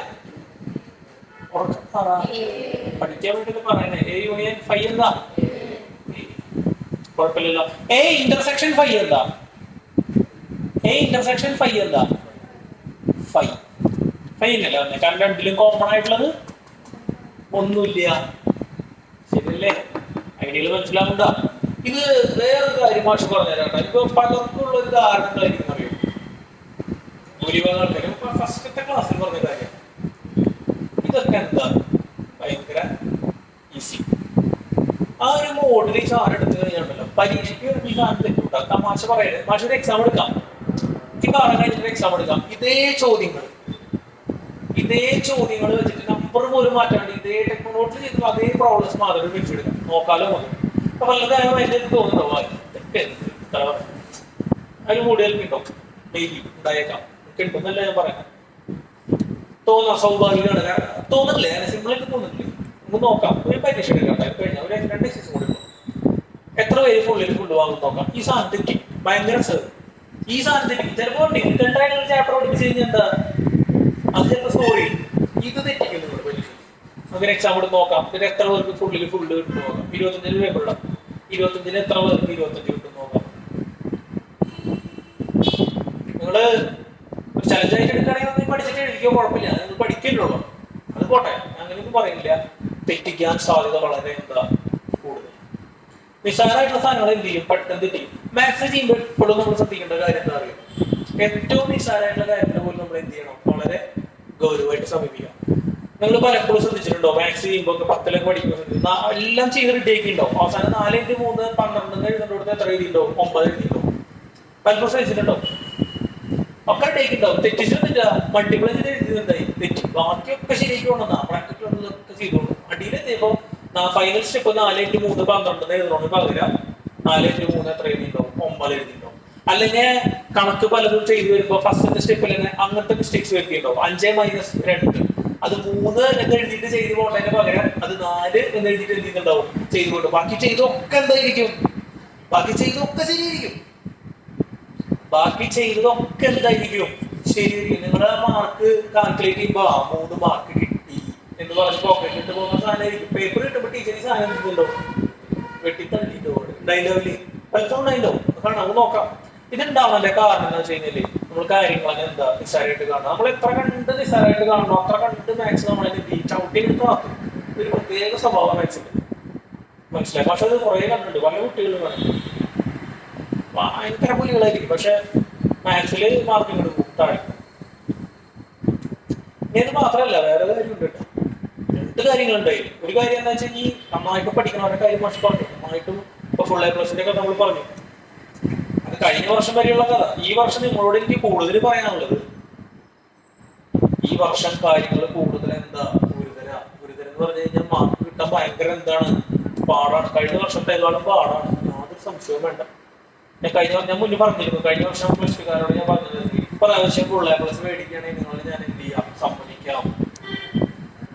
പഠിക്കാൻ വേണ്ടിട്ട് പറയണേ. A യൂണിയൻ 5 എന്താ? കുഴപ്പമില്ലല്ലോ. A ഇന്റർസെക്ഷൻ 5 എന്താ? A ഇന്റർസെക്ഷൻ 5 എന്താ? 5 അല്ലേ വന്നേ? കാരണം രണ്ടിലും കോമൺ ആയിട്ടുള്ളത് ഒന്നുമില്ല. ശരിയല്ലേ? ഐഡിയയിൽ മനസ്സിലാവുന്നുണ്ടാ? ഇത് വേറൊരു കാര്യം മാഷ് പറഞ്ഞുതരാം. ഇപ്പൊ പലർക്കും ഉള്ള ഒരു ധാരണകളായിരിക്കും അറിയും. ഭൂരിഭാഗം ആൾക്കാരും ഫസ്റ്റത്തെ ക്ലാസ്സിൽ പറഞ്ഞ കാര്യം. ഇതൊക്കെ എന്താ? ഭയങ്കര ഈസി. ആ ഒരു മോഡിൽ ഈ സാധനം എടുത്തു കഴിഞ്ഞാണല്ലോ പരീക്ഷയ്ക്ക് ഈ സാധനം തെറ്റുണ്ടാ. തമാശ പറയരുത്. മാഷ് ഒരു എക്സാം എടുക്കാം, ഈ കാലം കഴിഞ്ഞിട്ട് എക്സാം എടുക്കാം. ഇതേ ചോദ്യങ്ങൾ വെച്ചിട്ട് നമ്പർ പോലും മാറ്റാണ്ട് ഇതേ ടെക്നോളജി ചെയ്ത് അതേ പ്രോബ്ലംസ് മാത്രം വെച്ചെടുക്കാം. നോക്കാലോ മതി. അപ്പൊ വല്ലതായോ അതിന്റെ തോന്നുന്നുണ്ടോ? അതിന് കൂടുതൽ കിട്ടും. ഡെയിലി ഉണ്ടായേക്കാം. കിട്ടുന്നല്ല ഞാൻ പറയാം. തോന്നാം, സ്വാഭാവികമാണ്. തോന്നില്ലേ? സിമ്പിളായിട്ട് തോന്നില്ലേ? നമുക്ക് നോക്കാം. ഒരു പരീക്ഷ എടുക്കാം കഴിഞ്ഞാൽ ഒരു 2 എക്സസൈസ് കൂടി എത്ര പേര് ഫുള്ളിൽ കൊണ്ടുപോകാൻ നോക്കാം. ഈ സാധനം തെറ്റി ഭയങ്കര സാർ. ഈ സാധനം തെറ്റി ചിലപ്പോൾ ഡിഫിക്കൽട്ട് ആയിട്ടുള്ള ചാപ്റ്റർ പഠിപ്പിച്ച് കഴിഞ്ഞാൽ എന്താ? അത് ചിലപ്പോൾ സോറി ഇത് തെറ്റിക്കുന്നു പരീക്ഷ. നമുക്ക് എക്സാം കൂടെ നോക്കാം. ഇതിന് എത്ര പേർക്ക് ഫുള്ളിൽ ഫുള്ള് കിട്ടും നോക്കാം. 25 പേപ്പറുള്ള 25 എത്ര പേർക്ക് 25 കിട്ടും നോക്കാം. നിങ്ങള് ഒരു ചലഞ്ചായിട്ട് എടുക്കുകയാണെങ്കിൽ നിങ്ങൾ പഠിച്ചിട്ട് എഴുതിക്കോ, കുഴപ്പമില്ല, നിങ്ങൾ പഠിക്കല്ലോ. അത് പോട്ടെ, അങ്ങനെയൊന്നും പറയില്ല. തെറ്റിക്കാൻ സാധ്യത വളരെ എന്താ കൂടുതൽ. നിസ്സാരമായിട്ടുള്ള സാധനങ്ങൾ എന്ത് ചെയ്യും, പെട്ടെന്ന് തെറ്റിക്കും. മാത്സ് ചെയ്യുമ്പോൾ ഇപ്പോഴും നമ്മൾ ശ്രദ്ധിക്കേണ്ട കാര്യം എന്താ അറിയാം, ഏറ്റവും നിസ്സാരമായിട്ടുള്ള കാര്യങ്ങൾ പോലും നമ്മൾ എന്ത് ചെയ്യണം, വളരെ ഗൗരവമായിട്ട് സമീപിക്കാം. നിങ്ങൾ പലപ്പോഴും ശ്രദ്ധിച്ചിട്ടുണ്ടോ, മാത്സ് ചെയ്യുമ്പോൾ 10 പഠിക്കുമ്പോൾ എല്ലാം ചെയ്ത് റെഡിയാക്കി ഉണ്ടാവും, അവസാനം 4 × 3 12 എഴുതുന്നോടത്ത് എത്ര എഴുതിയിട്ടുണ്ടാവും, 9 എഴുതിയിട്ടുണ്ടാവും. പലപ്പോഴും ശ്രദ്ധിച്ചിട്ടുണ്ടാവും, ഒക്കെ റെഡിയാക്കി ഉണ്ടാവും. തെറ്റിച്ചിട്ടില്ല, മൾട്ടിപ്പിൾ ചെയ്ത് എഴുതിയിട്ടുണ്ടായി, തെറ്റി. ബാക്കിയൊക്കെ ശരിയാക്കി കൊണ്ടുവന്നാ പ്രാക്ടിക്കൽ ഒക്കെ ചെയ്തോളൂ. അടിയിലെത്തിയപ്പോ ഫൈനൽ സ്റ്റെപ്പ് 4 × 3 12 എഴുതണോന്ന് പകരം 4 × 3 എത്ര എഴുതിയിട്ടുണ്ടാവും, 9 എഴുതിയിട്ടുണ്ടാവും. അല്ലെങ്കിൽ കണക്ക് പലതും ചെയ്തു വരുമ്പോ ഫസ്റ്റത്തെ സ്റ്റെപ്പിൽ തന്നെ അങ്ങനത്തെ മിസ്റ്റേക്സ് വരുത്തിയിട്ടുണ്ടാവും. 5 - 2 അത് 3 എന്ന് എഴുതിയിട്ട് ചെയ്തു പോകേണ്ടതിന് പകരം അത് 4 എന്ന് എഴുതിയിട്ട് എഴുതിയിട്ടുണ്ടാവും, ചെയ്തുകൊണ്ട്. ബാക്കി ചെയ്തൊക്കെ എന്തായിരിക്കും, ബാക്കി ചെയ്തൊക്കെ ശരിയായിരിക്കും, ബാക്കി ചെയ്തതൊക്കെ എന്തായിരിക്കും, ശരിയായിരിക്കും. നിങ്ങളുടെ മാർക്ക് കാൽക്കുലേറ്റ് ചെയ്യുമ്പോ 3 മാർക്ക് കിട്ടി എന്ന് പറഞ്ഞ് പോക്കറ്റ് ഇട്ട് പോകുന്ന സാധനമായിരിക്കും. പേപ്പർ കിട്ടുമ്പോ ടീച്ചർ ഈ സാധനം കിട്ടുന്നുണ്ടോ, വെട്ടിത്തള്ളിട്ടോ ഉണ്ടായില്ലേ, പലതും ഉണ്ടായില്ലോ. കാണാം, നോക്കാം. ഇതുണ്ടാവണല്ലേ കാരണം എന്ന് വെച്ച് കഴിഞ്ഞാല് നമ്മൾ കാര്യങ്ങളൊക്കെ എന്താ നിസ്സാരമായിട്ട് കാണുക. നമ്മൾ എത്ര കണ്ട് നിസ്സാരമായിട്ട് കാണണോ അത്ര കണ്ട് മാത്സ് നമ്മൾ ചവിട്ടി എടുത്ത് മാറ്റും. ഒരു പ്രത്യേക സ്വഭാവം മാത്സിന്റെ, മനസ്സിലായി. പക്ഷെ അത് കുറെ കണ്ടിട്ടുണ്ട്, പല കുട്ടികളും കണ്ടിട്ടുണ്ട്. ഭയങ്കര പുലികളായിരിക്കും, പക്ഷെ മാത്സില് മാർക്കിങ് എടുക്കും താഴെ. ഇനി അത് മാത്രമല്ല, വേറെ കാര്യമുണ്ട് കേട്ടോ. 2 കാര്യങ്ങളുണ്ടായി. ഒരു കാര്യം എന്താ വെച്ചാൽ ഈ നന്നായിട്ട് പഠിക്കണവരുടെ കാര്യം മാഷ് പറഞ്ഞു, നന്നായിട്ടും ഇപ്പൊ ഫുൾ A+ ഒക്കെ നമ്മൾ പറഞ്ഞു. അത് കഴിഞ്ഞ വർഷം വരെയുള്ള കഥ. ഈ വർഷം നിങ്ങളോട് എനിക്ക് കൂടുതൽ പറയാനുള്ളത്, ഈ വർഷം കാര്യങ്ങൾ കൂടുതൽ എന്താ ഗുരുതരം എന്ന് പറഞ്ഞു കഴിഞ്ഞാൽ മാർക്ക് കിട്ടാൻ ഭയങ്കര എന്താണ് പാടാണ്. കഴിഞ്ഞ വർഷത്തേക്കാളും പാടാണ്, യാതൊരു സംശയവും വേണ്ട. ഞാൻ മുന്നേ പറഞ്ഞിരുന്നു, കഴിഞ്ഞ വർഷം പ്ലസ്കാരോട് ഞാൻ പറഞ്ഞത്, ഇപ്രാവശ്യം ഫുൾ A+ മേടിക്കുകയാണെങ്കിൽ നിങ്ങൾ ഞാൻ എന്ത് ചെയ്യാം, സമ്മതിക്കാം.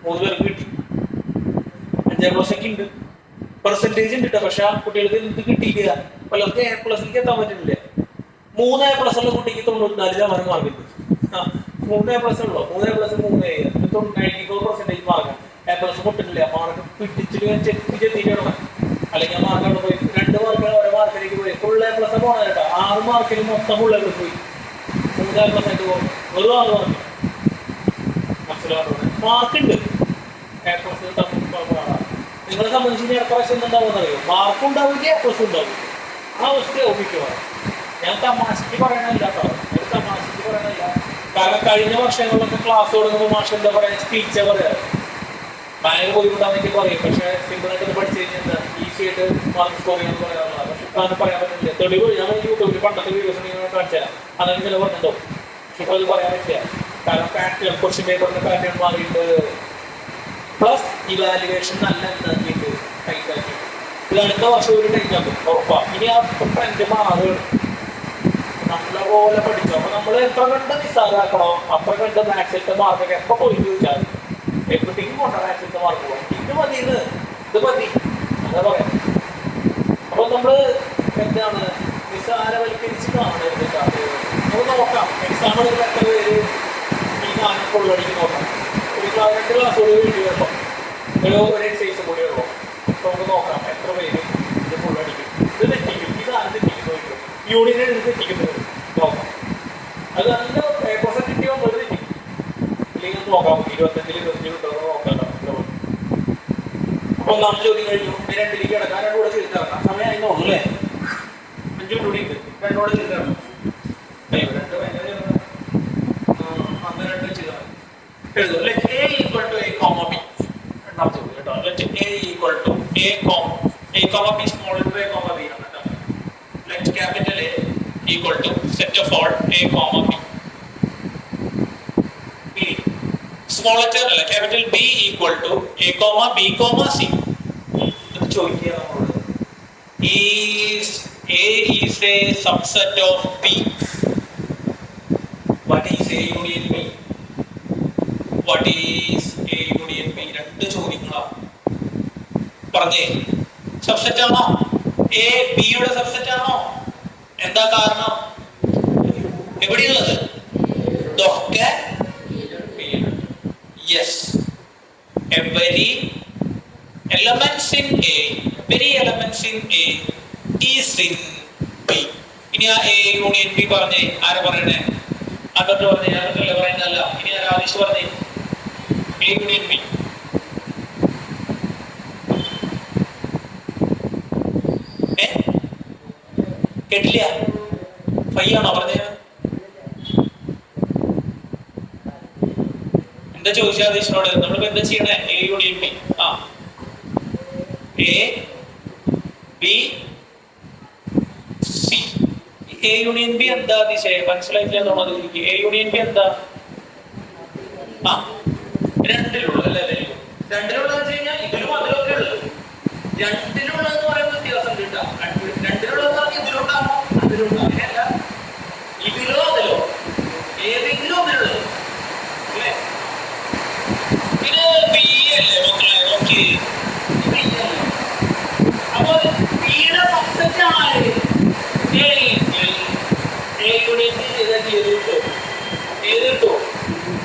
3 പേർക്ക് കിട്ടി. 5A+ ഒക്കെ ഉണ്ട്, പെർസെന്റേജ് ഉണ്ട് കേട്ടോ. പക്ഷെ ആ കുട്ടികൾക്ക് എന്ത് കിട്ടിയില്ല, പലർക്ക് A+ എത്താൻ പറ്റുന്നില്ല. 3 A+ ഉള്ള കുട്ടിക്ക് 94% മാർക്കുണ്ട്. 3 A+ ഉള്ളൂ, 3 A+, 94% മാർക്കാണ്. A+ പൊട്ടിട്ടില്ല, മാർക്ക് പിടിച്ചിട്ട് ചെത്തിയിട്ട് കിടക്കണം. അല്ലെങ്കിൽ മാർക്ക് അവിടെ പോയി 2 മാർക്ക് ഓരോ മാർക്കിലേക്ക് പോയി. ഫുൾ A+ പോകണം കേട്ടോ. 6 മാർക്കിന് മൊത്തം ഫുൾ A+ പോയി. 3 A+ ആയിട്ട് പോകും, വെറും 6 മാർക്ക്. മനസ്സിലാവുന്നത് മാർക്കുണ്ട്, A+ നിങ്ങളെ സംബന്ധിച്ച് ഞാൻ പ്രാവശ്യം എന്താണ്ടാവുമെന്ന് അറിയോ, മാർക്കും ഉണ്ടാവില്ല, A+ ഉണ്ടാവില്ല. ആ അവസ്ഥയാവും മിക്കവാറും. ഞാൻ തമാശക്ക് പറയണല്ല കേട്ടോ, ഒരു തമാശക്ക് പറയണല്ല. കാരണം കഴിഞ്ഞ വർഷങ്ങളിലൊക്കെ ക്ലാസ് തുടങ്ങുമ്പോൾ മാഷ് എന്താ പറയാ, സ്പീച്ചാ പറയാറ്. ഭയങ്കര ബുദ്ധിമുട്ടാണെന്നൊക്കെ പറയും, പക്ഷെ സിമ്പിളായിട്ട് പഠിച്ചു കഴിഞ്ഞാൽ എന്താ ഈസി ആയിട്ട് മാർക്ക് സ്കോർ ചെയ്യാന്ന് പറയാറുള്ള. പക്ഷെ ഇപ്പൊ അത് പറയാൻ പറ്റില്ല. തെളിവ് ഞാൻ യൂട്യൂബിൽ പണ്ടത്തെ വീഡിയോസ് കാണിച്ചു തരാം, അങ്ങനെ ചില പറഞ്ഞിട്ടുണ്ടോ. ഇപ്പൊ അത് പറയാൻ പറ്റില്ല, കാരണം പാറ്റേൺ, ക്വസ്റ്റ്യൻ പേപ്പറിന്റെ പാറ്റേൺ മാറിയിട്ട്, പ്ലസ് ഇവാലുവേഷൻ നല്ല എന്താക്കിയിട്ട് ടൈറ്റ് ആക്കി. ഇത് അടുത്ത വർഷം ഒരു ടൈറ്റ് ആക്കും ഉറപ്പാ. ഇനി ആ ട്രെൻഡ് മാറുകയാണ്. നമ്മളെ പോലെ പഠിച്ചു. അപ്പൊ നമ്മൾ എത്ര കണ്ട് നിസ്സാരാക്കണോ അത്ര കണ്ട് മാത്സിലത്തെ മാർക്കൊക്കെ എപ്പോ പോയി ചോദിച്ചാൽ എപ്പോഴത്തേക്കും കൊണ്ട മാത്സിലത്തെ മാർക്ക് പോകും. ഇത് മതി, ഇത് മതി എന്താ പറയാ. അപ്പൊ നമ്മള് എന്താണ് നിസ്സാരവൽക്കരിച്ച് കാണരുത്. നമുക്ക് നോക്കാം, എക്സാം എടുക്കുന്ന എത്ര പേര് ഈ സാധനം കൊള്ളടിക്ക് നോക്കാം. ഒരു 2 ക്ലാസ്സോട് വീട്ടിൽ വരുമ്പോൾ ഒരു എക്സൈസും കൂടി ഉള്ളൂ. അപ്പൊ നമുക്ക് നോക്കാം എത്ര പേര് ഇത് കൊള്ളടിക്കും, ഇത് തെറ്റിക്കും, ഇതാണ് തെറ്റിക്കുന്നു, യൂണിയനെ ഇത് തെറ്റിക്കുന്നത് നോക്കാം. അത് നല്ല A+ കിട്ടിയോ അത് തെറ്റിക്കും. ഇല്ലെങ്കിൽ നോക്കാം, 25 കിട്ടുമോ നോക്കാം. അപ്പൊ 4 ചോദ്യം കഴിഞ്ഞു, 2ലേക്ക് കിടക്കാൻ 2 കൂടെ ചെയ്ത് തരണം. സമയം അതിന് ഉള്ളേ 5 കൂടി ഉണ്ട്, 2 കൂടെ ചെയ്ത് തരണം. 2 അങ്ങനെ 2 ചെയ്താൽ എഴുതും. Let A = A, B. രണ്ടാമത്തെ ചോദ്യം കേട്ടോ. Let A = A, B small to A, B ആണ് കേട്ടോ. Let capital A = set of all A, B. Small letter അല്ല, capital B = A, B, C. ഇത് ചോദിക്കുക നമ്മളോട്. A is a subset of B. What is A union B? What is A union B? 2 ചോദ്യങ്ങളാണ്. പറഞ്ഞേ, subset ആണോ? A B യുടെ subset ആണോ? എന്താ കാരണം? എവിടെയുള്ളത്? ഇതൊക്കെ yes. Every elements in A is in B. ഇനി ആ എ യൂണിയൻ ബി പറഞ്ഞേ, ആരാ പറയണേ? അങ്ങോട്ട് പറഞ്ഞേ, അങ്ങോട്ടല്ലേ പറയുന്നതല്ല. ഇനി ആരാ ആദിശ് പറഞ്ഞേ? A union B. കേട്ടില്ല? ഫൈ ആണോ പറഞ്ഞത്? എന്താ ചോദിച്ചാൽ ആദിശിനോട്? നമ്മളിപ്പോ എന്താ ചെയ്യണേ? A union B. ആ A B C. A union B എന്താ അതിശയം? മനസ്സിലായിട്ടില്ല തോന്നുന്നത്. എ യൂണിയൻ ബി എന്താ? ആ രണ്ടിലുള്ള അല്ലേ? രണ്ടിലുള്ള വെച്ച് കഴിഞ്ഞാൽ ഇതിലും അതിലൊക്കെ ഉള്ളത്. രണ്ടിലുള്ളതെന്ന് പറയുന്ന വ്യത്യാസം കിട്ടാം. രണ്ടിലുള്ളതെന്ന് പറഞ്ഞാൽ ഇതിലുണ്ടാകും അതിലുണ്ടാകും. അങ്ങനെയല്ല, ഇതിലോ അതിലോ ഏതെങ്കിലും അതിലുള്ളത് അല്ലേ? ഇത് ബി അല്ലേ മക്കളെ? ഓക്കെ, ബി അല്ലേ? അപ്പൊ ബിയുടെ സബ്സെറ്റ് ആണ് എ യൂണിയൻ ബി ചെയ്താൽ ചെയ്ത് കിട്ടും. ഏത് കിട്ടും?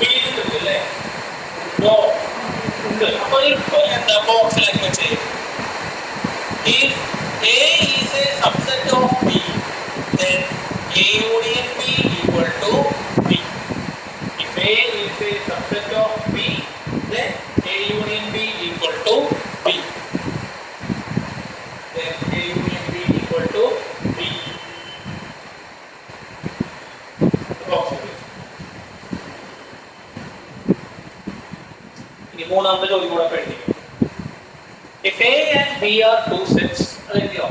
ബി കിട്ടും അല്ലേ? ഉണ്ട്. അപ്പൊ എന്താ ബോക്സിലാക്കി വെച്ചേ? If A is a subset of B, then A union B equal to B. If A is a subset of B, then A union B equal to B. Then A union B equal to B. ഇനി മൂന്നാമത്തെ ചോദ്യം കൂടെ പഠിക്കും. If A and B are two sets, അതെന്തിയോ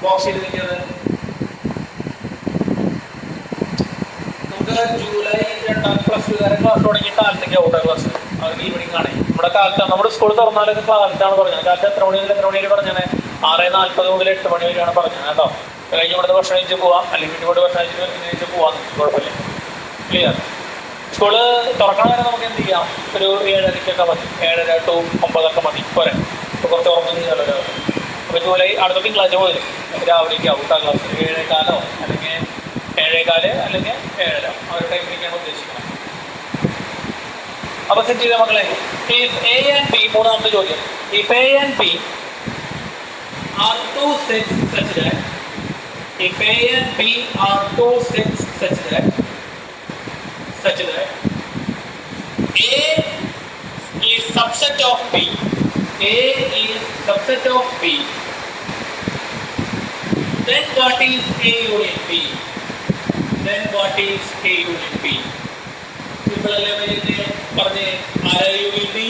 box ചെയ്ത് നിൽക്കുന്നത്? നമുക്ക് July 2 plus 2 class തുടങ്ങി കാലത്തേക്ക് ഔട്ടാ ക്ലാസ്. അത് ഈവനിങ് ആണ്. നമ്മുടെ കാലത്ത് നമ്മുടെ സ്കൂൾ തുറന്നാലൊക്കെ കാലത്താണ് പറഞ്ഞത്. കാലത്ത് എത്ര മണി മുതൽ എത്ര മണി വരെ പറഞ്ഞത്? 6:40 മുതൽ 8 മണി വരെയാണ് പറഞ്ഞത് കേട്ടോ. കഴിഞ്ഞ് ഇവിടുത്തെ ഭക്ഷണം കഴിച്ച് പോവാം, അല്ലെങ്കിൽ ഇവിടെ ഭക്ഷണം കഴിച്ച് പോവാം, കുഴപ്പമില്ല. ക്ലിയർ? സ്കൂള് തുറക്കണ വരെ നമുക്ക് എന്ത് ചെയ്യാം? ഒരു 7:30 മതി, 7:30 to 9 മതി പോരെ. ഇപ്പോൾ കുറച്ച് ഉറങ്ങുന്ന ചിലവരോ. അപ്പോൾ ജൂലൈ അടുത്ത തിങ്കളാഴ്ച പോലും രാവിലേക്ക് ഔട്ടാ ക്ലാസ് 7:15 അല്ലെങ്കിൽ 7:15 അല്ലെങ്കിൽ 7:30 ആ ഒരു ടൈമിലേക്കാണ് ഉദ്ദേശിക്കുന്നത്. അപ്പോൾ സെറ്റ് ചെയ്ത മക്കളെ, ഇഫ് എ ആൻഡ് ബി, മൂന്നാമത്തെ ചോദ്യം. If A and B are two sets such that, if A and B are two sets such that A is subset of B. A is subset of B. Then what is A union B? Then what is A union B? Simple അല്ലേ? പറഞ്ഞേ, ആരാ union B?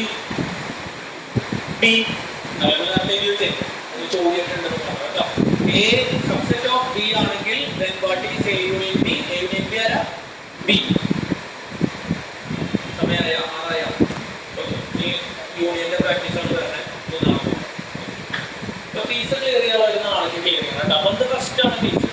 B. ചോദ്യം A subset of B ആണെങ്കിൽ then what is A union B? A union B ആരാ? B. യൂണിയന്റെ practice ആണ് വരുന്നത്. Fees clear ചെയ്യാൻ വരുന്ന ആൾക്ക് ക്ലിയർ ചെയ്യണം കേട്ടോ. അപ്പം ഇത് ഫസ്റ്റ് ആണ് ഫീസ്.